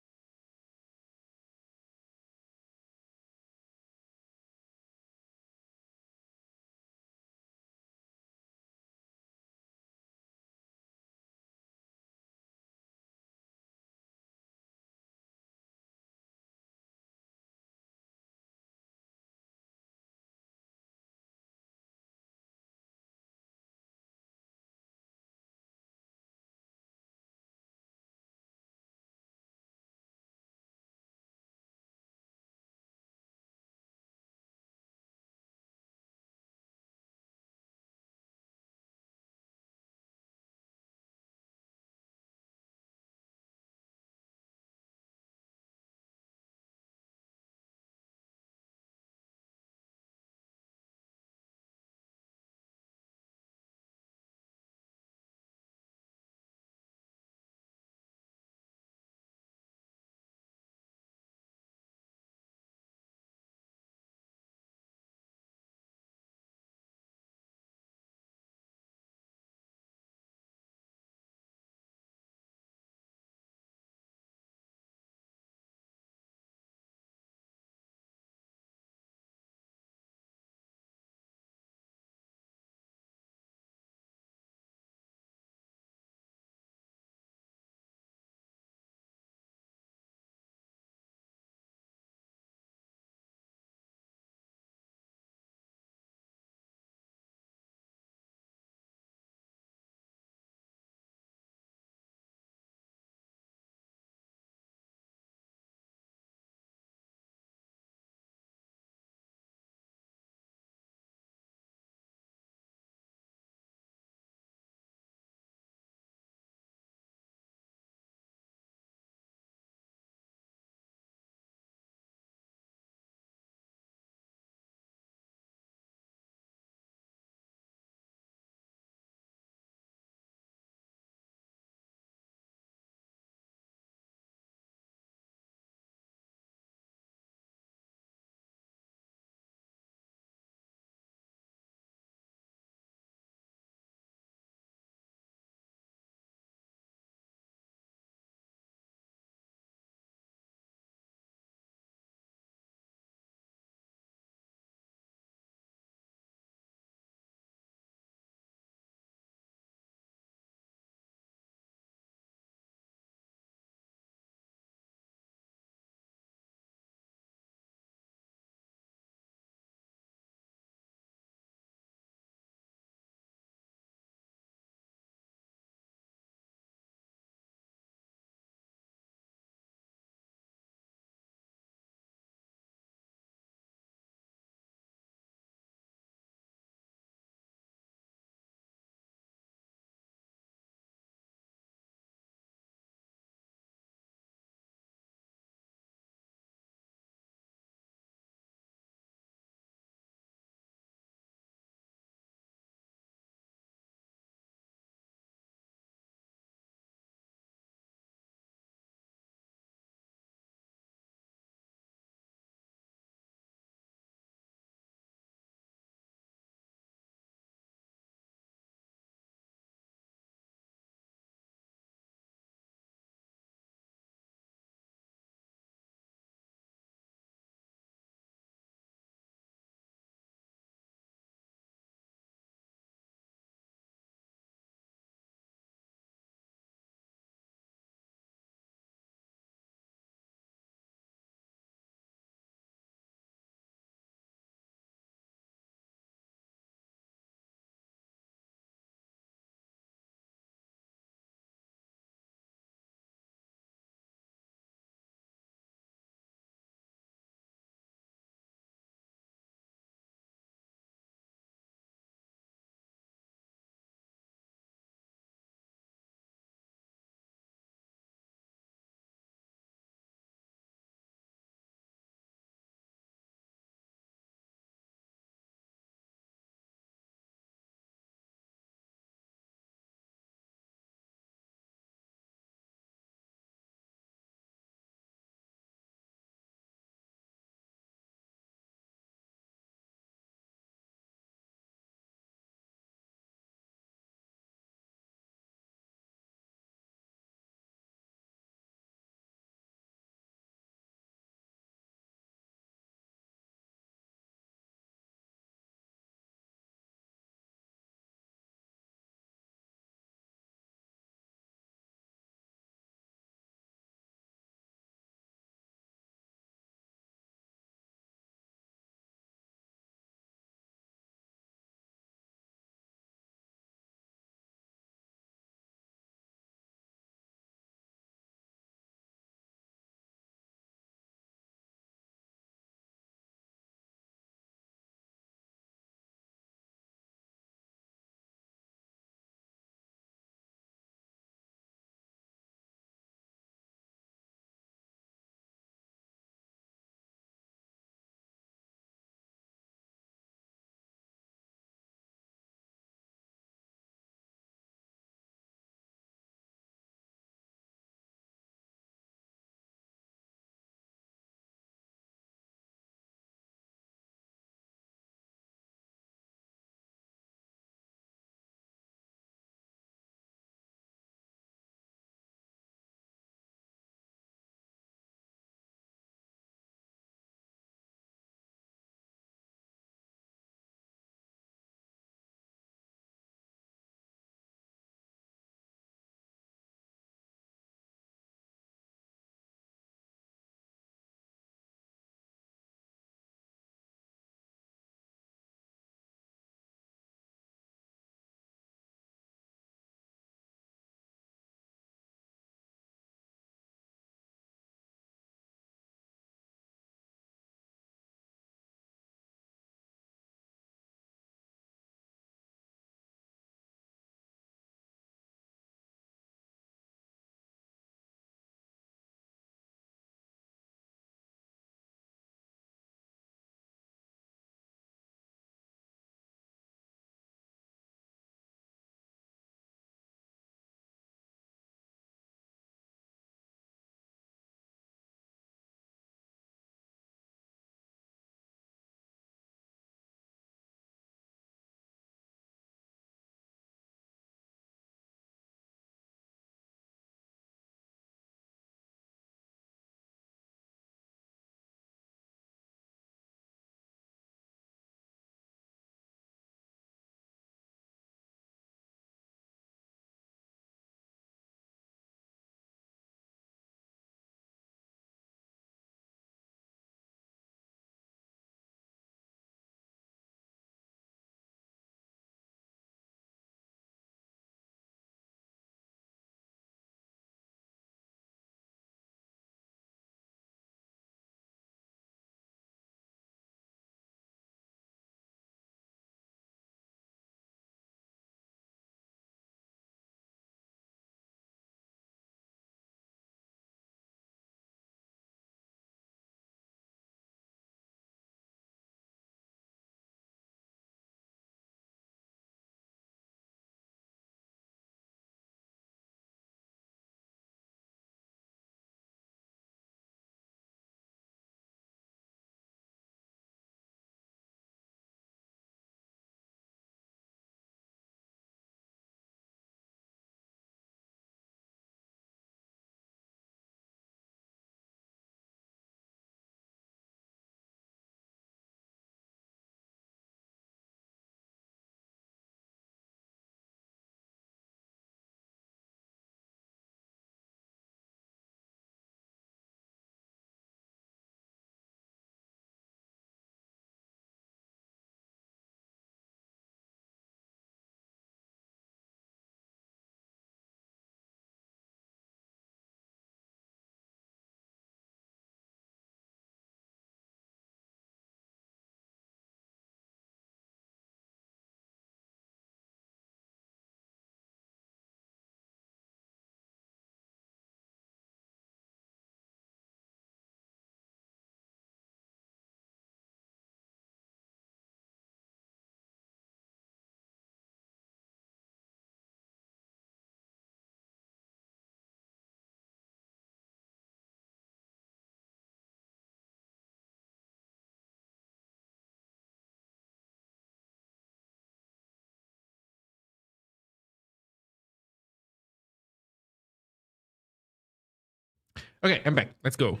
[SPEAKER 1] Okay, I'm back. Let's go.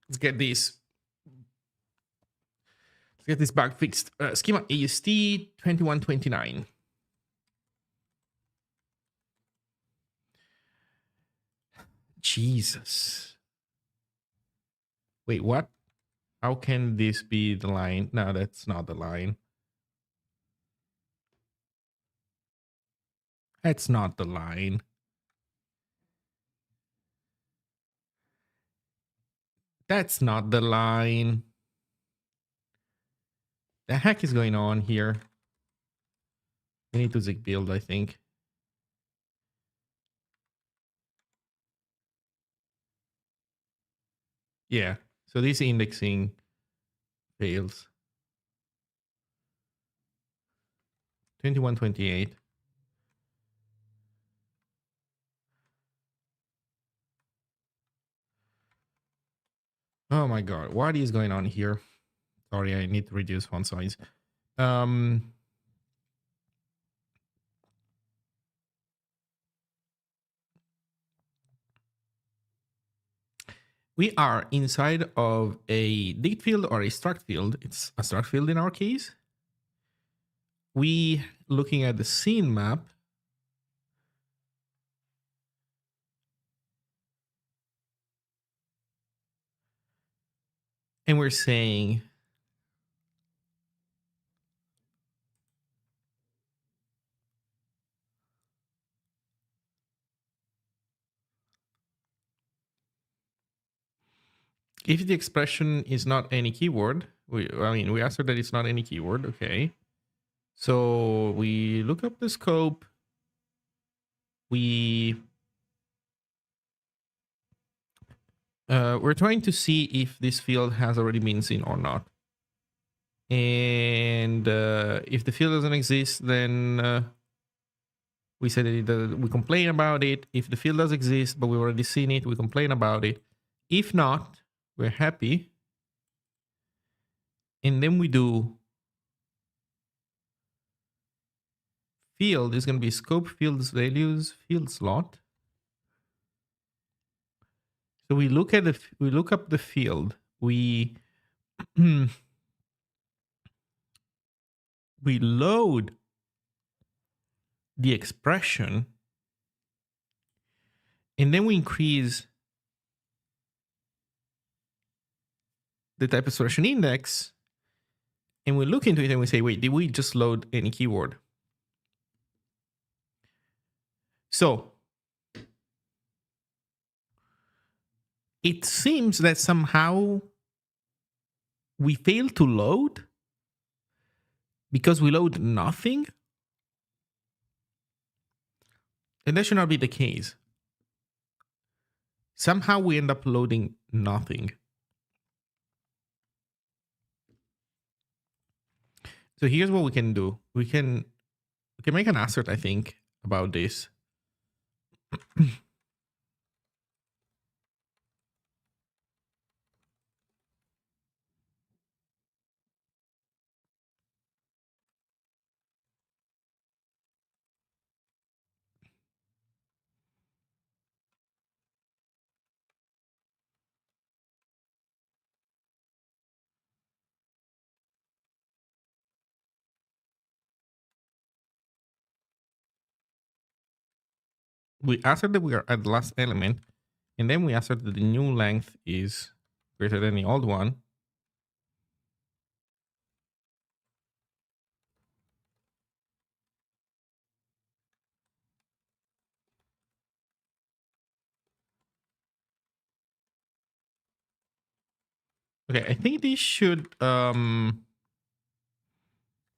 [SPEAKER 1] Let's get this. Let's get this bug fixed. Schema AST 2129. Jesus. Wait, what? How can this be the line? No, that's not the line. That's not the line. That's not the line. The heck is going on here? We need to Zig build, I think. Yeah. So this indexing fails. 2128. Oh my god, what is going on here? Sorry, I need to reduce font size. We are inside of a dict field or a struct field. It's a struct field in our case. We looking at the scene map. And we're saying if the expression is not any keyword, we assert that it's not any keyword. Okay. So we look up the scope. We're trying to see if this field has already been seen or not. And if the field doesn't exist, then we say that we complain about it. If the field does exist, but we've already seen it, we complain about it. If not, we're happy. And then we do field is going to be scope fields values field slot. So we look at we look up the field. We we load the expression, and then we increase the type expression index, and we look into it and we say, wait, did we just load any keyword? So it seems that somehow we fail to load because we load nothing. And that should not be the case. Somehow we end up loading nothing. So here's what we can do. We can make an assert, I think, about this. We assert that we are at the last element, and then we assert that the new length is greater than the old one. Okay, I think these should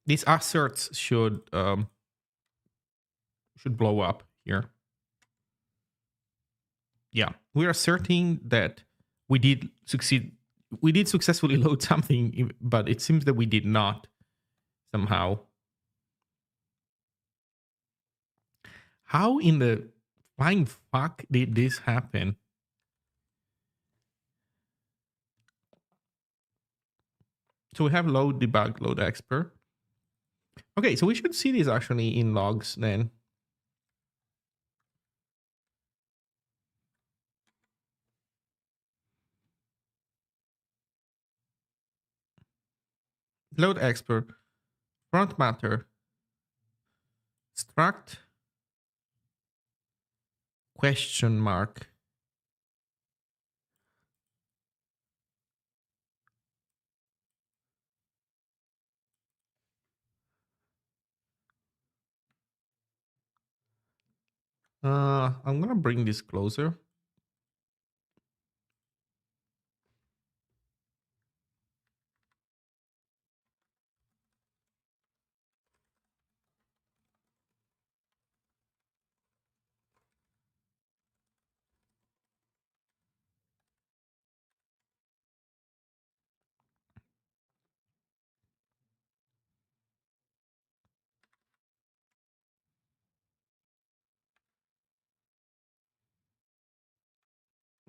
[SPEAKER 1] these asserts should blow up here. Yeah, we're asserting that we did succeed. We did successfully load something, but it seems that we did not somehow. How in the flying fuck did this happen? So we have load debug, load expert. Okay, so we should see this actually in logs then. load expert, front matter, struct, question mark. I'm gonna bring this closer.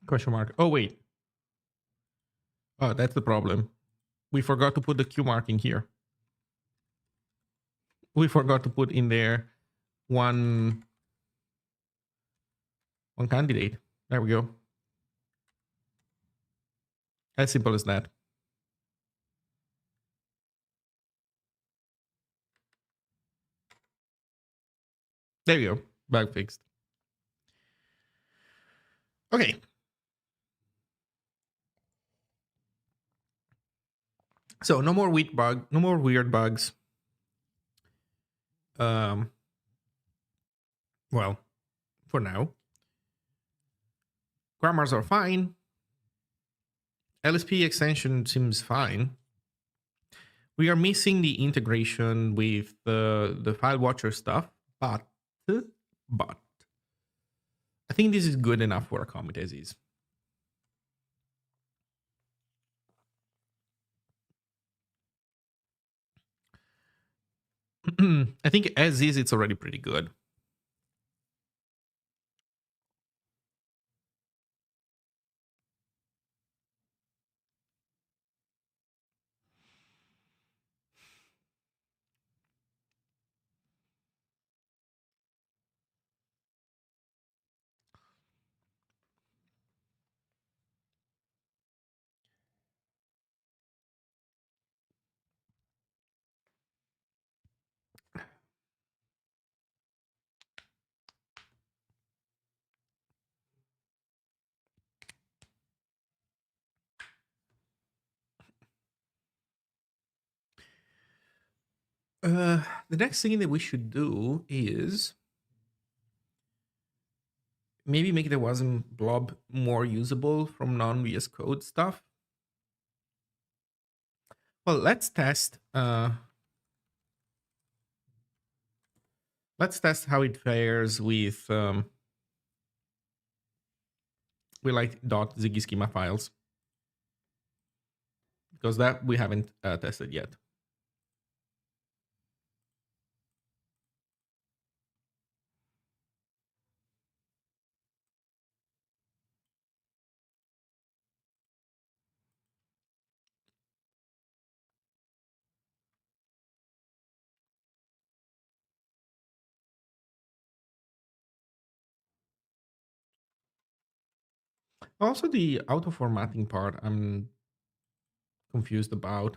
[SPEAKER 1] Question mark. Oh, wait. Oh, that's the problem. We forgot to put the Q mark in here. We forgot to put in there one candidate. There we go. As simple as that. There you go. Bug fixed. Okay. So no more no more weird bugs. Well, for now. Grammars are fine. LSP extension seems fine. We are missing the integration with the file watcher stuff, but I think this is good enough for a commit as is. I think as is, it's already pretty good. The next thing that we should do is maybe make the WASM blob more usable from non-VS Code stuff. Well, let's test. Let's test how it fares with like .ziggy schema files, because that we haven't tested yet. Also, the auto formatting part, I'm confused about.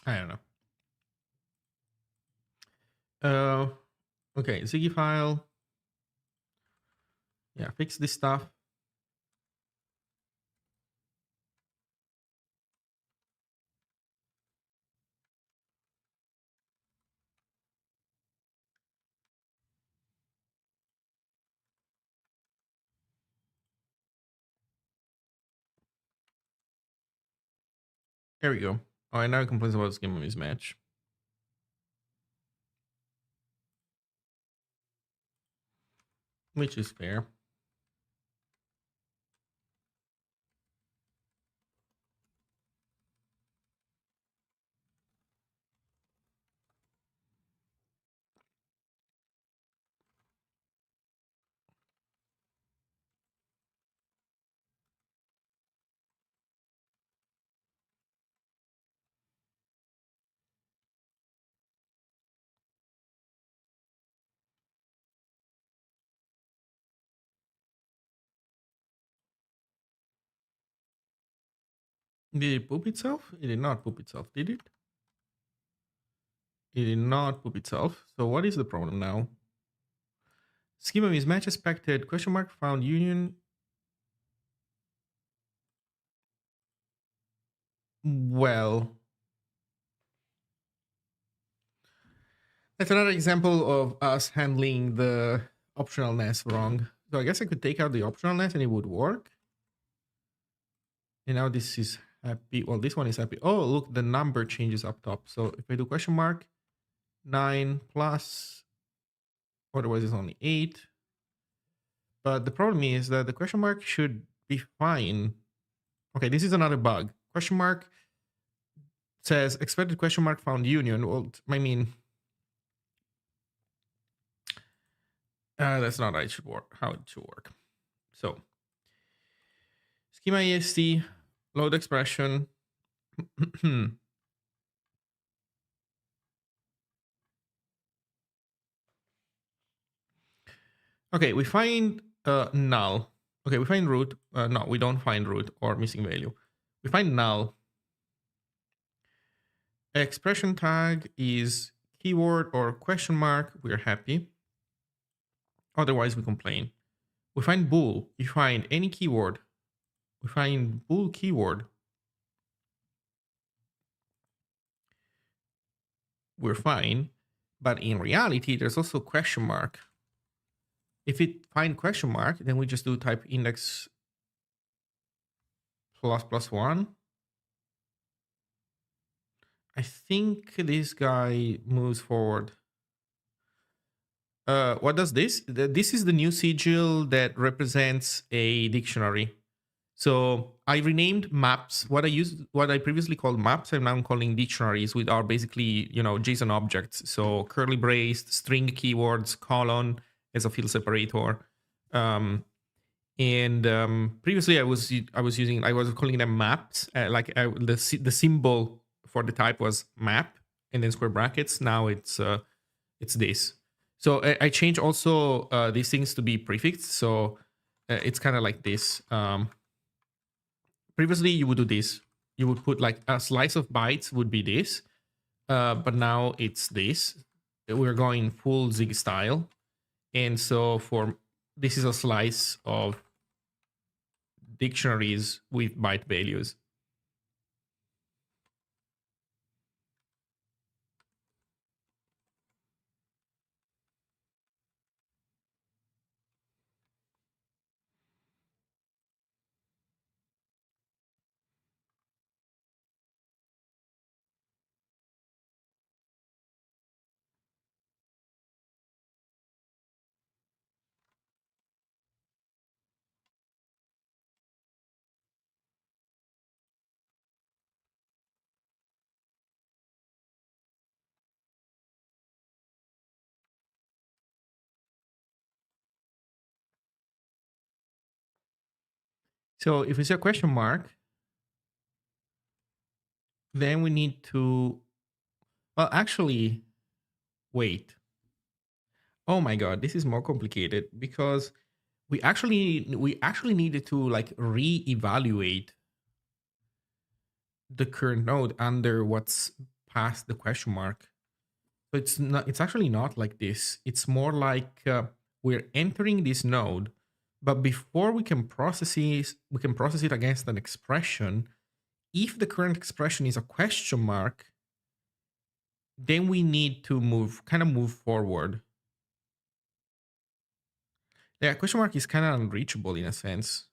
[SPEAKER 1] I don't know. Okay, Ziggy file. Yeah, fix this stuff. There we go. Oh, and now it complains about schema mismatch. Which is fair. Did it poop itself? It did not poop itself, did it? It did not poop itself. So what is the problem now? Schema mismatch expected, question mark, found union. Well, that's another example of us handling the optionalness wrong. So I guess I could take out the optionalness and it would work. And now this is happy. Well, this one is happy. Oh, look, the number changes up top. So if I do question mark, 9 plus, otherwise it's only 8. But the problem is that the question mark should be fine. Okay, this is another bug. Question mark says expected question mark found union. Well, I mean, that's not how it should work. How it should work. So schema est load expression. Okay, we find null. Okay, we find root. No, we don't find root or missing value. We find null. Expression tag is keyword or question mark. We're happy. Otherwise, we complain. We find bool. You find any keyword. We find bool keyword. We're fine. But in reality, there's also question mark. If it find question mark, then we just do type index ++1. I think this guy moves forward. What does this? This is the new sigil that represents a dictionary. So I renamed maps. What I previously called maps, I'm now calling dictionaries, which are basically JSON objects. So curly braced, string keywords, colon as a field separator. Previously I was calling them maps. The symbol for the type was map and then square brackets. Now it's this. So I changed also these things to be prefixed. So it's kind of like this. Previously, you would do this. You would put like a slice of bytes would be this, but now it's this. We're going full Zig style, and so for this is a slice of dictionaries with byte values. So if we see a question mark, then we need to, well, actually, wait. Oh my God, this is more complicated because we actually needed to like reevaluate the current node under what's past the question mark. So it's actually not like this. It's more like we're entering this node, but before we can process it against an expression. If the current expression is a question mark, then we need to move forward. Yeah, question mark is kind of unreachable in a sense.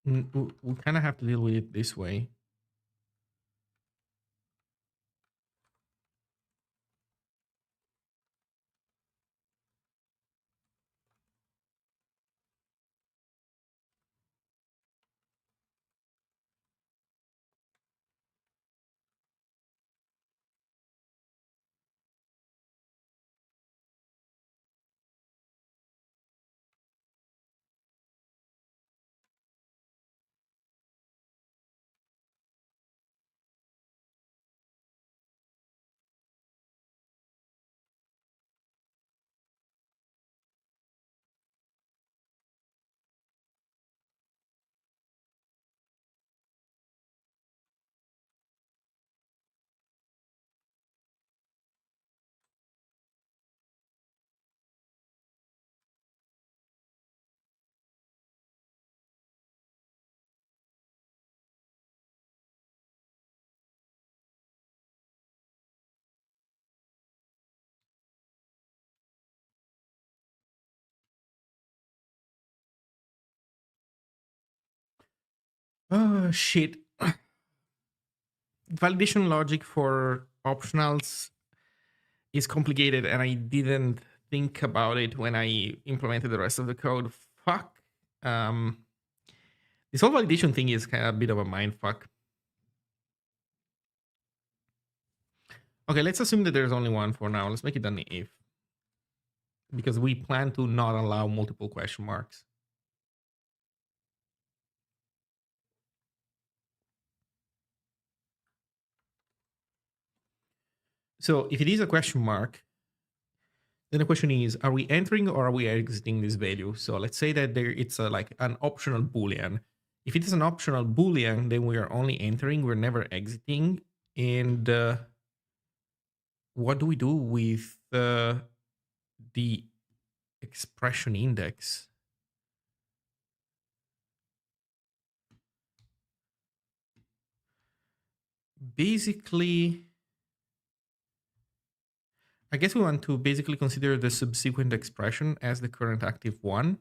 [SPEAKER 1] We kind of have to deal with it this way. Oh shit. Validation logic for optionals is complicated, and I didn't think about it when I implemented the rest of the code. Fuck. Um, this whole validation thing is kind of a bit of a mind fuck. Okay, let's assume that there's only one for now. Let's make it an if, because we plan to not allow multiple question marks. So if it is a question mark, then the question is, are we entering or are we exiting this value? So let's say that it's like an optional Boolean. If it is an optional Boolean, then we are only entering, we're never exiting. And what do we do with the expression index? Basically, I guess we want to basically consider the subsequent expression as the current active one.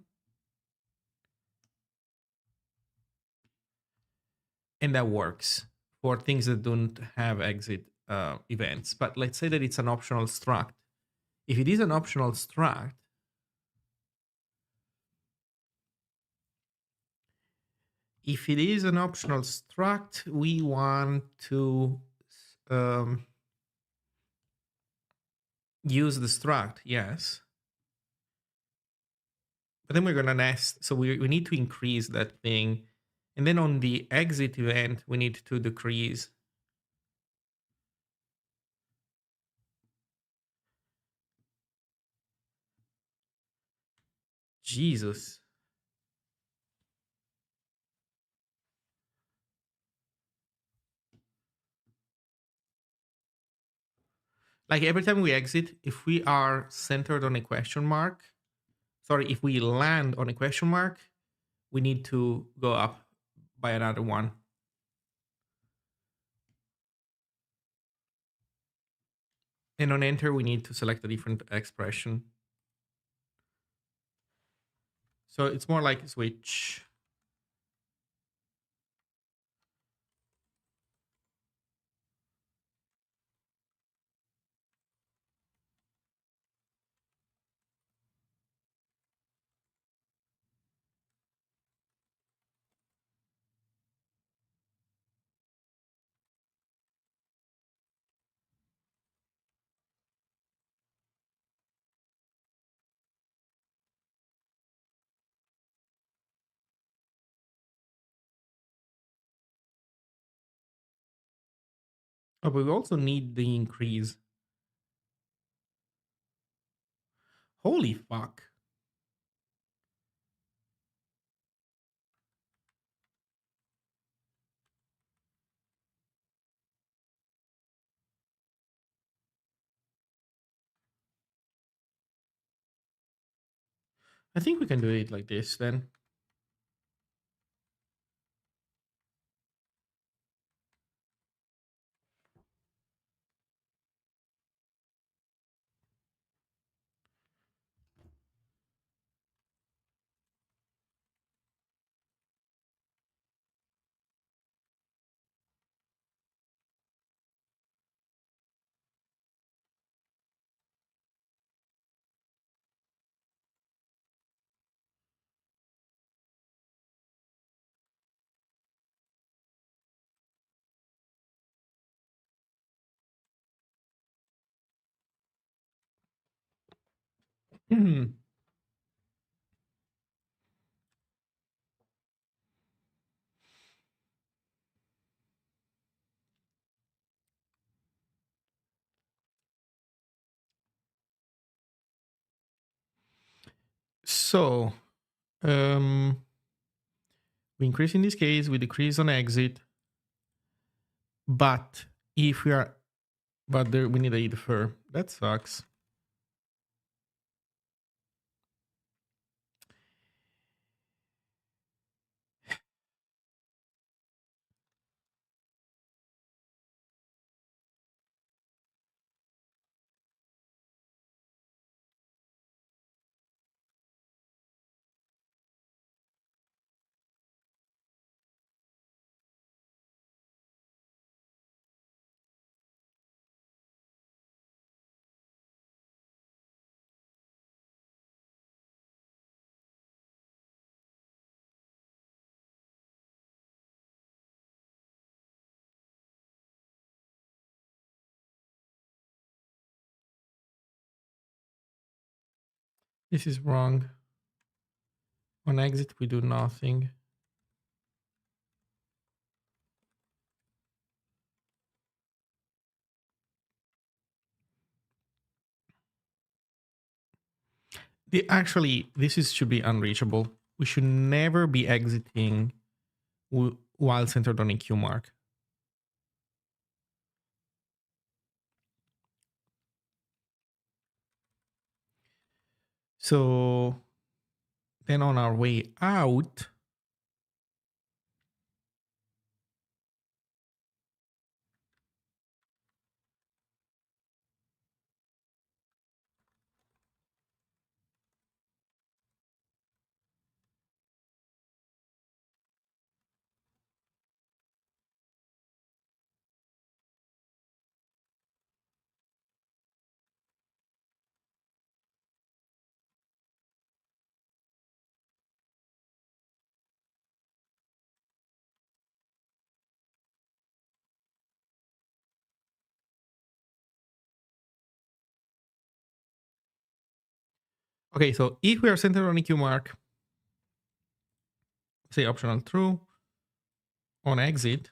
[SPEAKER 1] And that works for things that don't have exit events. But let's say that it's an optional struct. If it is an optional struct, we want to use the struct, yes. But then we're going to nest. So we need to increase that thing. And then on the exit event, we need to decrease. Jesus. Like every time we exit, if we are centered on a question mark, if we land on a question mark, we need to go up by another one. And on enter, we need to select a different expression. So it's more like switch. Oh, but we also need the increase. Holy fuck. I think we can do it like this then. So, we increase in this case, we decrease on exit. But if we are, but there we need a defer. That sucks. This is wrong. On exit, we do nothing. Actually, should be unreachable. We should never be exiting while centered on a Q mark. So then on our way out, okay, so if we are centered on a Q mark, say optional true, on exit,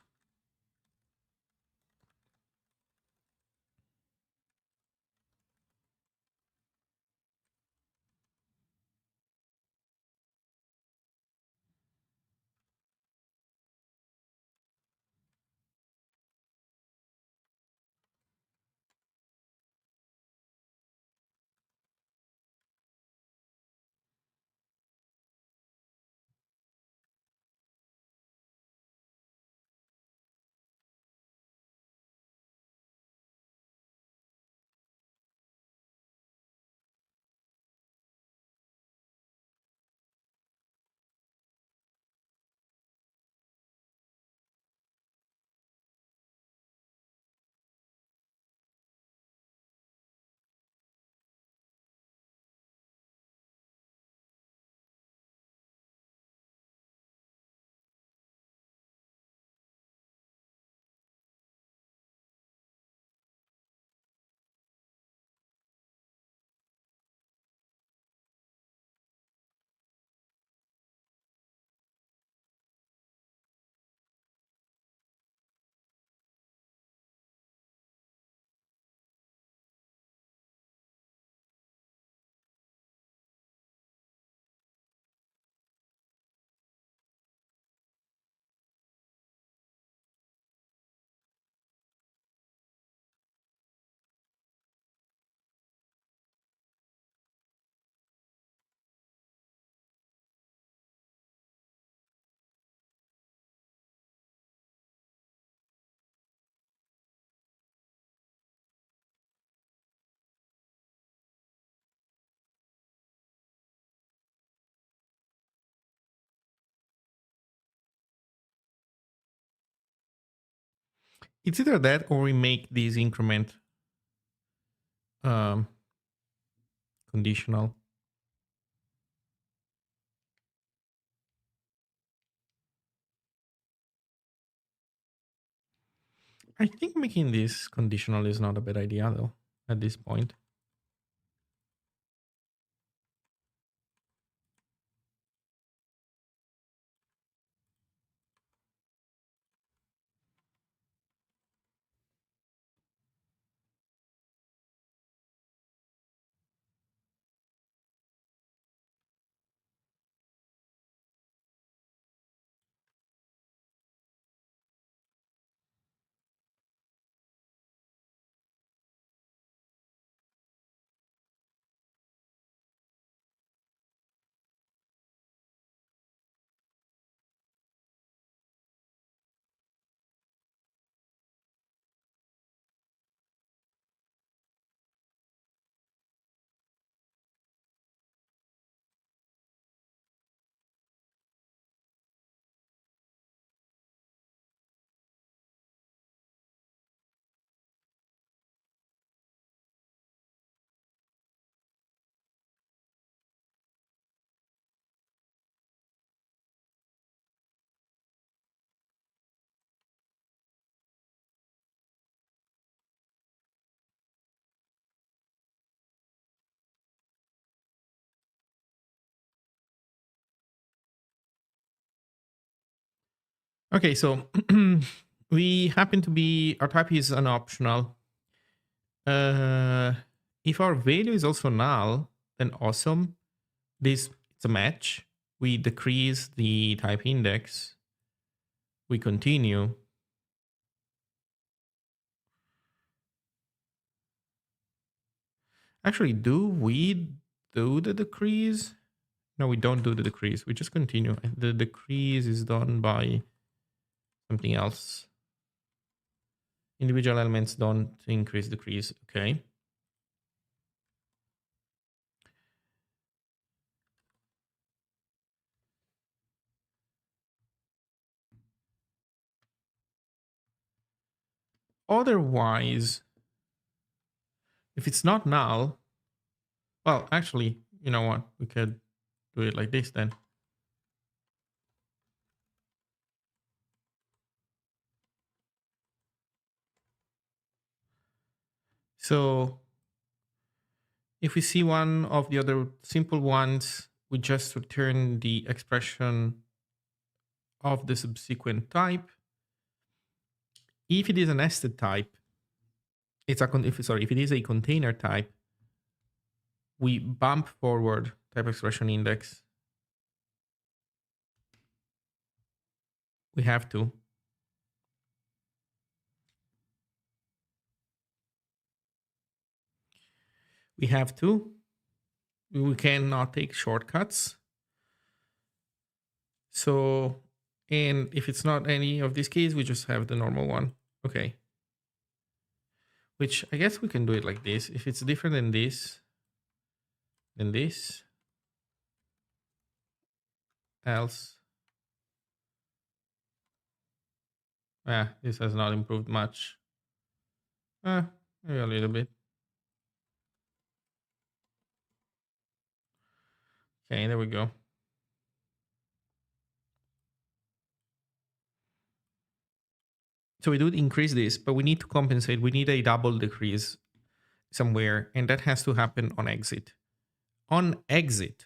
[SPEAKER 1] it's either that or we make this increment um, conditional. I think making this conditional is not a bad idea though at this point. Okay, so we happen to be, our type is an optional. Uh, if our value is also null, then awesome. This it's a match. We decrease the type index. We continue. Actually, do we do the decrease? No, we don't do the decrease. We just continue. The decrease is done by something else. Individual elements don't increase, decrease. Okay. Otherwise, if it's not null, well, actually, you know what? We could do it like this then. So if we see one of the other simple ones, we just return the expression of the subsequent type. If it is a nested type, if it is a container type, we bump forward type expression index. We have to. We have to. We cannot take shortcuts. So, and if it's not any of these keys, we just have the normal one. Okay. Which I guess we can do it like this. If it's different than this, else. This has not improved much. Maybe a little bit. Okay, there we go. So we do increase this, but we need to compensate. We need a double decrease somewhere, and that has to happen on exit. On exit,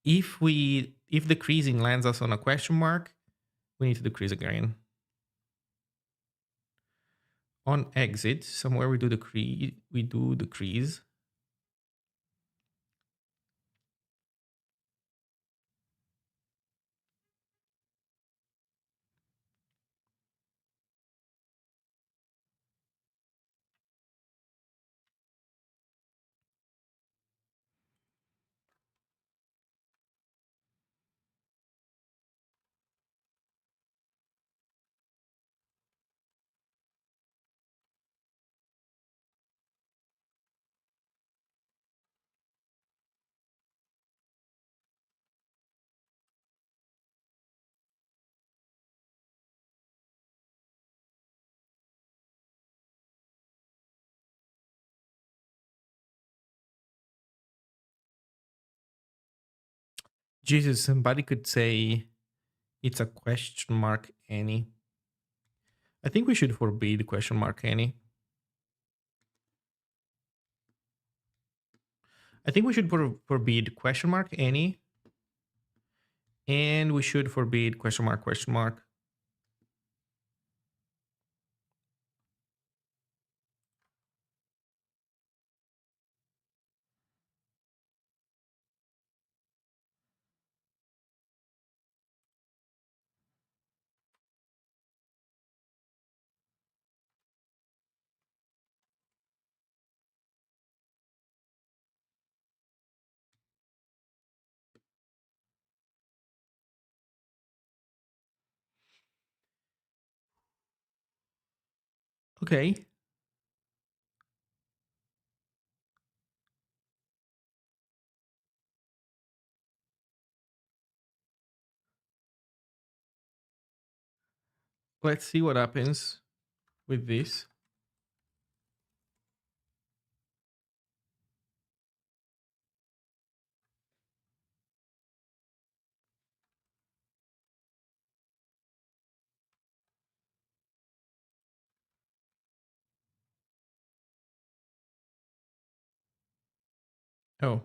[SPEAKER 1] if decreasing lands us on a question mark, we need to decrease again. On exit, somewhere we do decrease. Jesus, somebody could say it's a question mark any. I think we should forbid question mark any. I think we should forbid question mark any. And we should forbid question mark question mark. Okay. Let's see what happens with this. Oh.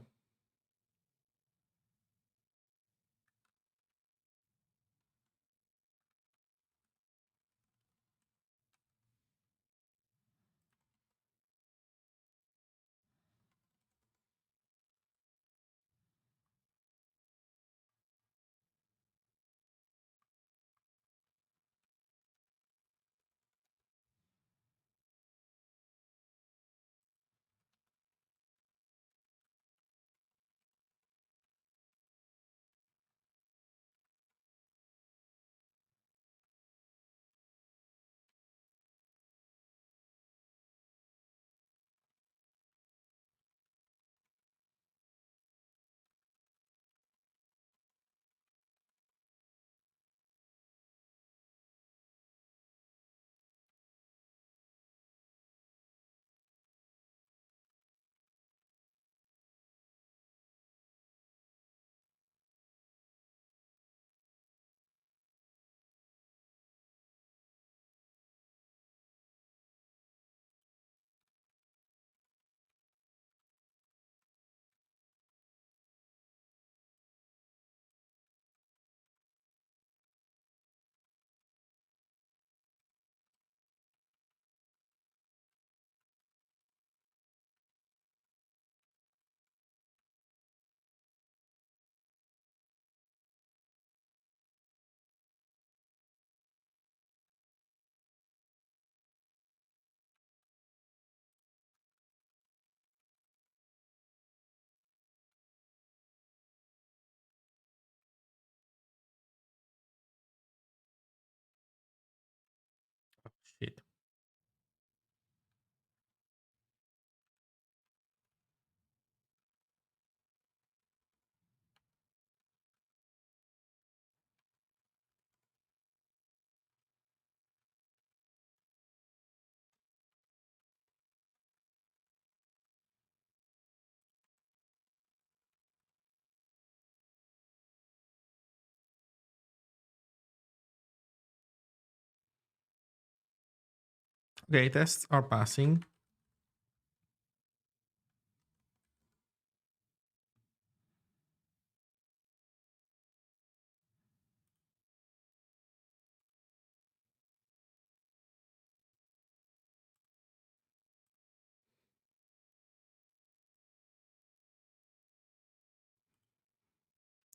[SPEAKER 1] Okay, tests are passing.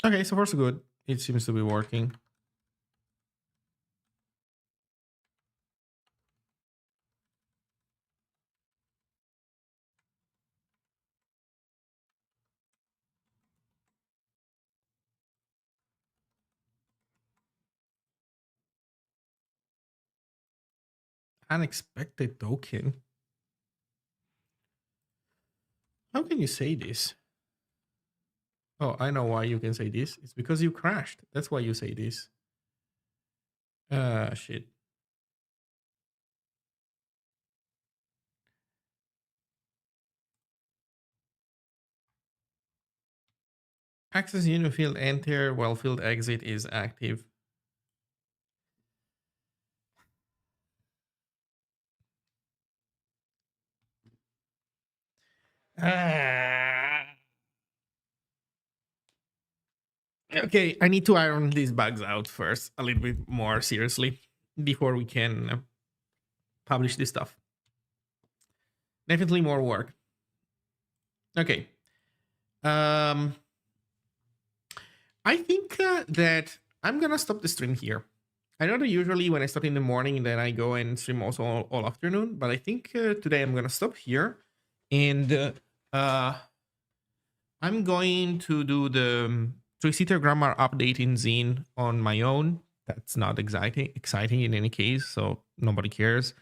[SPEAKER 1] Okay, so far so good. It seems to be working. Unexpected token. How can you say this? Oh, I know why you can say this. It's because you crashed. That's why you say this. Shit. Access union field enter while field exit is active. Okay, I need to iron these bugs out first a little bit more seriously before we can publish this stuff. Definitely more work. Okay. I think that I'm gonna stop the stream here. I know that usually when I start in the morning, then I go and stream also all afternoon. But I think today I'm gonna stop here, and I'm going to do the three-seater grammar update in Zine on my own. That's not exciting in any case, so nobody cares.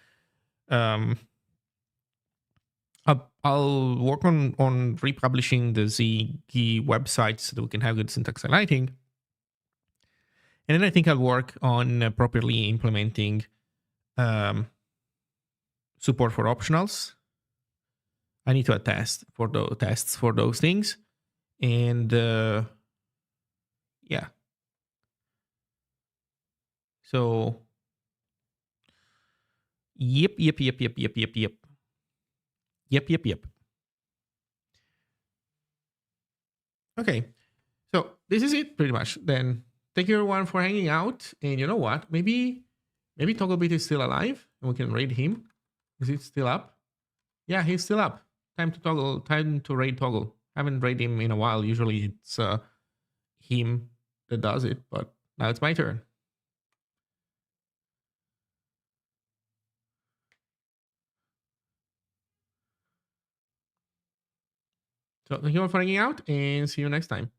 [SPEAKER 1] I'll work on republishing the Ziggy website so that we can have good syntax highlighting. And then I think I'll work on properly implementing support for optionals. I need to attest for the tests for those things. And yeah. So, yep. Okay. So this is it pretty much. Then thank you everyone for hanging out. And you know what? Maybe Togglebit is still alive and we can raid him. Is it still up? Yeah, he's still up. Time to raid Toggle. Haven't raided him in a while. Usually it's him that does it, but now it's my turn. So thank you all for hanging out and see you next time.